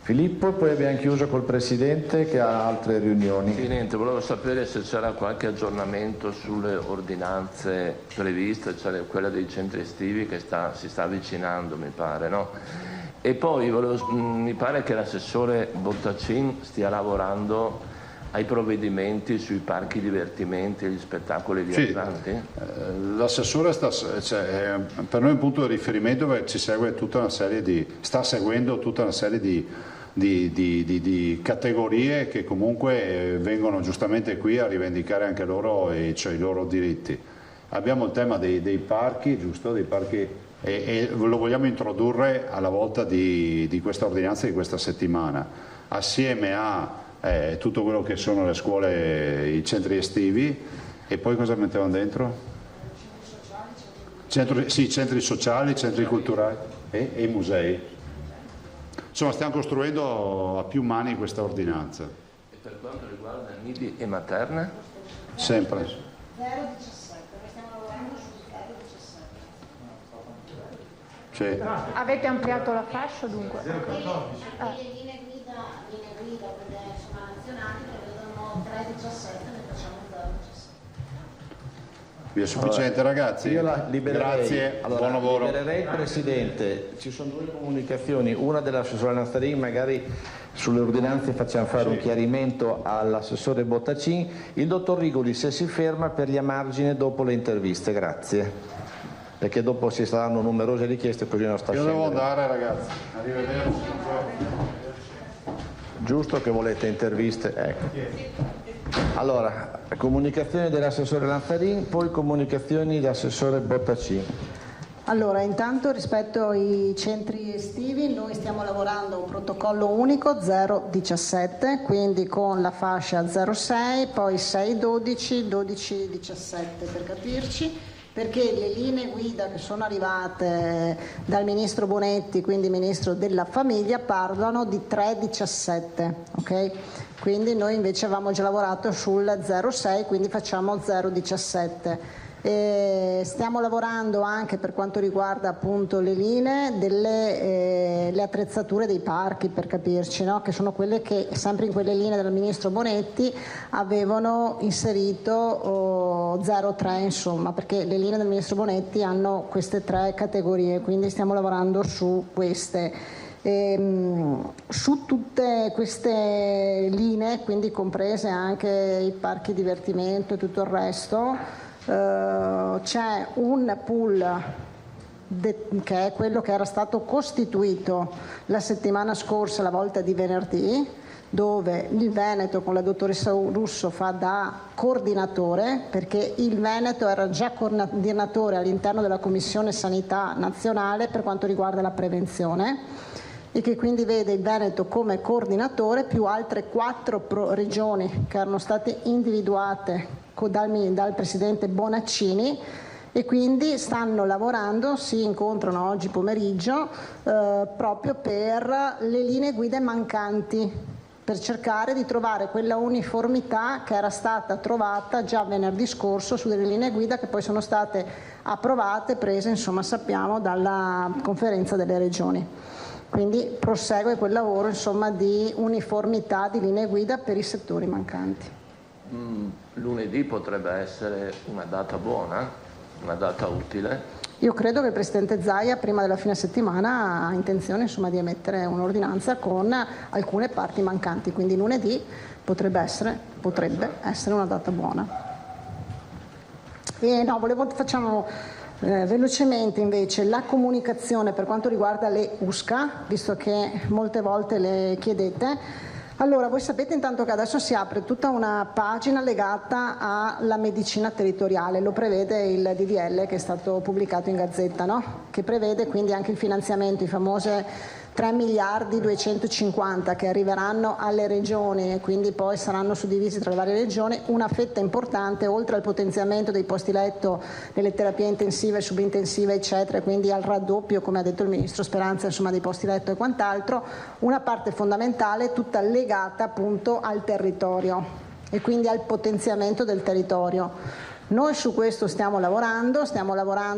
Filippo, poi abbiamo chiuso col Presidente che ha altre riunioni. Sì, niente, volevo sapere se c'era qualche aggiornamento sulle ordinanze previste, cioè quella dei centri estivi che si sta avvicinando, mi pare, no? E poi mi pare che l'assessore Bottacin stia lavorando ai provvedimenti sui parchi divertimenti e gli spettacoli viaggianti? Sì, l'assessore per noi è un punto di riferimento perché sta seguendo tutta una serie di categorie che comunque vengono giustamente qui a rivendicare anche loro i loro diritti. Abbiamo il tema dei parchi, giusto? Dei parchi, e lo vogliamo introdurre alla volta di questa ordinanza di questa settimana, assieme a tutto quello che sono le scuole, i centri estivi. E poi cosa mettevano dentro? Centri sociali, centri culturali e i musei. Insomma, stiamo costruendo a più mani questa ordinanza. E per quanto riguarda nidi e materne? Sempre. 0,17, noi stiamo lavorando sul 0,17. Sì. Avete ampliato la fascia dunque? 0,14. Le linee guida quelle nazionali prevedono 3,17, ne facciamo 0,17. Vi è sufficiente, ragazzi? Io la libererei. Grazie, buon lavoro. Libererei il Presidente. Ci sono due comunicazioni, una dell'assessore Lanzarin, magari sulle ordinanze facciamo fare un chiarimento all'assessore Bottacin. Il dottor Rigoli, se si ferma per gli a margine dopo le interviste, grazie. Perché dopo ci saranno numerose richieste, così non sta scendendo. Io devo andare, ragazzi. Arrivederci. Giusto che volete interviste? Ecco. Allora, comunicazioni dell'assessore Lanzarin, poi comunicazioni dell'assessore Bottacin. Allora, intanto rispetto ai centri estivi noi stiamo lavorando a un protocollo unico 0,17, quindi con la fascia 0,6, poi 6,12, 12,17 per capirci, perché le linee guida che sono arrivate dal Ministro Bonetti, quindi Ministro della Famiglia, parlano di 3,17, ok? Quindi noi invece avevamo già lavorato sul 0,6, quindi facciamo 0,17. Stiamo lavorando anche per quanto riguarda appunto le linee le attrezzature dei parchi, per capirci, no? Che sono quelle che sempre in quelle linee del Ministro Bonetti avevano inserito 0,3, insomma, perché le linee del Ministro Bonetti hanno queste tre categorie, quindi stiamo lavorando su queste. Su tutte queste linee, quindi comprese anche i parchi divertimento e tutto il resto, c'è un pool che è quello che era stato costituito la settimana scorsa, la volta di venerdì, dove il Veneto con la dottoressa Russo fa da coordinatore, perché il Veneto era già coordinatore all'interno della Commissione Sanità Nazionale per quanto riguarda la prevenzione, e che quindi vede il Veneto come coordinatore più altre 4 regioni che erano state individuate dal Presidente Bonaccini, e quindi stanno lavorando, si incontrano oggi pomeriggio proprio per le linee guida mancanti, per cercare di trovare quella uniformità che era stata trovata già venerdì scorso su delle linee guida che poi sono state approvate, prese, insomma, sappiamo, dalla Conferenza delle Regioni. Quindi prosegue quel lavoro, insomma, di uniformità di linee guida per i settori mancanti. Lunedì potrebbe essere una data buona, una data utile? Io credo che il Presidente Zaia prima della fine settimana ha intenzione insomma, di emettere un'ordinanza con alcune parti mancanti, quindi lunedì potrebbe essere una data buona. E no, facciamo velocemente invece la comunicazione per quanto riguarda le USCA, visto che molte volte le chiedete. Allora, voi sapete intanto che adesso si apre tutta una pagina legata alla medicina territoriale, lo prevede il DDL che è stato pubblicato in Gazzetta, no? Che prevede quindi anche il finanziamento, i famose 3 miliardi 250 che arriveranno alle regioni e quindi poi saranno suddivisi tra le varie regioni, una fetta importante oltre al potenziamento dei posti letto nelle terapie intensive, subintensive eccetera, quindi al raddoppio come ha detto il Ministro Speranza insomma, dei posti letto e quant'altro, una parte fondamentale tutta legata appunto al territorio e quindi al potenziamento del territorio. Noi su questo stiamo lavorando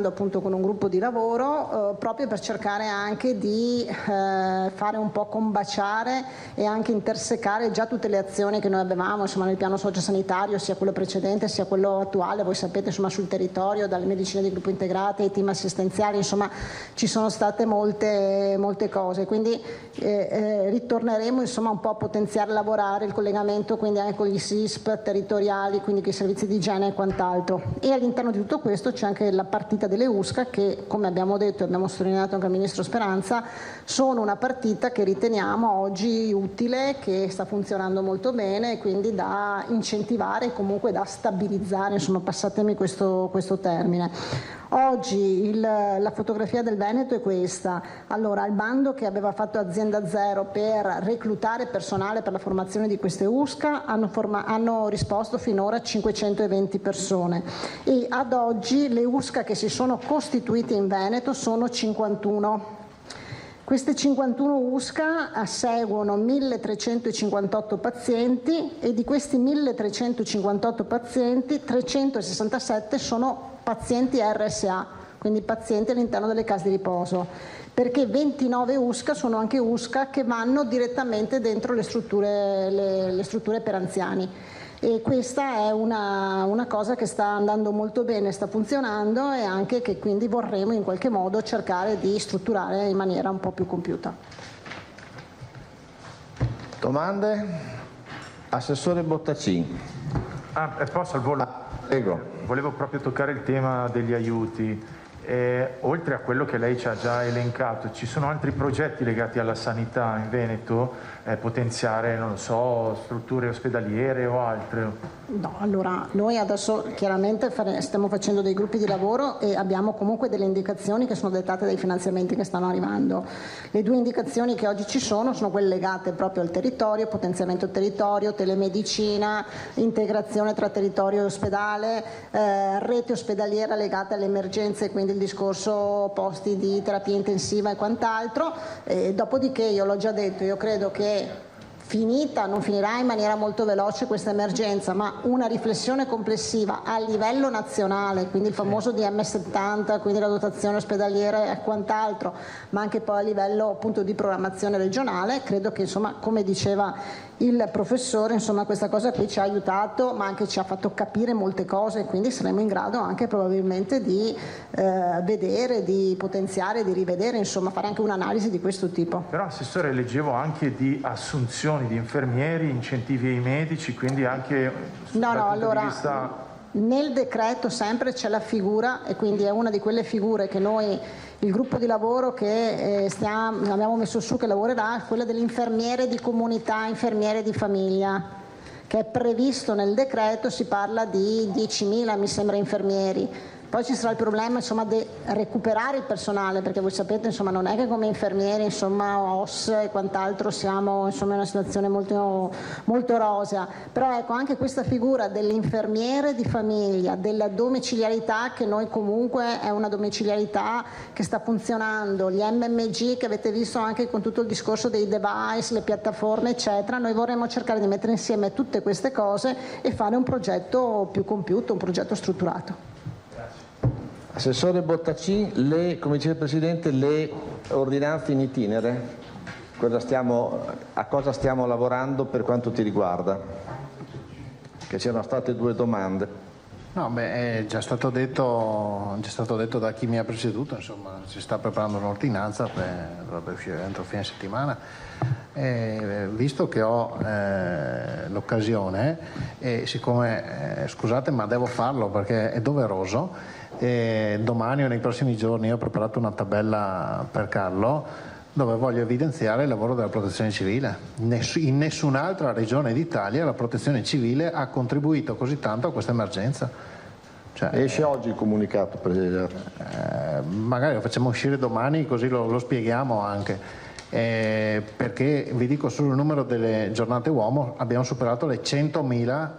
appunto con un gruppo di lavoro proprio per cercare anche di fare un po' combaciare e anche intersecare già tutte le azioni che noi avevamo insomma, nel piano sociosanitario, sia quello precedente sia quello attuale, voi sapete insomma, sul territorio, dalle medicine di gruppo integrate ai team assistenziali, insomma ci sono state molte cose, quindi ritorneremo insomma, un po' a potenziare, lavorare il collegamento quindi anche con gli SISP territoriali, quindi con i servizi di igiene e quant'altro. E all'interno di tutto questo c'è anche la partita delle USCA che, come abbiamo detto e abbiamo sottolineato anche al Ministro Speranza, sono una partita che riteniamo oggi utile, che sta funzionando molto bene e quindi da incentivare e comunque da stabilizzare, insomma passatemi questo termine. Oggi la fotografia del Veneto è questa. Allora, il bando che aveva fatto Azienda Zero per reclutare personale per la formazione di queste USCA hanno risposto finora 520 persone e ad oggi le USCA che si sono costituite in Veneto sono 51. Queste 51 USCA seguono 1358 pazienti e di questi 1358 pazienti 367 sono pazienti RSA, quindi pazienti all'interno delle case di riposo, perché 29 USCA sono anche USCA che vanno direttamente dentro le strutture per anziani. E questa è una cosa che sta andando molto bene, sta funzionando e anche che quindi vorremmo in qualche modo cercare di strutturare in maniera un po' più compiuta. Domande? Assessore Bottacin. Posso al volo? Prego. Volevo proprio toccare il tema degli aiuti. Oltre a quello che lei ci ha già elencato, ci sono altri progetti legati alla sanità in Veneto? Potenziare, non lo so, strutture ospedaliere o altre? No, allora noi adesso chiaramente stiamo facendo dei gruppi di lavoro e abbiamo comunque delle indicazioni che sono dettate dai finanziamenti che stanno arrivando. Le due indicazioni che oggi ci sono quelle legate proprio al territorio, potenziamento del territorio, telemedicina, integrazione tra territorio e ospedale, rete ospedaliera legata alle emergenze, quindi il discorso posti di terapia intensiva e quant'altro. Dopodiché io l'ho già detto, io credo che non finirà in maniera molto veloce questa emergenza, ma una riflessione complessiva a livello nazionale, quindi il famoso DM70, quindi la dotazione ospedaliera e quant'altro, ma anche poi a livello appunto di programmazione regionale, credo che insomma, come diceva il professore, insomma questa cosa qui ci ha aiutato, ma anche ci ha fatto capire molte cose, quindi saremo in grado anche probabilmente di vedere, di potenziare, di rivedere, insomma fare anche un'analisi di questo tipo. Però Assessore, leggevo anche di assunzioni di infermieri, incentivi ai medici, quindi anche dal punto di vista... Nel decreto sempre c'è la figura e quindi è una di quelle figure che noi, il gruppo di lavoro che abbiamo messo su che lavorerà, quella dell'infermiere di comunità, infermiere di famiglia, che è previsto nel decreto, si parla di 10.000 mi sembra infermieri. Poi ci sarà il problema insomma di recuperare il personale, perché voi sapete insomma non è che come infermieri insomma OS e quant'altro siamo insomma in una situazione molto, molto rosea, però ecco anche questa figura dell'infermiere di famiglia, della domiciliarità, che noi comunque è una domiciliarità che sta funzionando, gli MMG che avete visto anche con tutto il discorso dei device, le piattaforme eccetera, noi vorremmo cercare di mettere insieme tutte queste cose e fare un progetto più compiuto, un progetto strutturato. Assessore Bottacin, come dice il Presidente, le ordinanze in itinere, a cosa stiamo lavorando per quanto ti riguarda? Che c'erano state due domande. No, è già stato detto da chi mi ha preceduto, insomma, si sta preparando un'ordinanza, dovrebbe uscire entro fine settimana. Visto che ho l'occasione, e siccome, scusate ma devo farlo perché è doveroso, domani o nei prossimi giorni io ho preparato una tabella per Carlo dove voglio evidenziare il lavoro della protezione civile. In nessun'altra regione d'Italia la protezione civile ha contribuito così tanto a questa emergenza. Esce oggi il comunicato, Presidente? Magari lo facciamo uscire domani così lo spieghiamo anche. Perché vi dico solo il numero delle giornate uomo, abbiamo superato le 100.000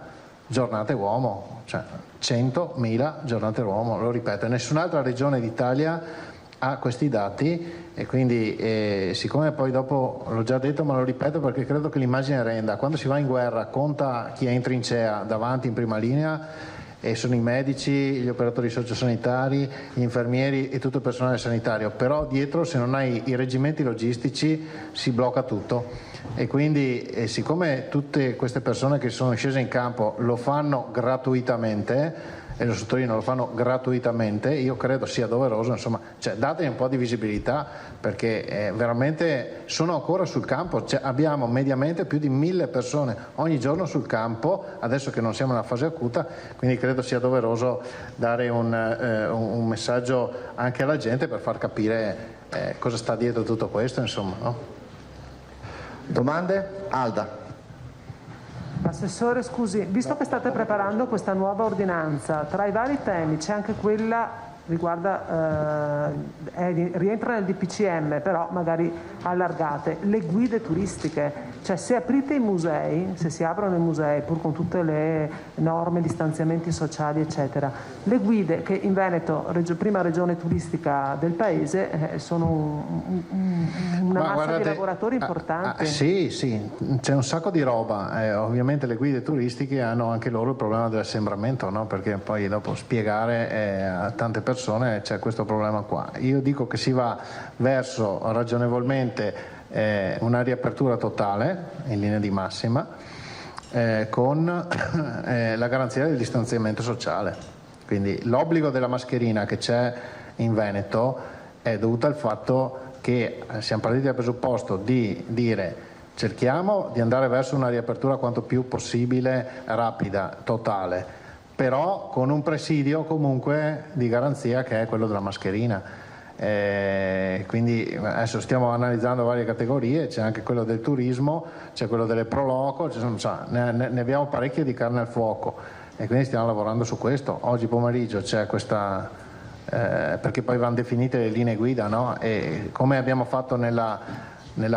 giornate uomo, 100.000 giornate uomo, lo ripeto, nessun'altra regione d'Italia ha questi dati e quindi siccome poi dopo l'ho già detto ma lo ripeto perché credo che l'immagine renda, quando si va in guerra conta chi è in trincea davanti in prima linea e sono i medici, gli operatori sociosanitari, gli infermieri e tutto il personale sanitario, però dietro se non hai i reggimenti logistici si blocca tutto e quindi siccome tutte queste persone che sono scese in campo lo fanno gratuitamente, e lo sottolineo, lo fanno gratuitamente, io credo sia doveroso, insomma, dategli un po' di visibilità perché veramente sono ancora sul campo, abbiamo mediamente più di 1000 persone ogni giorno sul campo, adesso che non siamo nella fase acuta, quindi credo sia doveroso dare un messaggio anche alla gente per far capire cosa sta dietro tutto questo, insomma. No? Domande? Alda. Assessore, scusi, visto che state preparando questa nuova ordinanza, tra i vari temi c'è anche quella rientra nel DPCM, però magari allargate, le guide turistiche, cioè se aprite i musei, se si aprono i musei pur con tutte le norme, distanziamenti sociali eccetera, le guide che in Veneto, prima regione turistica del paese, sono una massa di lavoratori importanti. Sì, c'è un sacco di roba, ovviamente le guide turistiche hanno anche loro il problema dell'assembramento, no? Perché poi dopo spiegare a tante persone c'è questo problema qua. Io dico che si va verso ragionevolmente una riapertura totale in linea di massima con la garanzia del distanziamento sociale, quindi l'obbligo della mascherina che c'è in Veneto è dovuto al fatto che siamo partiti dal presupposto di dire cerchiamo di andare verso una riapertura quanto più possibile rapida, totale, però con un presidio comunque di garanzia che è quello della mascherina. Quindi adesso stiamo analizzando varie categorie, c'è anche quello del turismo, c'è quello delle proloco, ne abbiamo parecchie di carne al fuoco e quindi stiamo lavorando su questo. Oggi pomeriggio c'è questa, perché poi vanno definite le linee guida, no? E come abbiamo fatto nella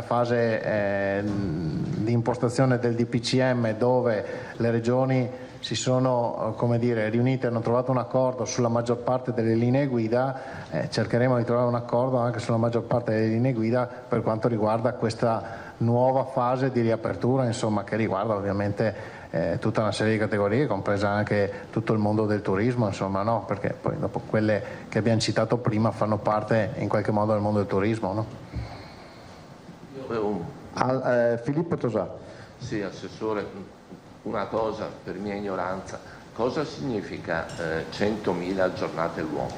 fase di impostazione del DPCM dove le regioni si sono riunite e hanno trovato un accordo sulla maggior parte delle linee guida, cercheremo di trovare un accordo anche sulla maggior parte delle linee guida per quanto riguarda questa nuova fase di riapertura, insomma, che riguarda ovviamente tutta una serie di categorie, compresa anche tutto il mondo del turismo, insomma, no? Perché poi dopo quelle che abbiamo citato prima fanno parte in qualche modo del mondo del turismo, no? Filippo Tosà. Sì, Assessore, una cosa per mia ignoranza, cosa significa 100.000 giornate l'uomo?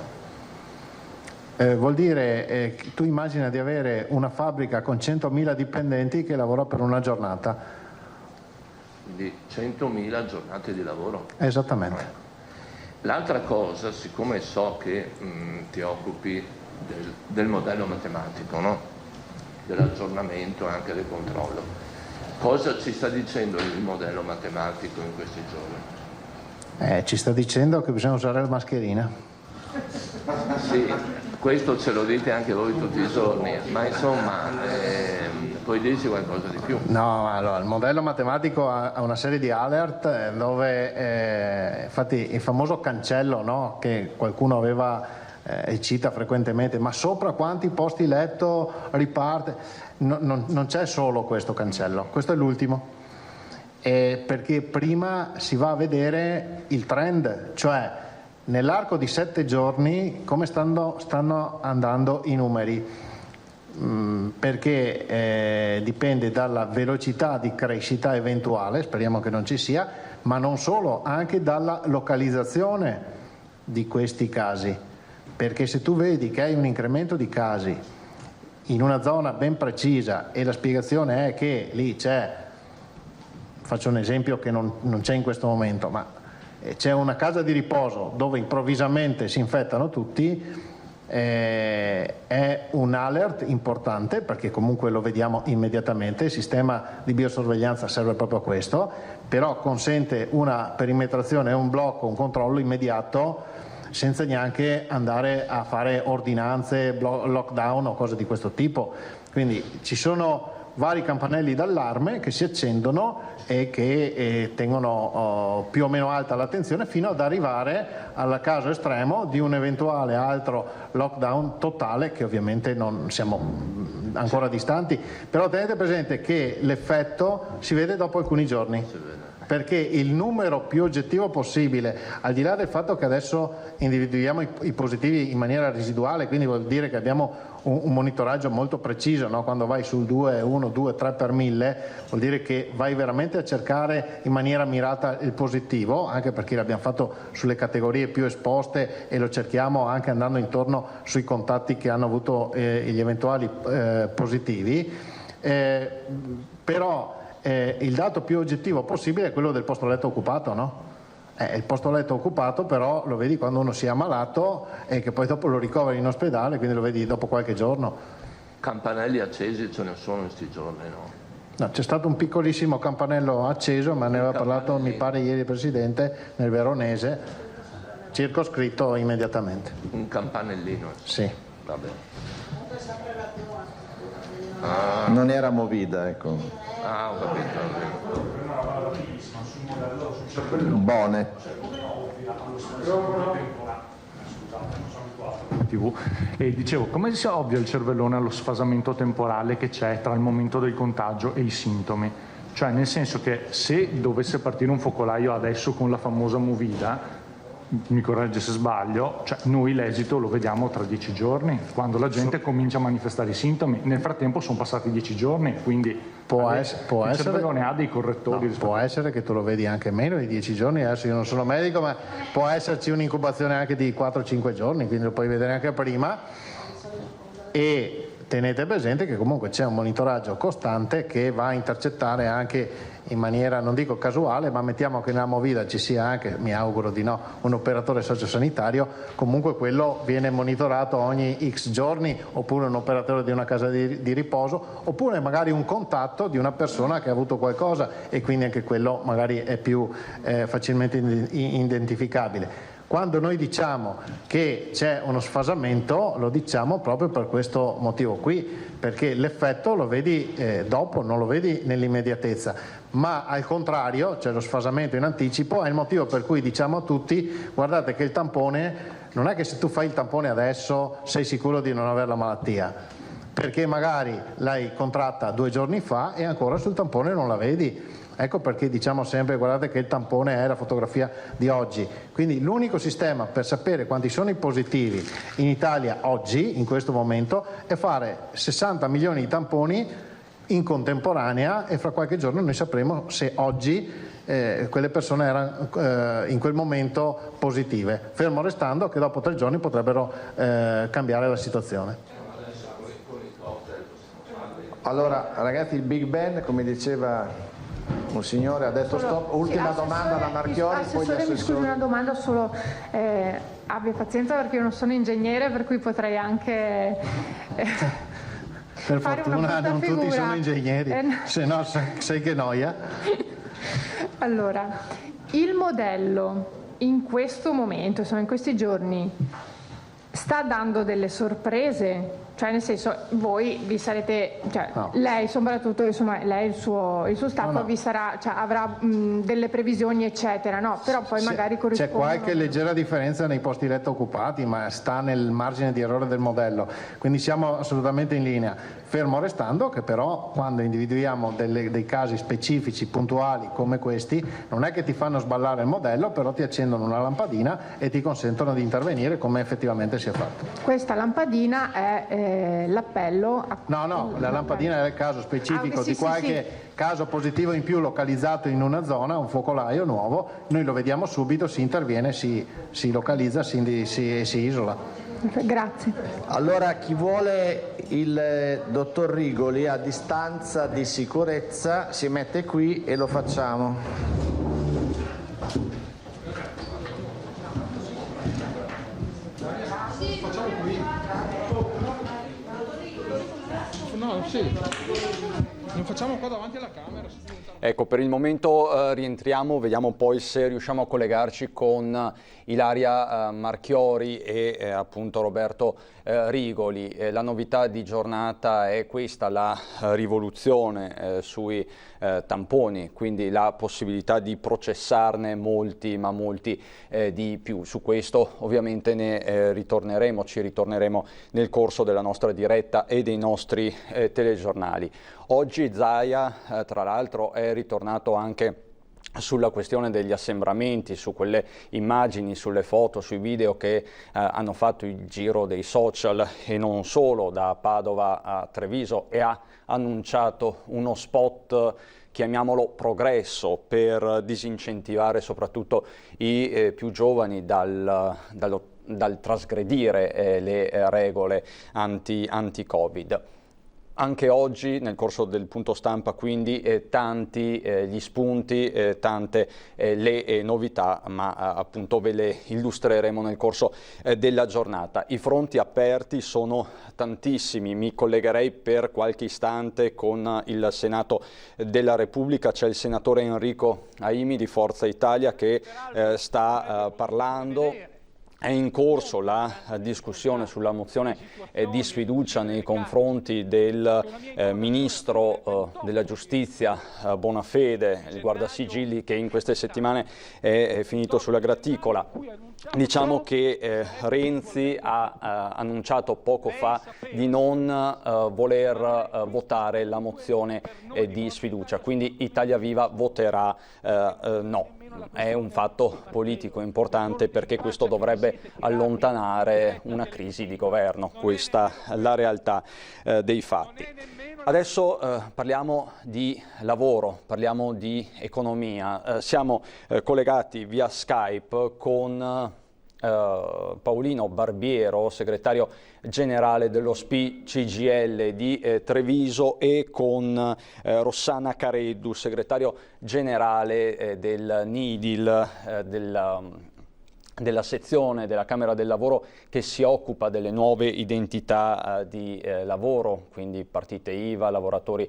Vuol dire tu immagina di avere una fabbrica con 100.000 dipendenti che lavora per una giornata. Quindi 100.000 giornate di lavoro? Esattamente. L'altra cosa, siccome so che ti occupi del modello matematico, no? Dell'aggiornamento e anche del controllo, cosa ci sta dicendo il modello matematico in questi giorni? Ci sta dicendo che bisogna usare la mascherina. Sì, questo ce lo dite anche voi tutti i giorni, ma insomma puoi dirci qualcosa di più? No, allora il modello matematico ha una serie di alert dove infatti il famoso cancello, no, che qualcuno aveva e cita frequentemente, ma sopra quanti posti letto riparte? Non c'è solo questo cancello, questo è l'ultimo, perché prima si va a vedere il trend, cioè nell'arco di 7 giorni come stanno andando i numeri, perché dipende dalla velocità di crescita eventuale, speriamo che non ci sia, ma non solo, anche dalla localizzazione di questi casi, perché se tu vedi che hai un incremento di casi in una zona ben precisa e la spiegazione è che lì c'è, faccio un esempio che non c'è in questo momento, ma c'è una casa di riposo dove improvvisamente si infettano tutti, è un alert importante, perché comunque lo vediamo immediatamente. Il sistema di biosorveglianza serve proprio a questo, però consente una perimetrazione, un blocco, un controllo immediato senza neanche andare a fare ordinanze, lockdown o cose di questo tipo. Quindi ci sono vari campanelli d'allarme che si accendono e che tengono più o meno alta l'attenzione fino ad arrivare al caso estremo di un eventuale altro lockdown totale, che ovviamente non siamo ancora distanti, però tenete presente che l'effetto si vede dopo alcuni giorni, perché il numero più oggettivo possibile, al di là del fatto che adesso individuiamo i positivi in maniera residuale, quindi vuol dire che abbiamo un monitoraggio molto preciso, no? Quando vai sul 2, 1, 2, 3 per 1000 vuol dire che vai veramente a cercare in maniera mirata il positivo, anche perché l'abbiamo fatto sulle categorie più esposte e lo cerchiamo anche andando intorno sui contatti che hanno avuto gli eventuali positivi, però il dato più oggettivo possibile è quello del posto letto occupato, no? Il posto letto occupato però lo vedi quando uno si è ammalato e che poi dopo lo ricoveri in ospedale, quindi lo vedi dopo qualche giorno. Campanelli accesi ce ne sono in questi giorni, no? No, c'è stato un piccolissimo campanello acceso, ma ne aveva parlato mi pare ieri il Presidente nel Veronese, circoscritto immediatamente. Un campanellino? Sì. Va bene. Non era movida, ecco. Ah, ho capito. Buone. TV. E dicevo, come si ovvia il cervellone allo sfasamento temporale che c'è tra il momento del contagio e i sintomi? Cioè, nel senso che se dovesse partire un focolaio adesso con la famosa movida, mi corregge se sbaglio, cioè noi l'esito lo vediamo tra 10 giorni, quando la gente comincia a manifestare i sintomi. Nel frattempo sono passati 10 giorni, quindi il cervellone ha dei correttori. No, può essere che tu lo vedi anche meno di 10 giorni, adesso io non sono medico, ma può esserci un'incubazione anche di 4-5 giorni, quindi lo puoi vedere anche prima. E tenete presente che comunque c'è un monitoraggio costante che va a intercettare anche in maniera, non dico casuale, ma mettiamo che nella movida ci sia anche, mi auguro di no, un operatore sociosanitario, comunque quello viene monitorato ogni X giorni, oppure un operatore di una casa di riposo, oppure magari un contatto di una persona che ha avuto qualcosa, e quindi anche quello magari è più facilmente identificabile. Quando noi diciamo che c'è uno sfasamento, lo diciamo proprio per questo motivo qui, perché l'effetto lo vedi dopo, non lo vedi nell'immediatezza, ma al contrario, cioè lo sfasamento in anticipo, è il motivo per cui diciamo a tutti: guardate che il tampone, non è che se tu fai il tampone adesso sei sicuro di non avere la malattia, perché magari l'hai contratta 2 giorni fa e ancora sul tampone non la vedi. Ecco perché diciamo sempre: guardate che il tampone è la fotografia di oggi. Quindi l'unico sistema per sapere quanti sono i positivi in Italia oggi, in questo momento, è fare 60 milioni di tamponi in contemporanea, e fra qualche giorno noi sapremo se oggi quelle persone erano in quel momento positive, fermo restando che dopo 3 giorni potrebbero cambiare la situazione. Allora ragazzi, il Big Ben, come diceva un signore, ha detto stop. Ultima domanda da Marchiori, poi gli assessori. Mi scusi, una domanda solo, abbia pazienza perché io non sono ingegnere, per cui potrei anche per fare fortuna non figura. Tutti sono ingegneri, se no sai che noia. Allora, il modello in questo momento, insomma in questi giorni, sta dando delle sorprese? Cioè, nel senso, voi vi sarete, cioè, no. Lei soprattutto, insomma, lei il suo staff no. Vi sarà, cioè, avrà delle previsioni eccetera, no? Però poi magari corrispondono. C'è qualche leggera differenza nei posti letto occupati, ma sta nel margine di errore del modello, quindi siamo assolutamente in linea, fermo restando che però quando individuiamo dei casi specifici, puntuali come questi, non è che ti fanno sballare il modello, però ti accendono una lampadina e ti consentono di intervenire come effettivamente si è fatto. Questa lampadina è l'appello. No, la lampadina è il caso specifico di qualche caso positivo in più localizzato in una zona, un focolaio nuovo, noi lo vediamo subito, si interviene, si localizza, si isola. Grazie. Allora chi vuole il dottor Rigoli a distanza di sicurezza si mette qui e lo facciamo. Facciamo qui. No, sì. Non facciamo qua davanti alla camera. Ecco, per il momento rientriamo, vediamo poi se riusciamo a collegarci con Ilaria Marchiori e appunto Roberto Rigoli. La novità di giornata è questa, la rivoluzione sui tamponi, quindi la possibilità di processarne molti, ma molti di più. Su questo ovviamente ci ritorneremo nel corso della nostra diretta e dei nostri telegiornali. Oggi Zaia, tra l'altro, è ritornato anche sulla questione degli assembramenti, su quelle immagini, sulle foto, sui video che hanno fatto il giro dei social e non solo, da Padova a Treviso, e ha annunciato uno spot, chiamiamolo progresso, per disincentivare soprattutto i più giovani dal trasgredire le regole anti-Covid. Anche oggi nel corso del punto stampa quindi tanti gli spunti, tante le novità, ma appunto ve le illustreremo nel corso della giornata. I fronti aperti sono tantissimi, mi collegherei per qualche istante con il Senato della Repubblica. C'è il senatore Enrico Aimi di Forza Italia che sta parlando. È in corso la discussione sulla mozione di sfiducia nei confronti del Ministro della Giustizia Bonafede, il Guardasigilli, che in queste settimane è finito sulla graticola. Diciamo che Renzi ha annunciato poco fa di non voler votare la mozione di sfiducia, quindi Italia Viva voterà no. È un fatto politico importante perché questo dovrebbe allontanare una crisi di governo, questa è la realtà dei fatti. Adesso parliamo di lavoro, parliamo di economia. Siamo collegati via Skype con Paolino Barbiero, segretario generale dello SPI CGIL di Treviso, e con Rossana Careddu, segretario generale del NIDIL, della sezione della Camera del Lavoro che si occupa delle nuove identità di lavoro, quindi partite IVA, lavoratori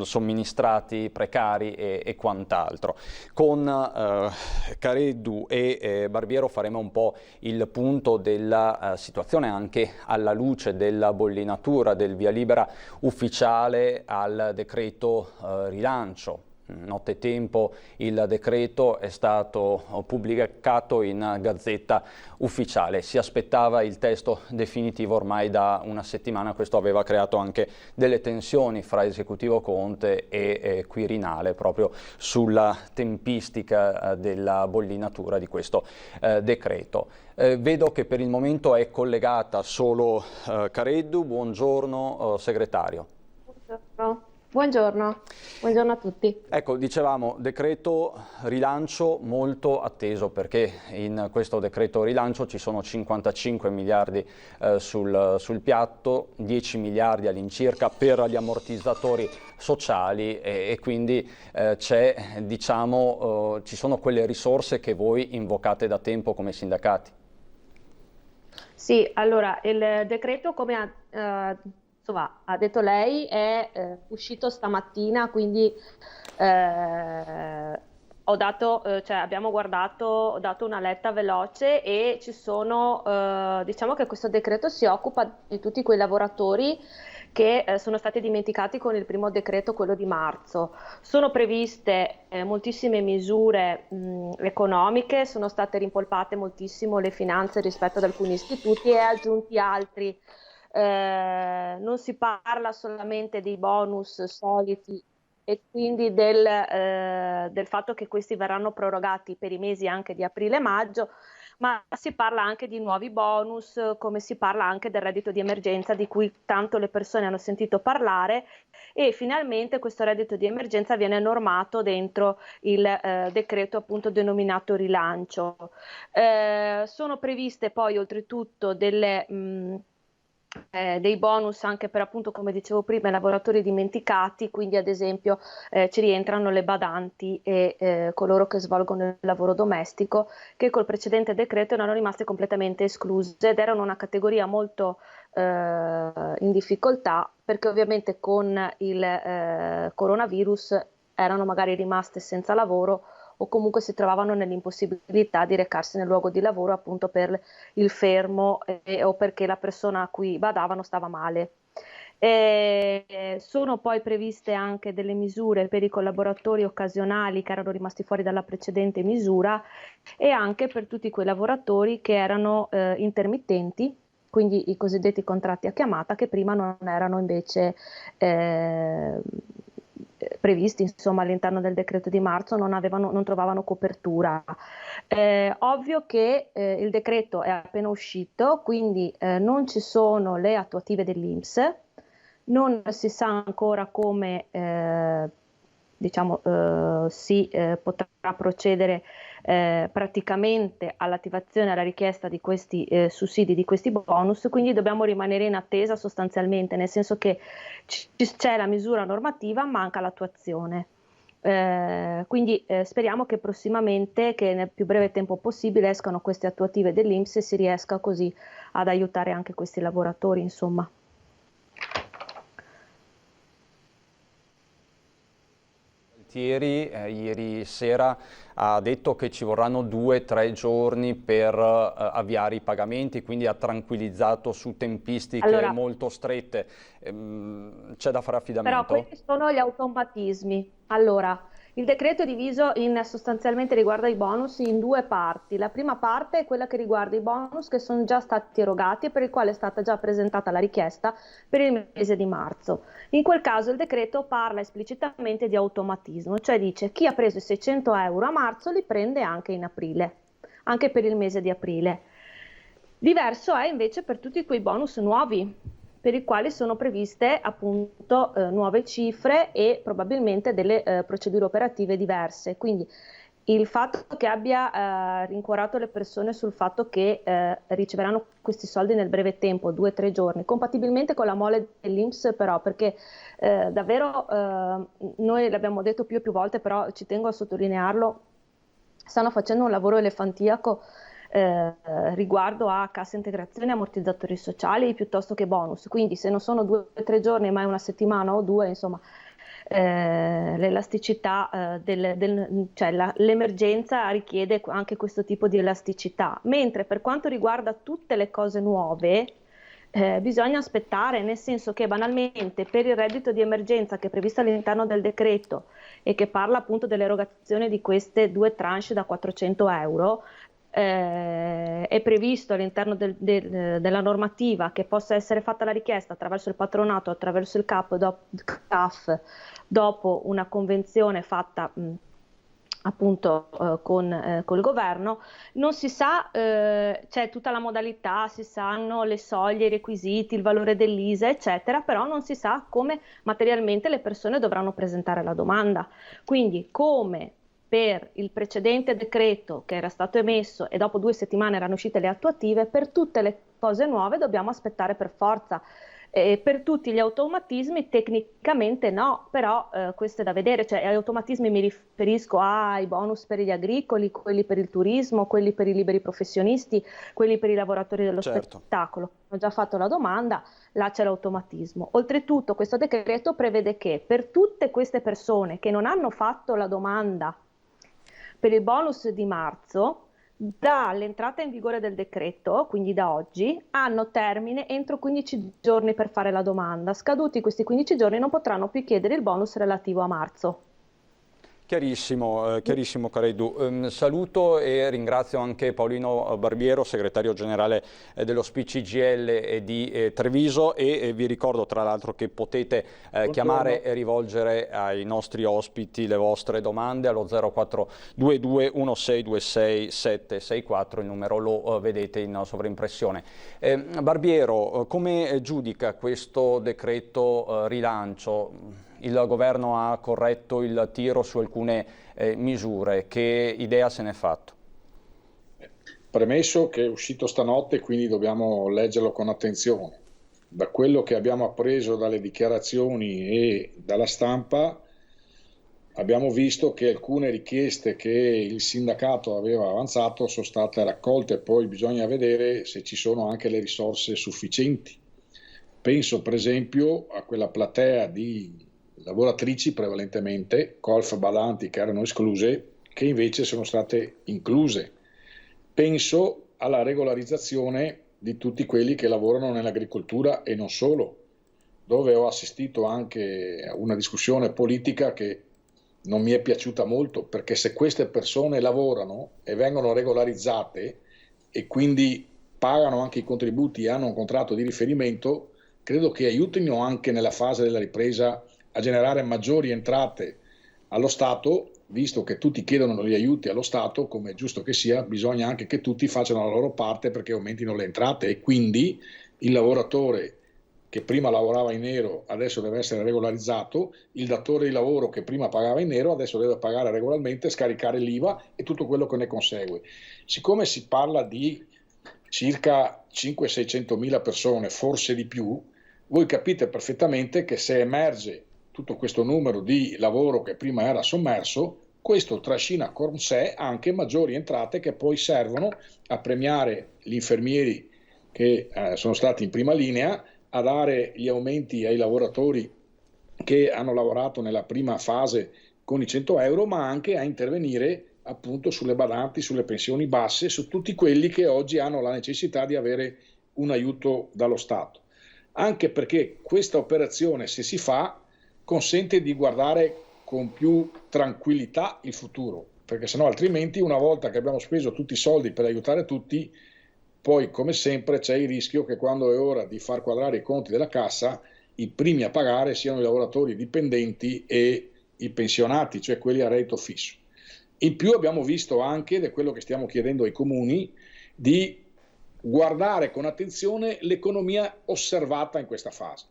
somministrati, precari e quant'altro. Con Careddu e Barbiero faremo un po' il punto della situazione anche alla luce della bollinatura del via libera ufficiale al decreto rilancio. Nottetempo il decreto è stato pubblicato in Gazzetta Ufficiale, si aspettava il testo definitivo ormai da una settimana. Questo aveva creato anche delle tensioni fra esecutivo Conte e Quirinale proprio sulla tempistica della bollinatura di questo decreto. Vedo che per il momento è collegata solo Careddu. Buongiorno segretario. Buongiorno a tutti. Ecco, dicevamo, decreto rilancio molto atteso, perché in questo decreto rilancio ci sono 55 miliardi sul piatto, 10 miliardi all'incirca per gli ammortizzatori sociali e quindi ci sono quelle risorse che voi invocate da tempo come sindacati. Sì, allora il decreto, come ha detto lei, è uscito stamattina, quindi ho dato una letta veloce e ci sono, diciamo che questo decreto si occupa di tutti quei lavoratori che sono stati dimenticati con il primo decreto, quello di marzo. Sono previste moltissime misure economiche, sono state rimpolpate moltissimo le finanze rispetto ad alcuni istituti e aggiunti altri. Non si parla solamente dei bonus soliti e quindi del fatto che questi verranno prorogati per i mesi anche di aprile e maggio, ma si parla anche di nuovi bonus, come si parla anche del reddito di emergenza di cui tanto le persone hanno sentito parlare, e finalmente questo reddito di emergenza viene normato dentro il decreto appunto denominato rilancio. Sono previste poi oltretutto dei bonus anche per, appunto, come dicevo prima, i lavoratori dimenticati, quindi ad esempio ci rientrano le badanti e coloro che svolgono il lavoro domestico, che col precedente decreto erano rimaste completamente escluse ed erano una categoria molto in difficoltà, perché ovviamente con il coronavirus erano magari rimaste senza lavoro o comunque si trovavano nell'impossibilità di recarsi nel luogo di lavoro appunto per il fermo o perché la persona a cui badavano stava male. Sono poi previste anche delle misure per i collaboratori occasionali che erano rimasti fuori dalla precedente misura e anche per tutti quei lavoratori che erano intermittenti, quindi i cosiddetti contratti a chiamata, che prima non erano invece previsti, insomma, all'interno del decreto di marzo, non trovavano copertura. Ovvio che il decreto è appena uscito, quindi non ci sono le attuative dell'INPS, non si sa ancora come si potrà procedere praticamente all'attivazione, alla richiesta di questi sussidi, di questi bonus, quindi dobbiamo rimanere in attesa sostanzialmente, nel senso che c'è la misura normativa, manca l'attuazione. Quindi speriamo che prossimamente, che nel più breve tempo possibile, escano queste attuative dell'INPS e si riesca così ad aiutare anche questi lavoratori, insomma. Ieri sera ha detto che ci vorranno 2-3 giorni per avviare i pagamenti, quindi ha tranquillizzato su tempistiche molto strette. C'è da fare affidamento? Però questi sono gli automatismi. Allora, il decreto è diviso sostanzialmente riguarda i bonus in due parti. La prima parte è quella che riguarda i bonus che sono già stati erogati e per il quale è stata già presentata la richiesta per il mese di marzo. In quel caso il decreto parla esplicitamente di automatismo, cioè dice chi ha preso i 600 euro a marzo li prende anche in aprile, anche per il mese di aprile. Diverso è invece per tutti quei bonus nuovi, per i quali sono previste appunto nuove cifre e probabilmente delle procedure operative diverse. Quindi il fatto che abbia rincuorato le persone sul fatto che riceveranno questi soldi nel breve tempo, 2-3 giorni, compatibilmente con la mole dell'INPS però, perché davvero noi l'abbiamo detto più e più volte, però ci tengo a sottolinearlo, stanno facendo un lavoro elefantiaco riguardo a cassa integrazione e ammortizzatori sociali piuttosto che bonus, quindi se non sono 2-3 giorni ma è una settimana o due, insomma l'elasticità cioè l'emergenza richiede anche questo tipo di elasticità, mentre per quanto riguarda tutte le cose nuove bisogna aspettare, nel senso che banalmente per il reddito di emergenza che è previsto all'interno del decreto e che parla appunto dell'erogazione di queste 2 tranche da 400 euro, è previsto all'interno della normativa che possa essere fatta la richiesta attraverso il patronato, attraverso il CAF, dopo una convenzione fatta appunto col governo. Non si sa, c'è tutta la modalità, si sanno le soglie, i requisiti, il valore dell'ISEE eccetera, però non si sa come materialmente le persone dovranno presentare la domanda, quindi come per il precedente decreto che era stato emesso e dopo 2 settimane erano uscite le attuative, per tutte le cose nuove dobbiamo aspettare per forza. Per tutti gli automatismi tecnicamente no, però questo è da vedere, cioè agli automatismi mi riferisco ai bonus per gli agricoli, quelli per il turismo, quelli per i liberi professionisti, quelli per i lavoratori dello spettacolo. Ho già fatto la domanda, là c'è l'automatismo. Oltretutto questo decreto prevede che per tutte queste persone che non hanno fatto la domanda per il bonus di marzo, dall'entrata in vigore del decreto, quindi da oggi, hanno termine entro 15 giorni per fare la domanda. Scaduti questi 15 giorni non potranno più chiedere il bonus relativo a marzo. Chiarissimo Careddu. Saluto e ringrazio anche Paolino Barbiero, segretario generale dello SPI-CGIL di Treviso, e vi ricordo tra l'altro che potete chiamare e rivolgere ai nostri ospiti le vostre domande allo 0422 1626 764, il numero lo vedete in sovraimpressione. Barbiero, come giudica questo decreto rilancio? Il governo ha corretto il tiro su alcune misure, che idea se n'è fatto? Premesso che è uscito stanotte, quindi dobbiamo leggerlo con attenzione. Da quello che abbiamo appreso dalle dichiarazioni e dalla stampa, abbiamo visto che alcune richieste che il sindacato aveva avanzato sono state raccolte, poi bisogna vedere se ci sono anche le risorse sufficienti. Penso per esempio a quella platea di lavoratrici prevalentemente, colf badanti che erano escluse, che invece sono state incluse. Penso alla regolarizzazione di tutti quelli che lavorano nell'agricoltura e non solo, dove ho assistito anche a una discussione politica che non mi è piaciuta molto, perché se queste persone lavorano e vengono regolarizzate e quindi pagano anche i contributi e hanno un contratto di riferimento, credo che aiutino anche nella fase della ripresa a generare maggiori entrate allo Stato. Visto che tutti chiedono gli aiuti allo Stato, come è giusto che sia, bisogna anche che tutti facciano la loro parte perché aumentino le entrate, e quindi il lavoratore che prima lavorava in nero adesso deve essere regolarizzato, il datore di lavoro che prima pagava in nero adesso deve pagare regolarmente, scaricare l'IVA e tutto quello che ne consegue. Siccome si parla di circa 500-600 mila persone, forse di più, voi capite perfettamente che se emerge tutto questo numero di lavoro che prima era sommerso, questo trascina con sé anche maggiori entrate che poi servono a premiare gli infermieri che sono stati in prima linea, a dare gli aumenti ai lavoratori che hanno lavorato nella prima fase con i 100 euro, ma anche a intervenire appunto sulle badanti, sulle pensioni basse, su tutti quelli che oggi hanno la necessità di avere un aiuto dallo Stato. Anche perché questa operazione, se si fa, consente di guardare con più tranquillità il futuro, perché sennò altrimenti, una volta che abbiamo speso tutti i soldi per aiutare tutti, poi come sempre c'è il rischio che quando è ora di far quadrare i conti della cassa, i primi a pagare siano i lavoratori dipendenti e i pensionati, cioè quelli a reddito fisso. In più abbiamo visto anche, ed è quello che stiamo chiedendo ai comuni, di guardare con attenzione l'economia osservata in questa fase.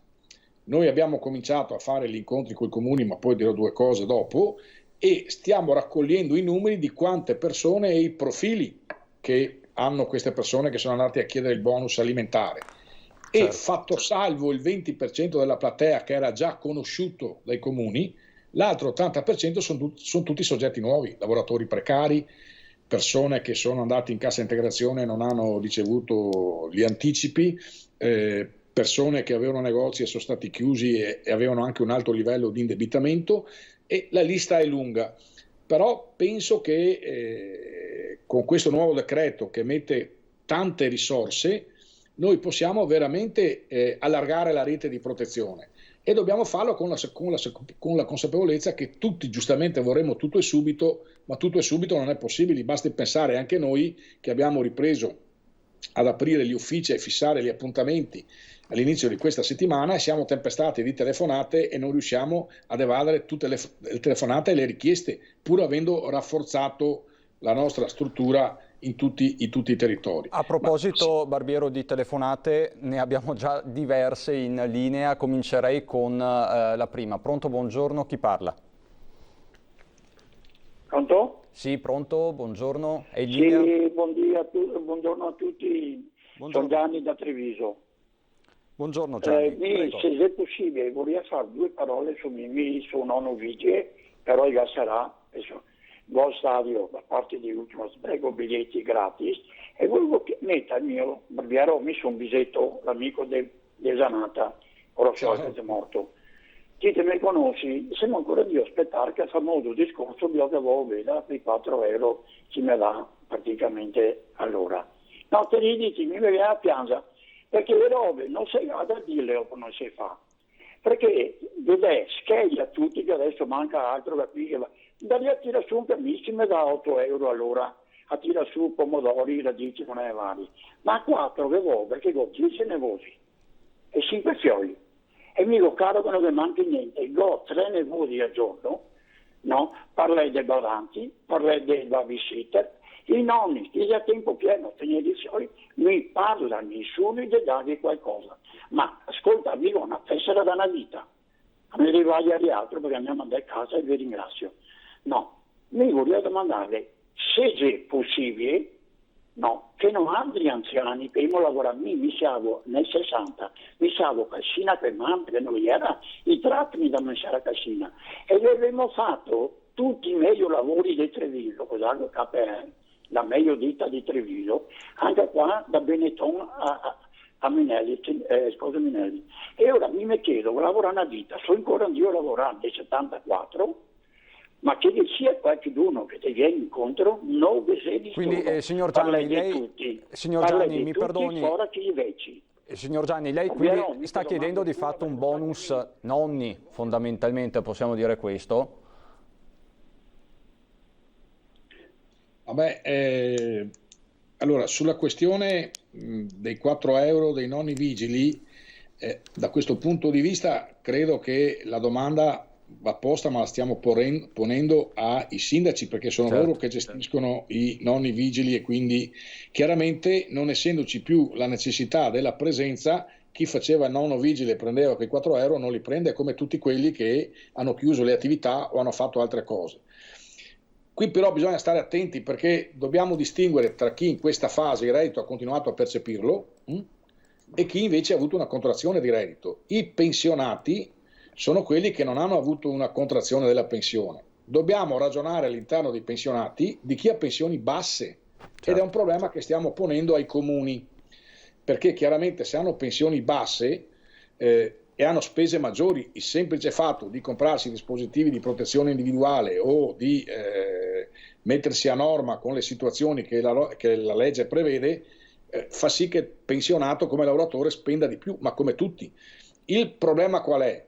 Noi abbiamo cominciato a fare gli incontri con i comuni, ma poi dirò due cose dopo, e stiamo raccogliendo i numeri di quante persone e i profili che hanno queste persone che sono andate a chiedere il bonus alimentare. Certo. E fatto salvo il 20% della platea che era già conosciuto dai comuni, l'altro 80% sono tutti soggetti nuovi, lavoratori precari, persone che sono andate in cassa integrazione e non hanno ricevuto gli anticipi, persone che avevano negozi e sono stati chiusi e avevano anche un alto livello di indebitamento, e la lista è lunga. Però penso che con questo nuovo decreto che mette tante risorse, noi possiamo veramente allargare la rete di protezione, e dobbiamo farlo con la consapevolezza che tutti giustamente vorremmo tutto e subito, ma tutto e subito non è possibile. Basti pensare anche noi che abbiamo ripreso ad aprire gli uffici e fissare gli appuntamenti all'inizio di questa settimana, e siamo tempestati di telefonate e non riusciamo ad evadere tutte le telefonate e le richieste, pur avendo rafforzato la nostra struttura in tutti i territori. A proposito, Barbiero, di telefonate, ne abbiamo già diverse in linea. Comincerei con la prima. Pronto, buongiorno, chi parla? Pronto? Sì, pronto, buongiorno. È in linea? Sì, buongiorno a tutti. Buongiorno. Sono Gianni da Treviso. Buongiorno Gianni. Se è possibile, vorrei fare due parole su nonno Vigile, però già sarà buon stadio da parte di Ultimo Sbrego, biglietti gratis, e volevo mettere il mio Barbiero, ho messo un bisetto, l'amico di Zanata, ora so che è morto. Chi te mi conosci, sembra ancora di aspettare che il famoso discorso di avevo veda per 4 euro ci me dà praticamente all'ora. No, te li dici, mi viene a piangere, perché le robe non si va a dirle o non si fa. perché vedete, scheglia tutti che adesso manca altro da qui, da lì a tira su un camissimo da 8 euro all'ora, a tira su pomodori, radici, monete vari, ma a 4 che vuoi, perché ho 10 nevosi e 5 fiori, e mi dico caro che non mi manca niente, ho 3 nevosi al giorno, no? Parlei dei badanti, parlei dei babysitter, i nonni, che a tempo pieno tenere i fiori, mi parla nessuno di dargli qualcosa, ma ascolta, vivo una tessera da una vita, non mi rivagli altro perché andiamo a casa e vi ringrazio. No, mi voglio domandare se è possibile, no, che non altri anziani, che io lavoro mi siamo nel 60, mi siamo cascina per mamma, che non era i tratti da mangiare a cascina, e avevamo fatto tutti i meglio lavori di Treviso, cos'altro KPL, la meglio ditta di Treviso, anche qua da Benetton a Minelli, sposa Minelli. E ora mi chiedo, lavoro una vita, sono ancora io lavorando nel 74, ma che sia qualcuno che ti viene incontro, non vedi. Quindi, signor Gianni, lei, signor Gianni, mi perdoni. Signor Gianni, lei quindi sta chiedendo di fatto un bonus nonni, fondamentalmente, possiamo dire questo? Vabbè, allora, sulla questione dei 4 euro dei nonni vigili, da questo punto di vista credo che la domanda va posta, ma la stiamo ponendo ai sindaci, perché sono loro che gestiscono i nonni vigili, e quindi chiaramente, non essendoci più la necessità della presenza, chi faceva il nonno vigile e prendeva quei 4 euro non li prende, come tutti quelli che hanno chiuso le attività o hanno fatto altre cose. Qui però bisogna stare attenti, perché dobbiamo distinguere tra chi in questa fase il reddito ha continuato a percepirlo e chi invece ha avuto una contrazione di reddito. I pensionati sono quelli che non hanno avuto una contrazione della pensione. Dobbiamo ragionare all'interno dei pensionati di chi ha pensioni basse, ed è un problema che stiamo ponendo ai comuni, perché chiaramente se hanno pensioni basse e hanno spese maggiori, il semplice fatto di comprarsi dispositivi di protezione individuale o di mettersi a norma con le situazioni che la legge prevede, fa sì che il pensionato come lavoratore spenda di più, ma come tutti. Il problema qual è?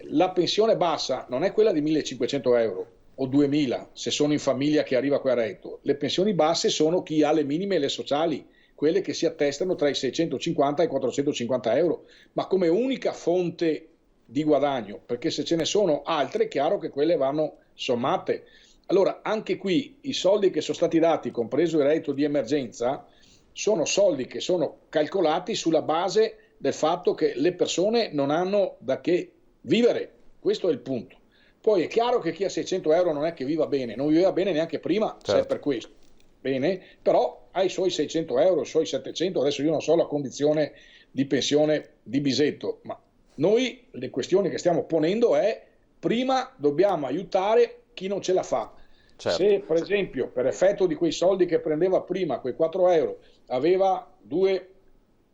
La pensione bassa non è quella di 1.500 euro o 2.000 se sono in famiglia che arriva qui a reddito. Le pensioni basse sono chi ha le minime e le sociali, quelle che si attestano tra i 650 e i 450 euro, ma come unica fonte di guadagno, perché se ce ne sono altre è chiaro che quelle vanno sommate. Allora anche qui i soldi che sono stati dati, compreso il reddito di emergenza, sono soldi che sono calcolati sulla base del fatto che le persone non hanno da che vivere, questo è il punto. Poi è chiaro che chi ha 600 euro non è che viva bene, non viveva bene neanche prima, se è per questo. Bene, però ha i suoi 600 euro, i suoi 700, adesso io non so la condizione di pensione di Bisetto, ma noi le questioni che stiamo ponendo è: prima dobbiamo aiutare chi non ce la fa. Se per esempio per effetto di quei soldi che prendeva prima, quei 4 euro, aveva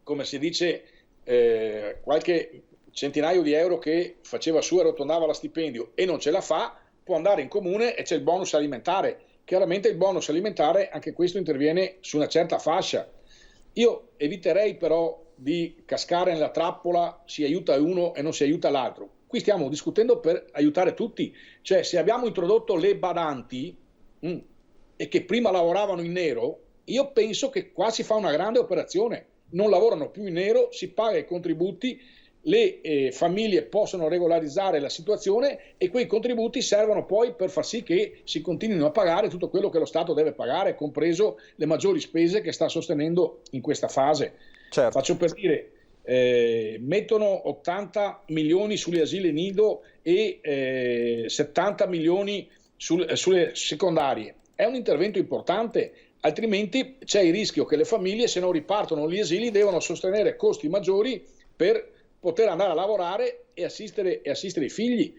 come si dice, qualche centinaio di euro che faceva su e arrotondava la stipendio e non ce la fa, può andare in comune e c'è il bonus alimentare. Chiaramente il bonus alimentare, anche questo interviene su una certa fascia. Io eviterei però di cascare nella trappola si aiuta uno e non si aiuta l'altro. Qui stiamo discutendo per aiutare tutti, cioè se abbiamo introdotto le badanti e che prima lavoravano in nero, io penso che qua si fa una grande operazione, non lavorano più in nero, si paga i contributi, le famiglie possono regolarizzare la situazione e quei contributi servono poi per far sì che si continuino a pagare tutto quello che lo Stato deve pagare, compreso le maggiori spese che sta sostenendo in questa fase. Faccio per dire, mettono 80 milioni sugli asili nido e 70 milioni sulle secondarie. È un intervento importante, altrimenti c'è il rischio che le famiglie, se non ripartono gli asili, devono sostenere costi maggiori per poter andare a lavorare e assistere i figli.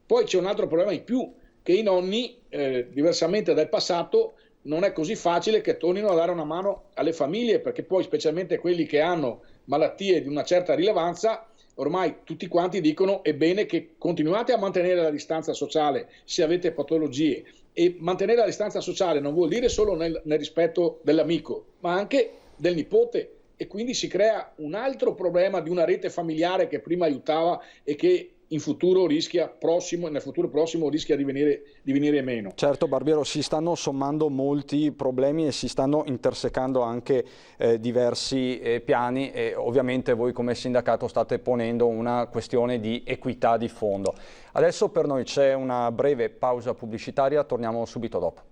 Poi c'è un altro problema in più, che i nonni, diversamente dal passato, non è così facile che tornino a dare una mano alle famiglie, perché poi specialmente quelli che hanno malattie di una certa rilevanza, ormai tutti quanti dicono è bene che continuate a mantenere la distanza sociale se avete patologie, e mantenere la distanza sociale non vuol dire solo nel rispetto dell'amico, ma anche del nipote, e quindi si crea un altro problema di una rete familiare che prima aiutava e che nel futuro prossimo rischia di venire meno. Certo Barbiero, si stanno sommando molti problemi e si stanno intersecando anche diversi piani e ovviamente voi come sindacato state ponendo una questione di equità di fondo. Adesso per noi c'è una breve pausa pubblicitaria, torniamo subito dopo.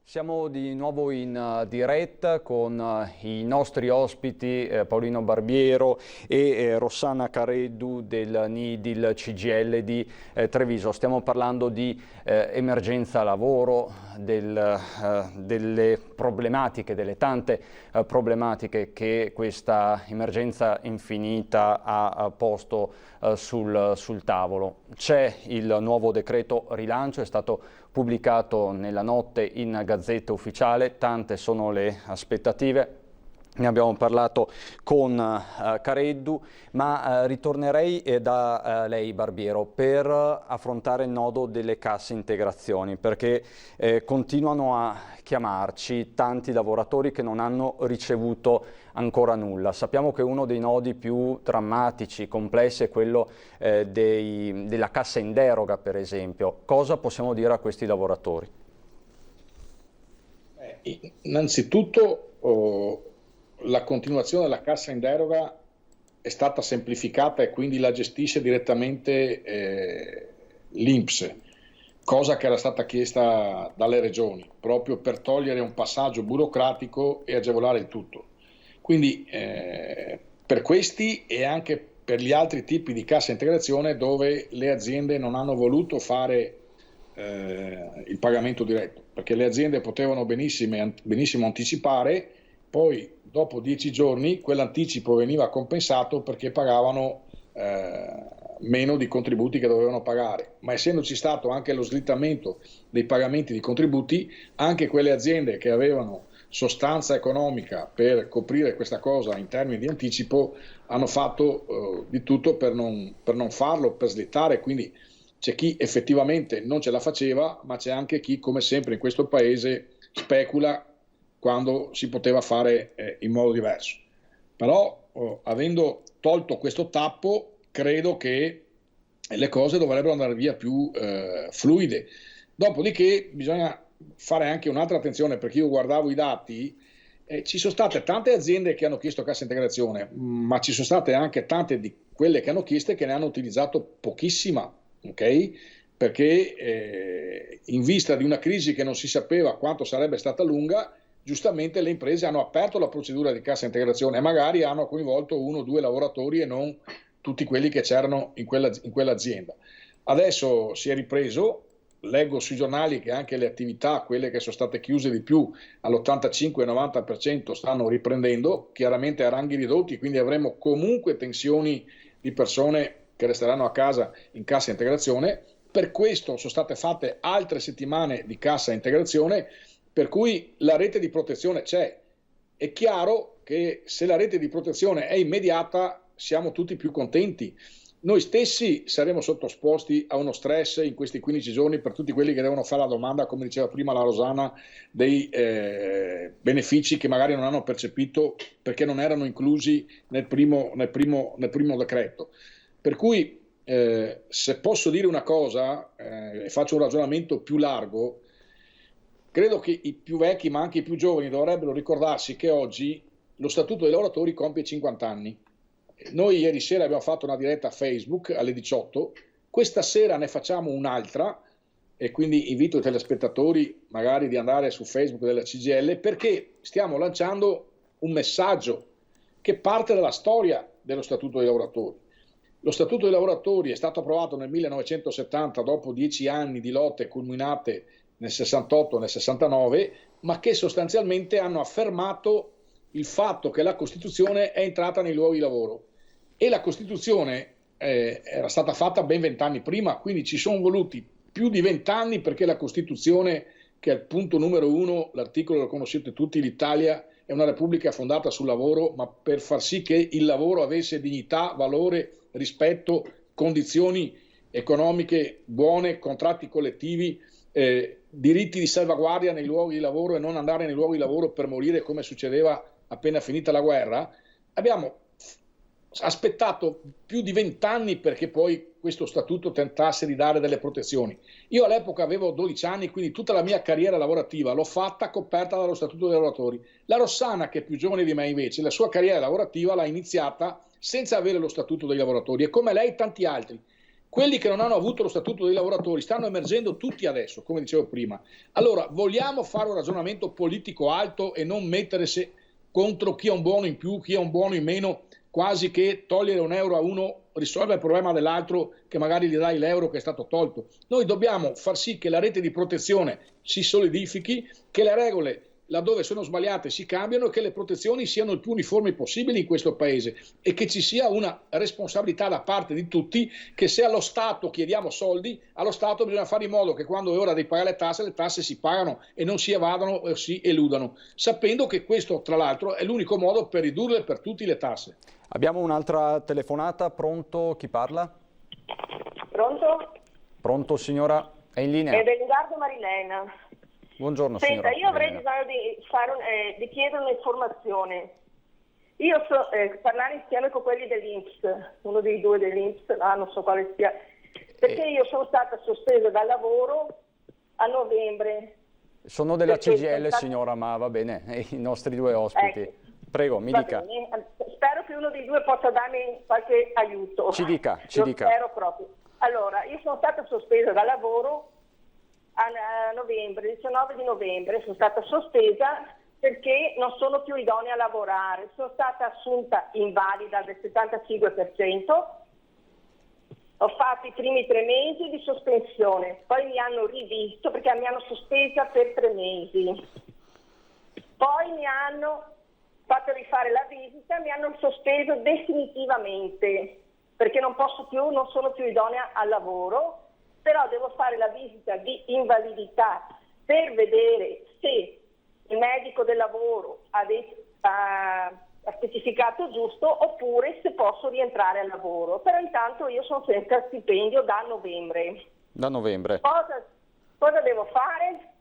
Siamo di nuovo in diretta con i nostri ospiti Paolino Barbiero e Rossana Careddu del NIDIL CGIL di Treviso. Stiamo parlando di emergenza lavoro, delle problematiche, delle tante problematiche che questa emergenza infinita ha posto sul tavolo. C'è il nuovo decreto rilancio, è stato pubblicato nella notte in Gazzetta Ufficiale, tante sono le aspettative. Ne abbiamo parlato con Careddu, ma ritornerei da lei Barbiero per affrontare il nodo delle casse integrazioni, perché continuano a chiamarci tanti lavoratori che non hanno ricevuto ancora nulla. Sappiamo che uno dei nodi più drammatici, complessi, è quello della cassa in deroga, per esempio. Cosa possiamo dire a questi lavoratori? Innanzitutto la continuazione della cassa in deroga è stata semplificata e quindi la gestisce direttamente l'INPS, cosa che era stata chiesta dalle regioni, proprio per togliere un passaggio burocratico e agevolare il tutto. Quindi per questi e anche per gli altri tipi di cassa integrazione dove le aziende non hanno voluto fare il pagamento diretto, perché le aziende potevano benissimo anticipare, poi dopo 10 giorni quell'anticipo veniva compensato perché pagavano meno di contributi che dovevano pagare, ma essendoci stato anche lo slittamento dei pagamenti di contributi, anche quelle aziende che avevano sostanza economica per coprire questa cosa in termini di anticipo hanno fatto di tutto per non farlo, per slittare. Quindi c'è chi effettivamente non ce la faceva, ma c'è anche chi, come sempre in questo paese, specula quando si poteva fare in modo diverso. Però avendo tolto questo tappo, credo che le cose dovrebbero andare via più fluide. Dopodiché bisogna fare anche un'altra attenzione, perché io guardavo i dati, ci sono state tante aziende che hanno chiesto cassa integrazione, ma ci sono state anche tante di quelle che hanno chiesto che ne hanno utilizzato pochissima, ok? Perché in vista di una crisi che non si sapeva quanto sarebbe stata lunga, giustamente le imprese hanno aperto la procedura di cassa integrazione e magari hanno coinvolto 1 o 2 lavoratori e non tutti quelli che c'erano in quell'azienda. Adesso si è ripreso, leggo sui giornali che anche le attività, quelle che sono state chiuse di più, all'85-90% stanno riprendendo, chiaramente a ranghi ridotti, quindi avremo comunque tensioni di persone che resteranno a casa in cassa integrazione. Per questo sono state fatte altre settimane di cassa integrazione, per cui la rete di protezione c'è. È chiaro che se la rete di protezione è immediata siamo tutti più contenti. Noi stessi saremo sottoposti a uno stress in questi 15 giorni per tutti quelli che devono fare la domanda, come diceva prima la Rossana, dei benefici che magari non hanno percepito perché non erano inclusi nel primo decreto. Per cui se posso dire una cosa e faccio un ragionamento più largo, credo che i più vecchi ma anche i più giovani dovrebbero ricordarsi che oggi lo Statuto dei lavoratori compie 50 anni. Noi ieri sera abbiamo fatto una diretta a Facebook alle 18, questa sera ne facciamo un'altra e quindi invito i telespettatori magari di andare su Facebook della CGIL, perché stiamo lanciando un messaggio che parte dalla storia dello Statuto dei lavoratori. Lo Statuto dei lavoratori è stato approvato nel 1970 dopo 10 anni di lotte culminate nel 68 e nel 69, ma che sostanzialmente hanno affermato il fatto che la Costituzione è entrata nei luoghi di lavoro. E la Costituzione era stata fatta ben 20 anni prima, quindi ci sono voluti più di 20 anni perché la Costituzione, che è il punto numero 1, l'articolo lo conoscete tutti, l'Italia è una repubblica fondata sul lavoro, ma per far sì che il lavoro avesse dignità, valore, rispetto, condizioni economiche buone, contratti collettivi, diritti di salvaguardia nei luoghi di lavoro e non andare nei luoghi di lavoro per morire come succedeva appena finita la guerra. Abbiamo aspettato più di 20 anni perché poi questo statuto tentasse di dare delle protezioni. Io all'epoca avevo 12 anni, quindi tutta la mia carriera lavorativa l'ho fatta coperta dallo statuto dei lavoratori. La Rossana, che è più giovane di me invece, la sua carriera lavorativa l'ha iniziata senza avere lo statuto dei lavoratori, e come lei tanti altri. Quelli che non hanno avuto lo statuto dei lavoratori stanno emergendo tutti adesso, come dicevo prima. Allora, vogliamo fare un ragionamento politico alto e non mettere contro chi ha un buono in più, chi ha un buono in meno, quasi che togliere un euro a uno risolve il problema dell'altro che magari gli dai l'euro che è stato tolto. Noi dobbiamo far sì che la rete di protezione si solidifichi, che le regole laddove sono sbagliate si cambiano e che le protezioni siano il più uniformi possibili in questo paese, e che ci sia una responsabilità da parte di tutti, che se allo Stato chiediamo soldi, allo Stato bisogna fare in modo che quando è ora di pagare le tasse si pagano e non si evadano o si eludano, sapendo che questo tra l'altro è l'unico modo per ridurre per tutti le tasse. Abbiamo un'altra telefonata, pronto? Chi parla? Pronto? Pronto signora, è in linea. È Beligardo Marilena. Buongiorno Senta, signora. io avrei bisogno di chiedere un'informazione. Io so parlare insieme con quelli dell'Inps, uno dei due dell'Inps, non so quale sia, perché io sono stata sospesa dal lavoro a novembre. Sono della CGIL signora, ma va bene, i nostri due ospiti. Prego, mi dica. Bene. Spero che uno dei due possa darmi qualche aiuto. Ci dica. Spero proprio. Allora, io sono stata sospesa dal lavoro a novembre, il 19 di novembre, sono stata sospesa perché non sono più idonea a lavorare. Sono stata assunta invalida del 75%, ho fatto i primi 3 mesi di sospensione, poi mi hanno rivisto perché mi hanno sospesa per 3 mesi, poi mi hanno fatto rifare la visita, mi hanno sospeso definitivamente perché non sono più idonea al lavoro, però devo fare la visita di invalidità per vedere se il medico del lavoro ha specificato giusto oppure se posso rientrare al lavoro. Però intanto io sono senza stipendio da novembre. Da novembre. Cosa devo fare?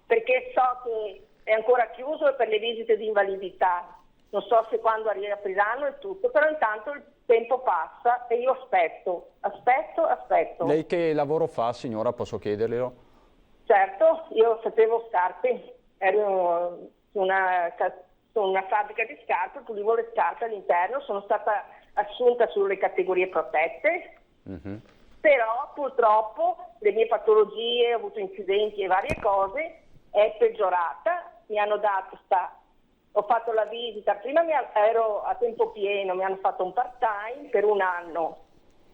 Perché so che è ancora chiuso per le visite di invalidità. Non so se quando riapriranno e tutto, però intanto il tempo passa e io aspetto. Lei che lavoro fa, signora, posso chiederglielo? Certo, io facevo scarpe, ero su una fabbrica di scarpe, pulivo le scarpe all'interno, sono stata assunta sulle categorie protette, però purtroppo le mie patologie, ho avuto incidenti e varie cose, è peggiorata, mi hanno dato ho fatto la visita, prima ero a tempo pieno, mi hanno fatto un part-time per 1 anno,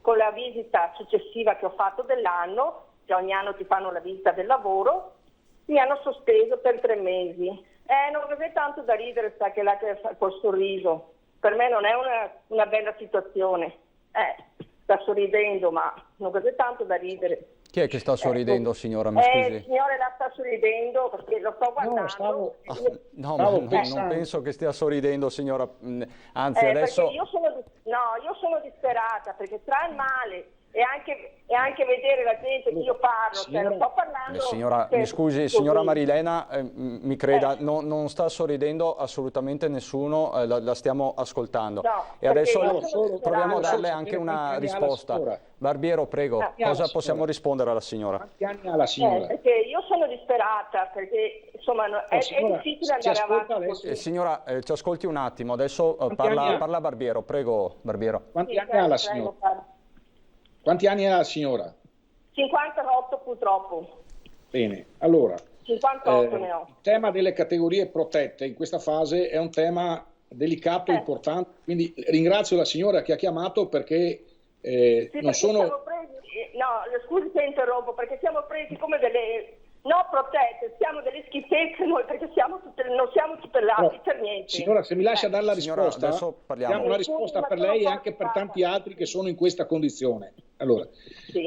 con la visita successiva che ho fatto dell'anno, che ogni anno ti fanno la visita del lavoro, mi hanno sospeso per 3 mesi. Non aveva tanto da ridere, sta che là col sorriso, per me non è una bella situazione, sta sorridendo, ma non aveva tanto da ridere. Chi è che sta sorridendo, signora? Mi scusi. Il signore la sta sorridendo perché lo sto guardando. Non penso che stia sorridendo, signora. Anzi, adesso... Perché io sono disperata, perché tra il male e anche vedere la gente che io parlo, non sto parlando... Signora, mi scusi, signora Marilena, mi creda, non sta sorridendo assolutamente nessuno, la stiamo ascoltando. E adesso proviamo a darle anche una risposta. Barbiero, prego, cosa possiamo rispondere alla signora? Quanti anni ha la signora? Perché io sono disperata, perché insomma è difficile andare avanti. Signora, ci ascolti un attimo, adesso parla Barbiero, prego Barbiero. Quanti anni ha la signora? Quanti anni ha la signora? 58 purtroppo. Bene, allora 58 ne ho. Il tema delle categorie protette in questa fase è un tema delicato, importante, quindi ringrazio la signora che ha chiamato perché non sono... Scusi se interrompo, perché siamo presi come delle... No, protette, siamo delle schifezze noi perché non siamo tutelati per niente. Signora, se mi lascia dare la risposta, diamo una risposta per lei e anche per tanti altri che sono in questa condizione. Allora,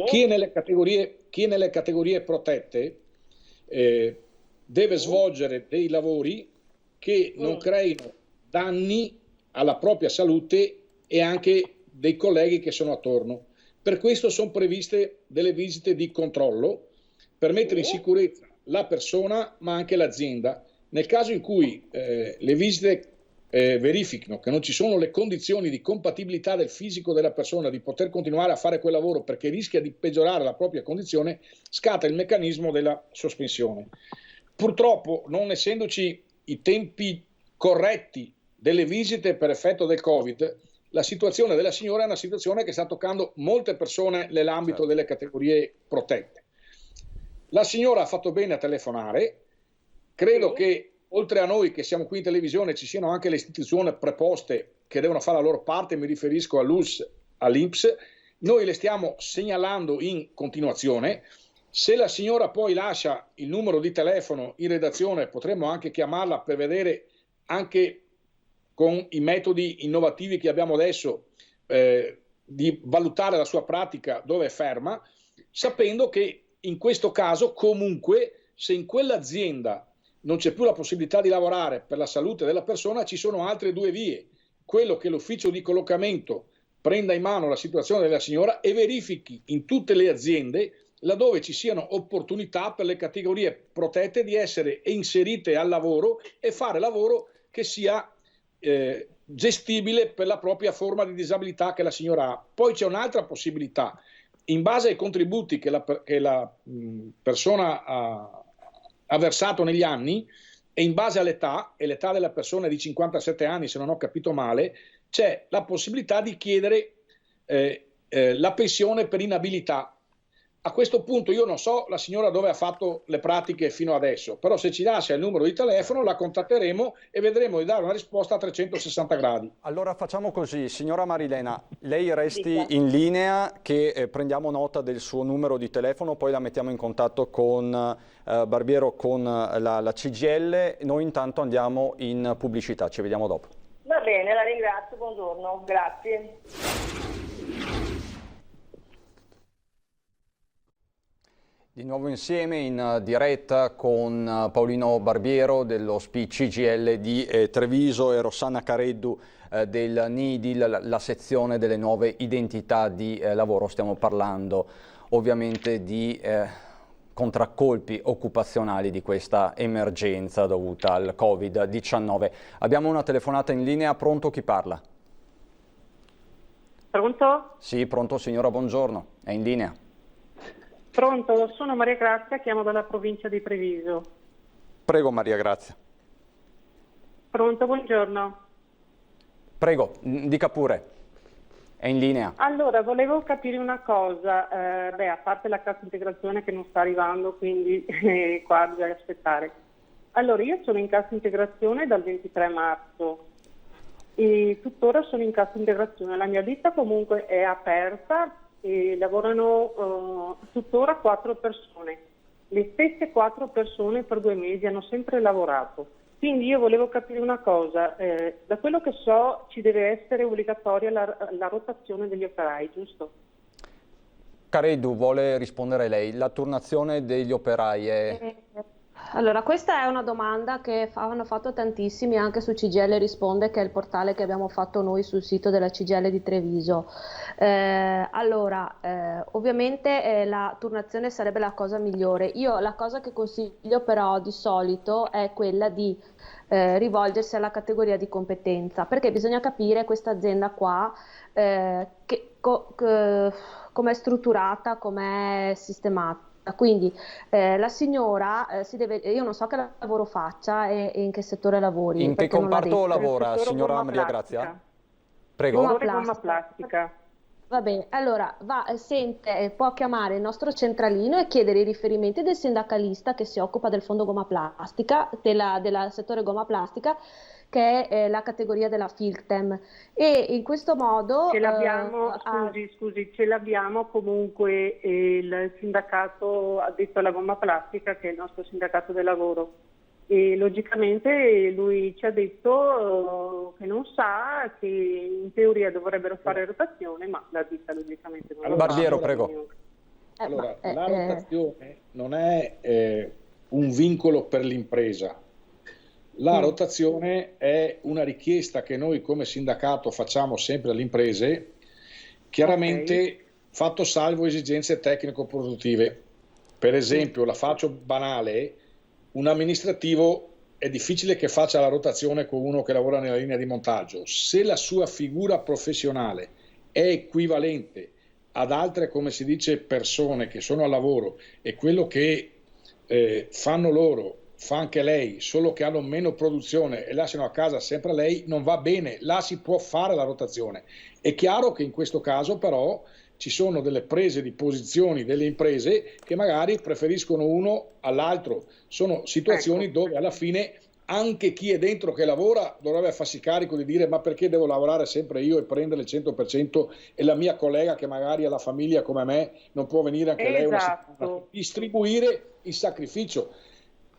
chi è nelle categorie protette deve svolgere dei lavori che non creino danni alla propria salute e anche dei colleghi che sono attorno. Per questo sono previste delle visite di controllo per mettere in sicurezza la persona ma anche l'azienda. Nel caso in cui le visite verifichino che non ci sono le condizioni di compatibilità del fisico della persona di poter continuare a fare quel lavoro perché rischia di peggiorare la propria condizione, scatta il meccanismo della sospensione. Purtroppo, non essendoci i tempi corretti delle visite per effetto del Covid, la situazione della signora è una situazione che sta toccando molte persone nell'ambito delle categorie protette. La signora ha fatto bene a telefonare, credo che oltre a noi che siamo qui in televisione ci siano anche le istituzioni preposte che devono fare la loro parte, mi riferisco all'ULSS, all'INPS, noi le stiamo segnalando in continuazione. Se la signora poi lascia il numero di telefono in redazione potremmo anche chiamarla per vedere anche con i metodi innovativi che abbiamo adesso di valutare la sua pratica dove è ferma, sapendo che in questo caso comunque se in quell'azienda non c'è più la possibilità di lavorare per la salute della persona, ci sono altre due vie. Quello che l'ufficio di collocamento prenda in mano la situazione della signora e verifichi in tutte le aziende laddove ci siano opportunità per le categorie protette di essere inserite al lavoro e fare lavoro che sia gestibile per la propria forma di disabilità che la signora ha. Poi c'è un'altra possibilità. In base ai contributi che la persona ha versato negli anni e in base all'età, e l'età della persona è di 57 anni se non ho capito male, c'è la possibilità di chiedere la pensione per inabilità. A questo punto io non so la signora dove ha fatto le pratiche fino adesso, però se ci lascia il numero di telefono la contatteremo e vedremo di dare una risposta a 360 gradi. Allora facciamo così, signora Marilena, lei resti in linea che prendiamo nota del suo numero di telefono, poi la mettiamo in contatto con Barbiero, con la CGIL, noi intanto andiamo in pubblicità, ci vediamo dopo. Va bene, la ringrazio, buongiorno, grazie. Di nuovo insieme in diretta con Paolino Barbiero dello SPI CGIL di Treviso e Rossana Careddu del NIDIL, la sezione delle nuove identità di lavoro. Stiamo parlando ovviamente di contraccolpi occupazionali di questa emergenza dovuta al Covid-19. Abbiamo una telefonata in linea, pronto, chi parla? Pronto? Sì, pronto signora, buongiorno, è in linea. Pronto, sono Maria Grazia, chiamo dalla provincia di Treviso. Prego Maria Grazia. Pronto, buongiorno. Prego, dica pure, è in linea. Allora, volevo capire una cosa, a parte la cassa integrazione che non sta arrivando, quindi qua bisogna aspettare. Allora, io sono in cassa integrazione dal 23 marzo e tuttora sono in cassa integrazione. La mia ditta comunque è aperta e lavorano tuttora 4 persone. Le stesse 4 persone per 2 mesi hanno sempre lavorato. Quindi io volevo capire una cosa, da quello che so ci deve essere obbligatoria la rotazione degli operai, giusto? Careddu, vuole rispondere lei, la turnazione degli operai è... Allora, questa è una domanda che hanno fatto tantissimi anche su CGIL Risponde, che è il portale che abbiamo fatto noi sul sito della CGIL di Treviso. Ovviamente la turnazione sarebbe la cosa migliore. Io la cosa che consiglio però di solito è quella di rivolgersi alla categoria di competenza, perché bisogna capire questa azienda qua come è strutturata, come è sistemata. Quindi la signora io non so che lavoro faccia e in che settore lavori. In che comparto lavora, signora Maria Grazia? Prego. Gomma plastica. Va bene, allora può chiamare il nostro centralino e chiedere i riferimenti del sindacalista che si occupa del fondo gomma plastica, del settore gomma plastica, che è la categoria della Filtem, e in questo modo ce l'abbiamo, ce l'abbiamo comunque il sindacato addetto alla gomma plastica, che è il nostro sindacato del lavoro, e logicamente lui ci ha detto che non sa, che in teoria dovrebbero fare rotazione, ma la ditta logicamente non lo fa. Barbiero, prego. Allora, la rotazione non è un vincolo per l'impresa. La rotazione è una richiesta che noi come sindacato facciamo sempre alle imprese, chiaramente fatto salvo esigenze tecnico-produttive. Per esempio, la faccio banale, un amministrativo è difficile che faccia la rotazione con uno che lavora nella linea di montaggio. Se la sua figura professionale è equivalente ad altre, come si dice, persone che sono al lavoro e quello che fanno loro fa anche lei, solo che hanno meno produzione e lasciano a casa sempre lei, non va bene, là si può fare la rotazione. È chiaro che in questo caso però ci sono delle prese di posizioni delle imprese che magari preferiscono uno all'altro, sono situazioni dove alla fine anche chi è dentro che lavora dovrebbe farsi carico di dire: ma perché devo lavorare sempre io e prendere il 100% e la mia collega che magari ha la famiglia come me non può venire anche lei una settimana? Distribuire il sacrificio.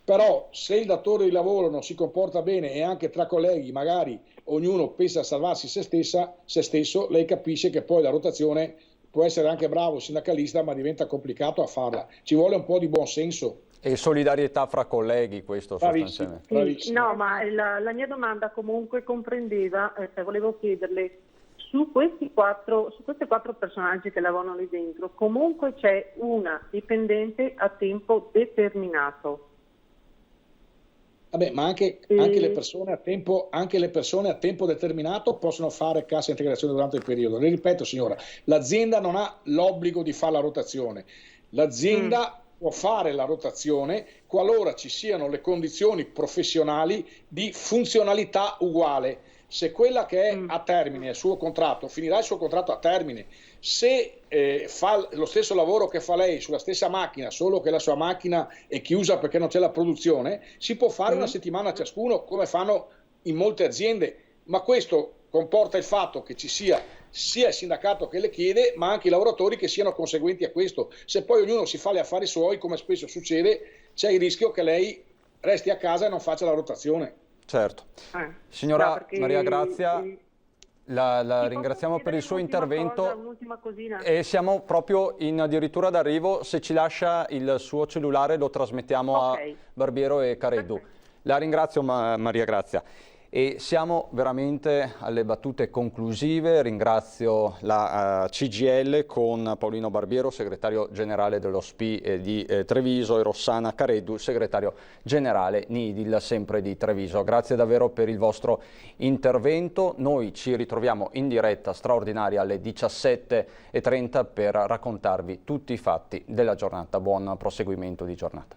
Però se il datore di lavoro non si comporta bene e anche tra colleghi magari ognuno pensa a salvarsi se stesso, lei capisce che poi la rotazione può essere anche bravo sindacalista, ma diventa complicato a farla. Ci vuole un po' di buon senso. E solidarietà fra colleghi, questo sostanzialmente. Sì, no, ma la mia domanda comunque comprendeva, volevo chiederle, su questi quattro personaggi che lavorano lì dentro, comunque c'è una dipendente a tempo determinato. Vabbè, ma anche le persone a tempo determinato possono fare cassa integrazione durante il periodo. Le ripeto, signora, l'azienda non ha l'obbligo di fare la rotazione. L'azienda può fare la rotazione qualora ci siano le condizioni professionali di funzionalità uguale. Se quella che è a termine, il suo contratto, finirà il suo contratto a termine, se fa lo stesso lavoro che fa lei sulla stessa macchina, solo che la sua macchina è chiusa perché non c'è la produzione, si può fare una settimana ciascuno, come fanno in molte aziende, ma questo comporta il fatto che ci sia il sindacato che le chiede, ma anche i lavoratori che siano conseguenti a questo. Se poi ognuno si fa gli affari suoi, come spesso succede, c'è il rischio che lei resti a casa e non faccia la rotazione. Certo. Signora Maria Grazia, la ringraziamo per il suo intervento e siamo proprio addirittura d'arrivo. Se ci lascia il suo cellulare lo trasmettiamo a Barbiero e Careddu. La ringrazio Maria Grazia. E siamo veramente alle battute conclusive. Ringrazio la CGIL con Paolino Barbiero, segretario generale dello SPI di Treviso, e Rossana Careddu, segretario generale NIDIL, sempre di Treviso. Grazie davvero per il vostro intervento. Noi ci ritroviamo in diretta straordinaria alle 17:30 per raccontarvi tutti i fatti della giornata. Buon proseguimento di giornata.